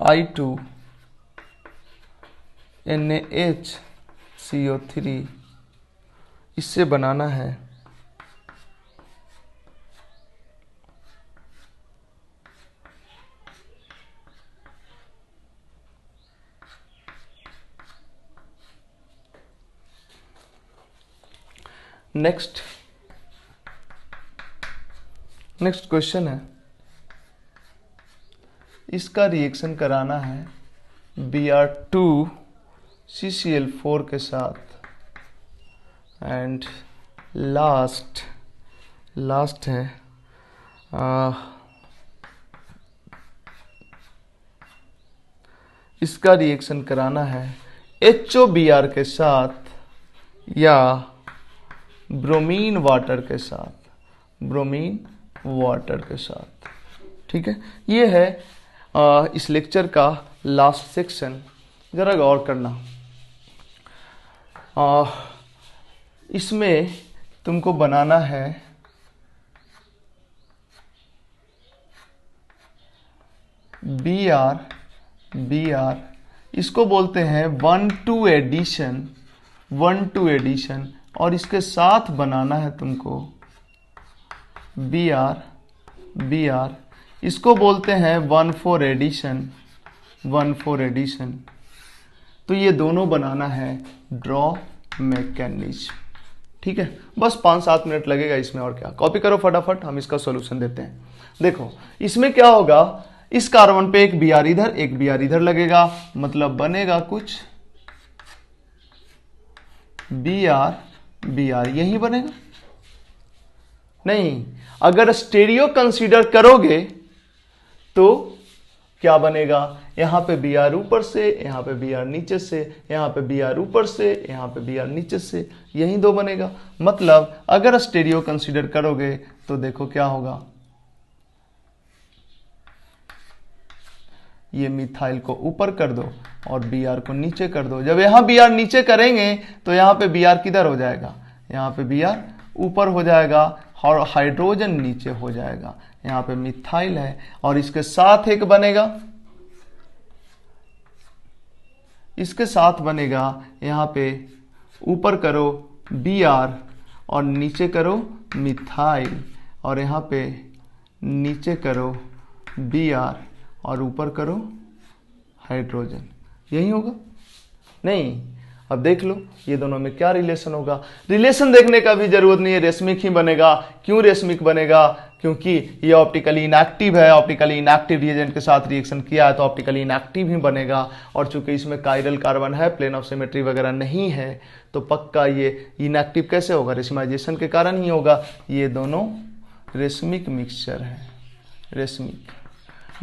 I2NaHCO3, इससे बनाना है नेक्स्ट क्वेश्चन है, इसका रिएक्शन कराना है Br2CCl4 के साथ एंड लास्ट है इसका रिएक्शन कराना है HOBr के साथ या ब्रोमीन वाटर के साथ। ठीक है, ये है इस लेक्चर का लास्ट सेक्शन। जरा गौर करना, इसमें तुमको बनाना है Br, इसको बोलते हैं 1,2 एडिशन, और इसके साथ बनाना है तुमको Br, इसको बोलते हैं 1,4 एडिशन। तो ये दोनों बनाना है ड्रॉ मैकेनिज्म। ठीक है, बस 5-7 मिनट लगेगा इसमें, और क्या। कॉपी करो फटाफट, हम इसका सॉल्यूशन देते हैं। देखो इसमें क्या होगा, इस कार्बन पे एक Br इधर, एक Br इधर लगेगा, मतलब बनेगा कुछ Br, यही बनेगा। नहीं, अगर स्टेरियो कंसीडर करोगे तो क्या बनेगा, यहां पे Br ऊपर से, यहां पे Br नीचे से, यहां पे Br ऊपर से, यहां पे Br नीचे से, यही दो बनेगा। मतलब अगर स्टेरियो कंसीडर करोगे तो देखो क्या होगा, ये मिथाइल को ऊपर कर दो और Br को नीचे कर दो। जब यहां Br नीचे करेंगे तो यहां पे Br किधर हो जाएगा, यहां पे Br ऊपर हो जाएगा और हाइड्रोजन नीचे हो जाएगा। यहाँ पे मिथाइल है और इसके साथ एक बनेगा, यहाँ पे ऊपर करो Br और नीचे करो मिथाइल, और यहाँ पे नीचे करो Br और ऊपर करो हाइड्रोजन। यही होगा? नहीं, अब देख लो ये दोनों में क्या रिलेशन होगा। रिलेशन देखने का भी जरूरत नहीं है, रेशमिक ही बनेगा। क्यों रेशमिक बनेगा? क्योंकि ये ऑप्टिकली इनएक्टिव है, ऑप्टिकली इनएक्टिव रिएजेंट के साथ रिएक्शन किया है तो ऑप्टिकली इनएक्टिव ही बनेगा। और चूंकि इसमें कायरल कार्बन है, प्लेन ऑफ सिमेट्री वगैरह नहीं है, तो पक्का ये इनएक्टिव कैसे होगा? रेशमाइजेशन के कारण ही होगा। ये दोनों रेशमिक मिक्सचर है, रेशमिक।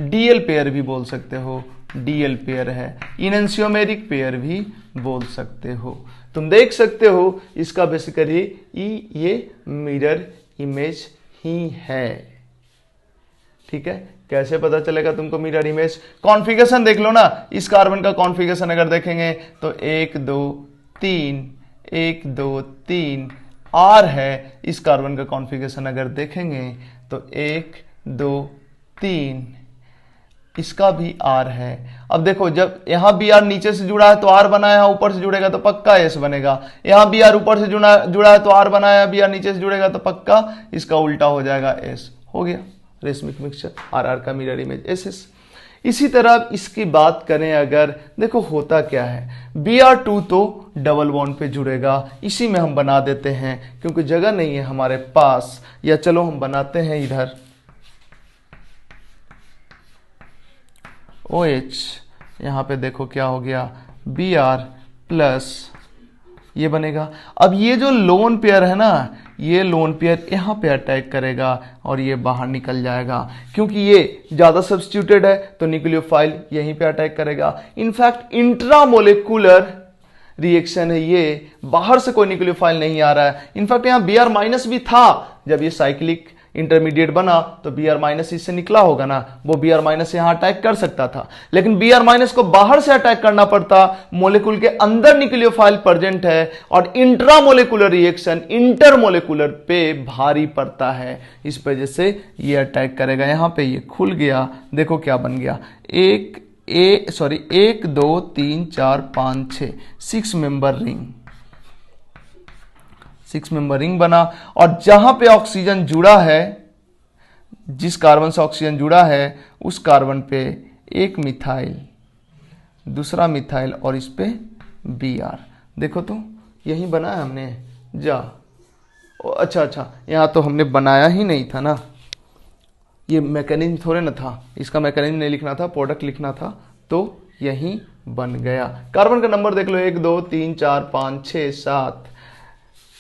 डीएल पेयर भी बोल सकते हो, डीएल पेयर है। इनएंशियोमेरिक पेयर भी बोल सकते हो। तुम देख सकते हो इसका बेसिकली ये मिरर इमेज ही है। ठीक है, कैसे पता चलेगा तुमको मिरर इमेज? कॉन्फ़िगरेशन देख लो ना, इस कार्बन का कॉन्फ़िगरेशन अगर देखेंगे तो 1 2 3 आर है। इस कार्बन का कॉन्फ़िगरेशन अगर देखेंगे तो 1 2 3, इसका भी आर है। अब देखो, जब यहां बी आर नीचे से जुड़ा है तो आर बना है, यहां ऊपर से जुड़ेगा तो पक्का एस बनेगा। यहां बी आर ऊपर से जुड़ा है तो आर बना है, बी आर नीचे से जुड़ेगा तो पक्का इसका उल्टा हो जाएगा, एस। हो गया रेशमिक मिक्सचर, आर आर का मिरर इमेज एस एस। इसी तरह इसकी बात करें अगर, देखो होता क्या है, Br2 तो डबल बॉन्ड पे जुड़ेगा, इसी में हम बना देते हैं क्योंकि जगह नहीं है हमारे पास। या चलो हम बनाते हैं इधर OH, यहाँ पे देखो क्या हो गया, Br प्लस ये बनेगा। अब ये जो लोन पेयर है ना, ये लोन पेयर यहाँ पे अटैक करेगा और ये बाहर निकल जाएगा। क्योंकि ये ज़्यादा सब्स्टिट्यूटेड है तो न्यूक्लियोफाइल यहीं पे अटैक करेगा। इनफैक्ट इंट्रामोलिकुलर रिएक्शन है ये, बाहर से कोई न्यूक्लियोफाइल नहीं आ रहा है। इनफैक्ट यहाँ Br माइनस भी था जब ये साइक्लिक इंटरमीडिएट बना तो Br माइनस इससे निकला होगा ना, वो Br माइनस यहां अटैक कर सकता था, लेकिन Br माइनस को बाहर से अटैक करना पड़ता, मोलिकुल के अंदर न्यूक्लियोफाइल प्रेजेंट है और इंट्रामोलिकुलर रिएक्शन इंटरमोलिकुलर पे भारी पड़ता है, इस वजह से ये अटैक करेगा। यहां पे ये खुल गया, देखो क्या बन गया, 1 2 3 4 5 6 6 मेंबर रिंग, 6 मेंबर रिंग बना। और जहां पे ऑक्सीजन जुड़ा है, जिस कार्बन से ऑक्सीजन जुड़ा है उस कार्बन पे एक मिथाइल, दूसरा मिथाइल और इस पे Br, देखो तो यही बनाया हमने जा। अच्छा, यहां तो हमने बनाया ही नहीं था ना, ये मैकेनिज्म थोड़े ना था, इसका मैकेनिज्म नहीं लिखना था, प्रोडक्ट लिखना था, तो यही बन गया। कार्बन का नंबर देख लो, 1 2 3 4 5 6 7,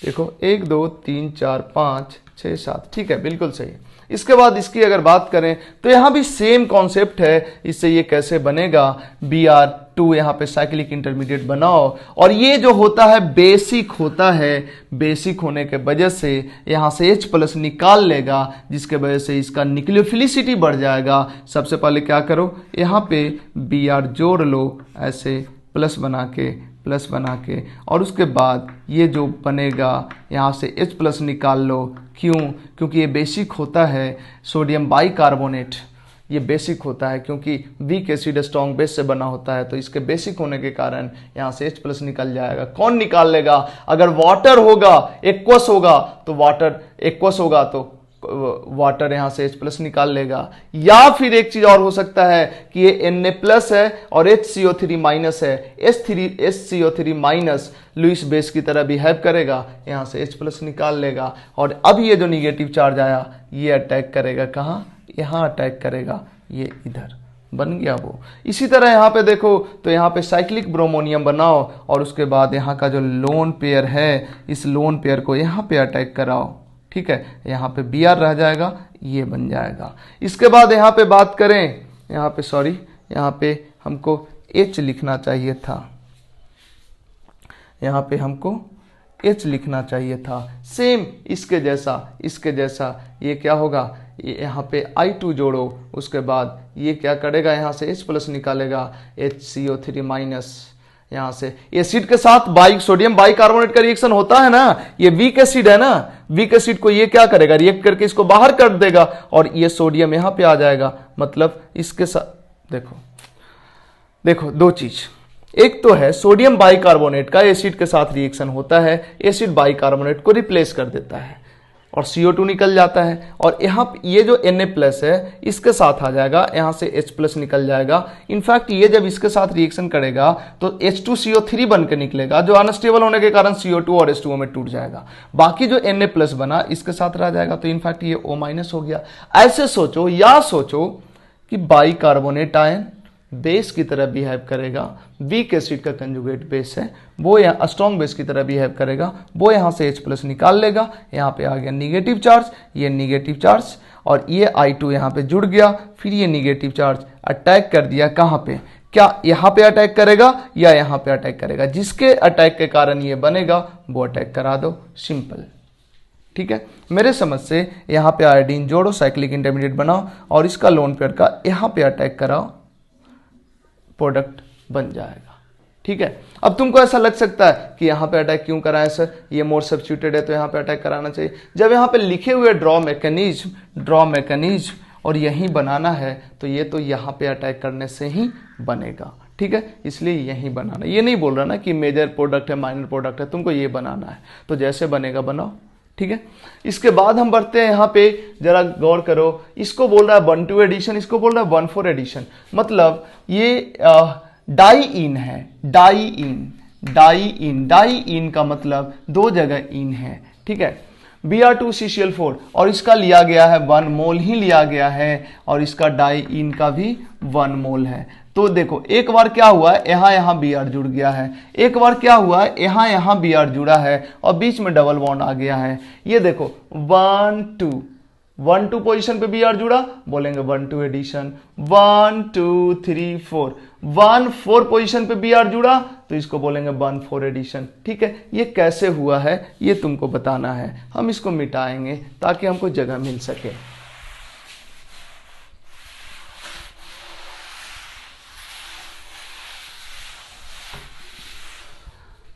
देखो 1 2 3 4 5 6 7, ठीक है, बिल्कुल सही। इसके बाद इसकी अगर बात करें तो यहां भी सेम कॉन्सेप्ट है, इससे ये कैसे बनेगा, Br2 यहां पे साइक्लिक इंटरमीडिएट बनाओ, और ये जो होता है बेसिक होता है, बेसिक होने के वजह से यहां से H+ निकाल लेगा, जिसके वजह से इसका न्यूक्लियोफिलिसिटी बढ़ जाएगा। सबसे पहले क्या करो, यहां पे Br जोड़ लो ऐसे प्लस बना के, और उसके बाद ये जो बनेगा यहाँ से H+ निकाल लो। क्यों? क्योंकि ये बेसिक होता है, सोडियम बाइकार्बोनेट ये बेसिक होता है, क्योंकि वीक एसिड स्ट्रॉन्ग बेस से बना होता है, तो इसके बेसिक होने के कारण यहाँ से H+ निकल जाएगा। कौन निकाल लेगा? अगर वाटर होगा, एक्वस होगा तो वाटर यहाँ से H+ निकाल लेगा। या फिर एक चीज और हो सकता है कि ये Na+ है और HCO3- है, HCO3- लुईस बेस की तरह बिहेव करेगा, यहाँ से H+ निकाल लेगा। और अब ये जो निगेटिव चार्ज आया ये अटैक करेगा कहाँ? यहाँ अटैक करेगा, ये इधर बन गया वो। इसी तरह यहाँ पे देखो तो यहाँ पे साइक्लिक ब्रोमोनियम बनाओ और उसके बाद यहाँ का जो लोन पेयर है, इस लोन पेयर को यहाँ पे अटैक कराओ, ठीक है, यहाँ पे Br रह जाएगा, ये बन जाएगा। इसके बाद यहाँ पे बात करें, यहाँ पे हमको H लिखना चाहिए था, यहाँ पे हमको H लिखना चाहिए था, सेम इसके जैसा ये क्या होगा, ये यहाँ पे I2 जोड़ो, उसके बाद ये क्या करेगा, यहाँ से H+ निकालेगा, HCO3-, यहाँ से एसिड के साथ सोडियम बाइकार्बोनेट का रिएक्शन होता है ना, ये वीक एसिड है ना, वीक एसिड को ये क्या करेगा, रिएक्ट करके इसको बाहर कर देगा और ये सोडियम यहाँ पे आ जाएगा। मतलब इसके साथ देखो दो चीज, एक तो है सोडियम बाइकार्बोनेट का एसिड के साथ रिएक्शन होता है, एसिड बाइकार्बोनेट को रिप्लेस कर देता है और CO2 निकल जाता है, और यहाँ ये जो Na+ है इसके साथ आ जाएगा, यहाँ से H+ निकल जाएगा। इनफैक्ट ये जब इसके साथ रिएक्शन करेगा तो H2CO3 बन के निकलेगा, जो अनस्टेबल होने के कारण CO2 और H2O में टूट जाएगा। बाकी जो Na+ बना इसके साथ रह जाएगा, तो इनफैक्ट ये O- हो गया। ऐसे सोचो या सोचो कि बाइकार्बोनेट आयन बेस की तरह बिहेव करेगा, वीक एसिड का कंजुगेट बेस है, वो यहाँ स्ट्रॉन्ग बेस की तरह बिहेव करेगा, वो यहाँ से H+ निकाल लेगा, यहाँ पे आ गया निगेटिव चार्ज, ये निगेटिव चार्ज, और ये I2 यहाँ पे जुड़ गया, फिर ये निगेटिव चार्ज अटैक कर दिया कहाँ पे, क्या यहाँ पे अटैक करेगा या यहाँ पे अटैक करेगा? जिसके अटैक के कारण ये बनेगा वो अटैक करा दो, सिंपल, ठीक है। मेरे समझ से यहाँ पे आयोडीन जोड़ो, साइक्लिक इंटरमीडिएट बनाओ और इसका लोन पेयर का यहाँ पे अटैक कराओ, प्रोडक्ट बन जाएगा, ठीक है। अब तुमको ऐसा लग सकता है कि यहाँ पे अटैक क्यों कराएं सर, ये मोर सब्स्टिट्यूटेड है तो यहाँ पे अटैक कराना चाहिए। जब यहाँ पे लिखे हुए ड्रॉ मैकेनिज्म और यही बनाना है तो ये तो यहाँ पे अटैक करने से ही बनेगा, ठीक है, इसलिए यही बनाना। ये नहीं बोल रहा ना कि मेजर प्रोडक्ट है माइनर प्रोडक्ट है, तुमको ये बनाना है तो जैसे बनेगा बनाओ, ठीक है। इसके बाद हम बढ़ते हैं, यहाँ पे जरा गौर करो, इसको बोल रहा है 1,2 एडिशन, इसको बोल रहा है 1,4 एडिशन। मतलब ये डाई इन है, डाई इन का मतलब दो जगह इन है, ठीक है। Br2CCl4 और इसका लिया गया है 1 मोल ही लिया गया है, और इसका डाई इन का भी 1 मोल है। तो देखो एक बार क्या हुआ है, यहाँ Br जुड़ गया है, एक बार क्या हुआ है, यहाँ Br जुड़ा है और बीच में डबल बॉन्ड आ गया है। ये देखो 1 2 पोजीशन पे Br जुड़ा, बोलेंगे 1,2 एडिशन, 1 2 3 4 1 4 पोजीशन पे Br जुड़ा तो इसको बोलेंगे 1,4 एडिशन। ठीक है, ये कैसे हुआ है ये तुमको बताना है। हम इसको मिटाएंगे ताकि हमको जगह मिल सके।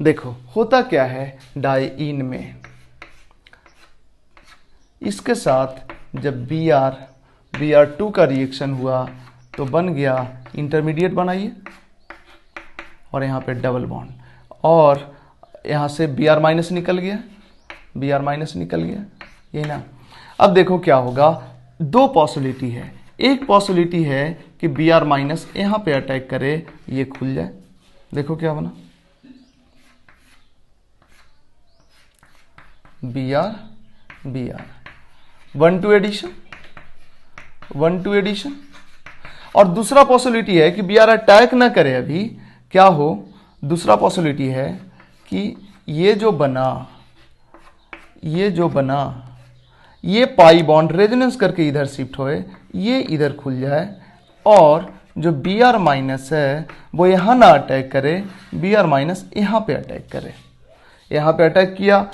देखो होता क्या है, डाइईन में इसके साथ जब Br2 का रिएक्शन हुआ तो बन गया इंटरमीडिएट बनाइए, और यहाँ पे डबल बॉन्ड, और यहाँ से Br माइनस निकल गया, यही ना। अब देखो क्या होगा, दो पॉसिबिलिटी है। एक पॉसिबिलिटी है कि Br माइनस यहाँ पे अटैक करे, ये खुल जाए। देखो क्या बना, Br 1,2 एडिशन। और दूसरा पॉसिबिलिटी है कि Br अटैक ना करे, अभी क्या हो, दूसरा पॉसिबिलिटी है कि ये जो बना ये पाई बॉन्ड रेजोनेंस करके इधर शिफ्ट होए, ये इधर खुल जाए, और जो Br माइनस है वो यहाँ ना अटैक करे, Br माइनस यहाँ पे अटैक करे। यहाँ पे अटैक किया,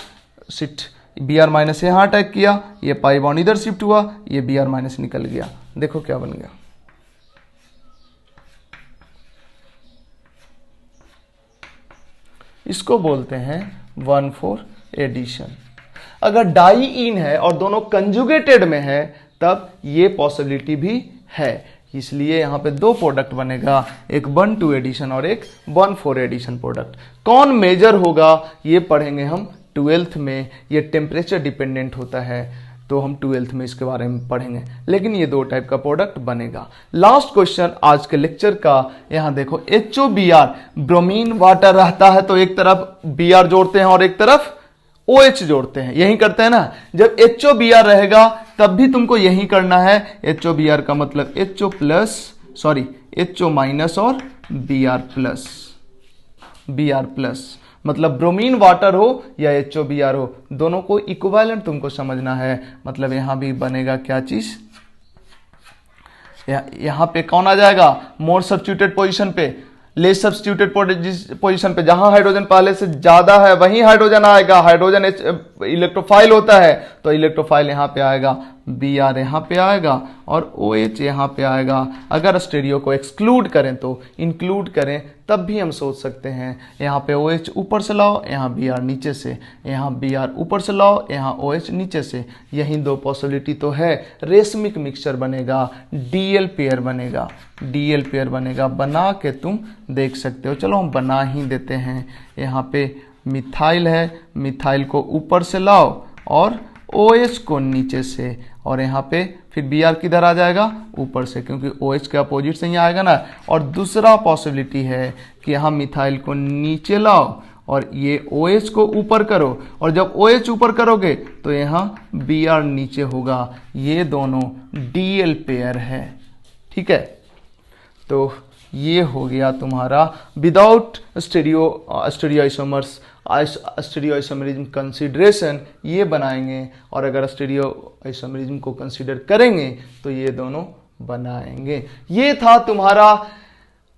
शिफ्ट Br माइनस यहाँ अटैक किया, ये पाई बॉन्ड इधर शिफ्ट हुआ, ये Br माइनस निकल गया। देखो क्या बन गया, इसको बोलते हैं 1,4 एडिशन। अगर डाइईन है और दोनों कंजुगेटेड में है तब ये पॉसिबिलिटी भी है, इसलिए यहाँ पे दो प्रोडक्ट बनेगा, एक 1,2 एडिशन और एक 1,4 एडिशन प्रोडक्ट। कौन मेजर होगा ये पढ़ेंगे हम 12th में, ये टेम्परेचर डिपेंडेंट होता है, तो हम 12th में इसके बारे में पढ़ेंगे, लेकिन ये दो टाइप का प्रोडक्ट बनेगा। लास्ट क्वेश्चन आज के लेक्चर का, यहाँ देखो HOBr, ब्रोमीन वाटर रहता है तो एक तरफ Br जोड़ते हैं और एक तरफ OH जोड़ते हैं, यही करते हैं ना। जब HOBr रहेगा तब भी तुमको यही करना है। HOBr का मतलब HO माइनस और Br प्लस, मतलब ब्रोमीन वाटर हो या HOBr हो, दोनों को इक्विवेलेंट तुमको समझना है। मतलब यहां भी बनेगा क्या चीज, यहां पे कौन आ जाएगा, मोर सब्स्टिट्यूटेड पोजीशन पे, लेस सब्स्टिट्यूटेड पोजीशन पे, जहां हाइड्रोजन पहले से ज्यादा है वहीं हाइड्रोजन आएगा। हाइड्रोजन इलेक्ट्रोफाइल होता है तो इलेक्ट्रोफाइल यहां पे आएगा, Br यहाँ पे आएगा और OH यहाँ पे आएगा। अगर स्टेरियो को एक्सक्लूड करें तो इंक्लूड करें तब भी हम सोच सकते हैं, यहाँ पे OH ऊपर से लाओ, यहाँ Br नीचे से, यहाँ Br ऊपर से लाओ, यहाँ OH नीचे से। यही दो पॉसिबिलिटी तो है। रेशमिक मिक्सचर बनेगा, DL पेयर बनेगा, बना के तुम देख सकते हो। चलो हम बना ही देते हैं। यहाँ पे मिथाइल है, मिथाइल को ऊपर से लाओ और OH को नीचे से, और यहाँ पे फिर Br किधर आ जाएगा, ऊपर से, क्योंकि OH के अपोजिट से ही आएगा ना। और दूसरा पॉसिबिलिटी है कि यहाँ मिथाइल को नीचे लाओ और ये OH को ऊपर करो, और जब OH ऊपर करोगे तो यहाँ Br नीचे होगा। ये दोनों DL पेयर है, ठीक है। तो ये हो गया तुम्हारा विदाउट स्टीरियोआइसोमरिज्म कंसीडरेशन, ये बनाएंगे, और अगर स्टीरियोआइसोमरिज्म को कंसीडर करेंगे तो ये दोनों बनाएंगे। ये था तुम्हारा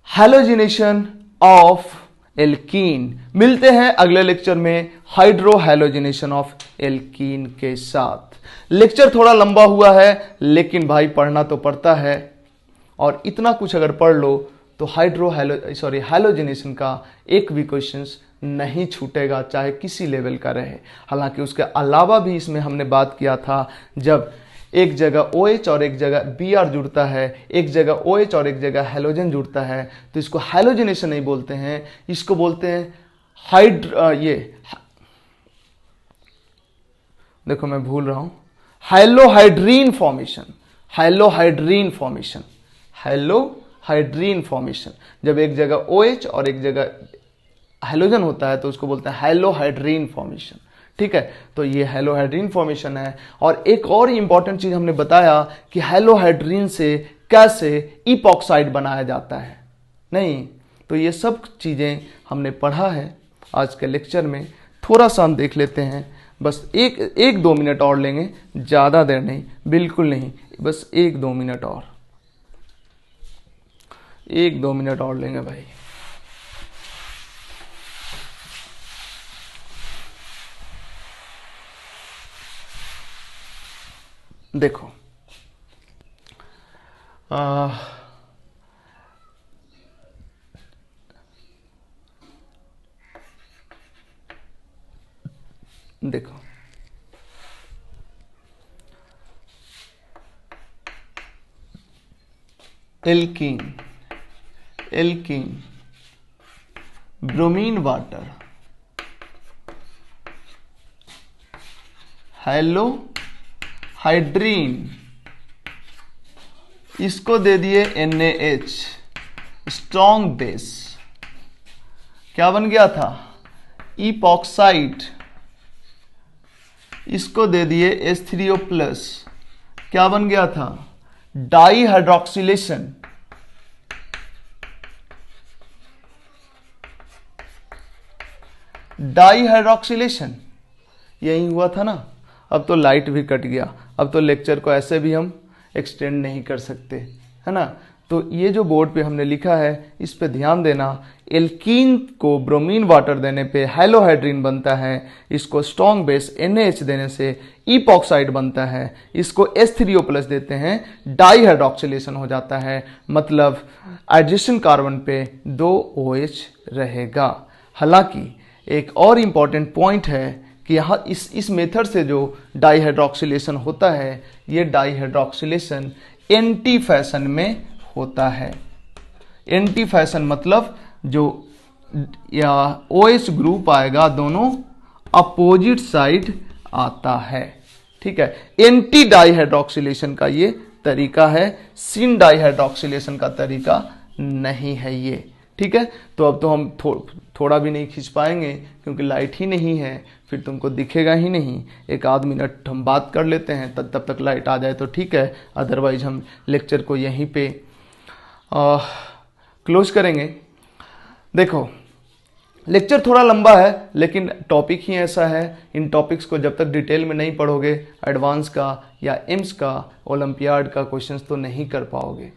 हैलोजिनेशन ऑफ एल्कीन। मिलते हैं अगले लेक्चर में हाइड्रोहैलोजिनेशन ऑफ एल्कीन के साथ। लेक्चर थोड़ा लंबा हुआ है लेकिन भाई पढ़ना तो पड़ता है, और इतना कुछ अगर पढ़ लो तो हैलोजिनेशन का एक भी क्वेश्चन नहीं छूटेगा, चाहे किसी लेवल का रहे। हालांकि उसके अलावा भी इसमें हमने बात किया था, जब एक जगह OH और एक जगह Br जुड़ता है, एक जगह OH और एक जगह हैलोजन जुड़ता है, तो इसको हैलोजिनेशन नहीं बोलते हैं, इसको बोलते हैं देखो मैं भूल रहा हूं, हैलोहाइड्रीन फॉर्मेशन। जब एक जगह OH और एक जगह हैलोजन होता है तो उसको बोलते हैं हैलोहाइड्रीन फॉर्मेशन, ठीक है। तो ये हैलोहाइड्रीन फॉर्मेशन है। और एक और इंपॉर्टेंट चीज हमने बताया कि हैलोहाइड्रीन से कैसे इपॉक्साइड बनाया जाता है, नहीं, तो ये सब चीजें हमने पढ़ा है आज के लेक्चर में। थोड़ा सा हम देख लेते हैं, बस एक 2 मिनट और लेंगे, ज्यादा देर नहीं, बिल्कुल नहीं, बस 1-2 मिनट और, 1-2 मिनट और लेंगे भाई। देखो देखो alkene, alkene, bromine water, hello hydrin, इसको दे दिए NaH, स्ट्रॉन्ग बेस, क्या बन गया था, इपॉक्साइड, इसको दे दिए H3O+, क्या बन गया था, डाई हाइड्रोक्सिलेशन, डाई हाइड्रोक्सिलेशन, यही हुआ था ना। अब तो लाइट भी कट गया, अब तो लेक्चर को ऐसे भी हम एक्सटेंड नहीं कर सकते, है ना। तो ये जो बोर्ड पे हमने लिखा है इस पे ध्यान देना। एल्कीन को ब्रोमीन वाटर देने पे हेलोहाइड्रीन बनता है, इसको स्ट्रॉन्ग बेस NaH देने से इपॉक्साइड बनता है, इसको H3O+ देते हैं, डाई हाइड्रोक्सिलेशन हो जाता है, मतलब एडजेसेंट कार्बन पे 2 OH रहेगा। हालांकि एक और इम्पॉर्टेंट पॉइंट है कि यहाँ इस मेथड से जो डाई हाइड्रोक्सिलेशन होता है, ये डाई हाइड्रोक्सिलेशन एंटी फैशन में होता है। एंटी फैशन मतलब जो या OH ग्रुप आएगा दोनों अपोजिट साइड आता है, ठीक है। एंटी डाई हाइड्रोक्सिलेशन का ये तरीका है, सिन डाई हाइड्रोक्सिलेशन का तरीका नहीं है ये, ठीक है। तो अब तो हम थोड़ा भी नहीं खींच पाएंगे क्योंकि लाइट ही नहीं है, फिर तुमको दिखेगा ही नहीं। एक आध मिनट हम बात कर लेते हैं, तब तक लाइट आ जाए तो ठीक है, अदरवाइज हम लेक्चर को यहीं पे क्लोज करेंगे। देखो लेक्चर थोड़ा लंबा है लेकिन टॉपिक ही ऐसा है, इन टॉपिक्स को जब तक डिटेल में नहीं पढ़ोगे एडवांस का या एम्स का ओलंपियाड का क्वेश्चंस तो नहीं कर पाओगे,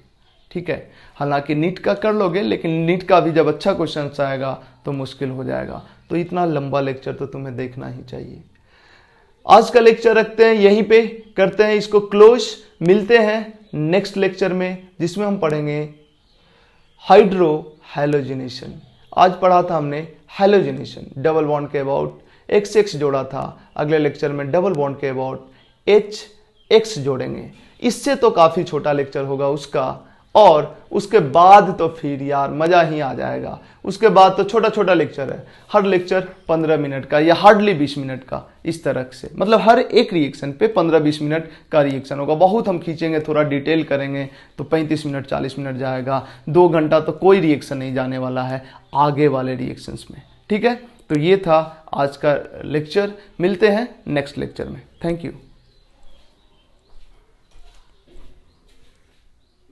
ठीक है। हालांकि नीट का कर लोगे लेकिन नीट का भी जब अच्छा क्वेश्चन आएगा तो मुश्किल हो जाएगा। तो इतना लंबा लेक्चर तो तुम्हें देखना ही चाहिए। आज का लेक्चर रखते हैं यहीं पे, करते हैं इसको क्लोज। मिलते हैं नेक्स्ट लेक्चर में जिसमें हम पढ़ेंगे हाइड्रो हैलोजिनेशन। आज पढ़ा था हमने हैलोजिनेशन, डबल बॉन्ड के अबाउट XX जोड़ा था। अगले लेक्चर में डबल बॉन्ड के अबाउट HX जोड़ेंगे। इससे तो काफी छोटा लेक्चर होगा उसका, और उसके बाद तो फिर यार मजा ही आ जाएगा। उसके बाद तो छोटा छोटा लेक्चर है, हर लेक्चर 15 मिनट का या हार्डली 20 मिनट का, इस तरह से, मतलब हर एक रिएक्शन पे 15-20 मिनट का रिएक्शन होगा। बहुत हम खींचेंगे, थोड़ा डिटेल करेंगे तो 35 मिनट 40 मिनट जाएगा। 2 घंटा तो कोई रिएक्शन नहीं जाने वाला है आगे वाले रिएक्शंस में, ठीक है। तो ये था आज का लेक्चर, मिलते हैं नेक्स्ट लेक्चर में। Thank you.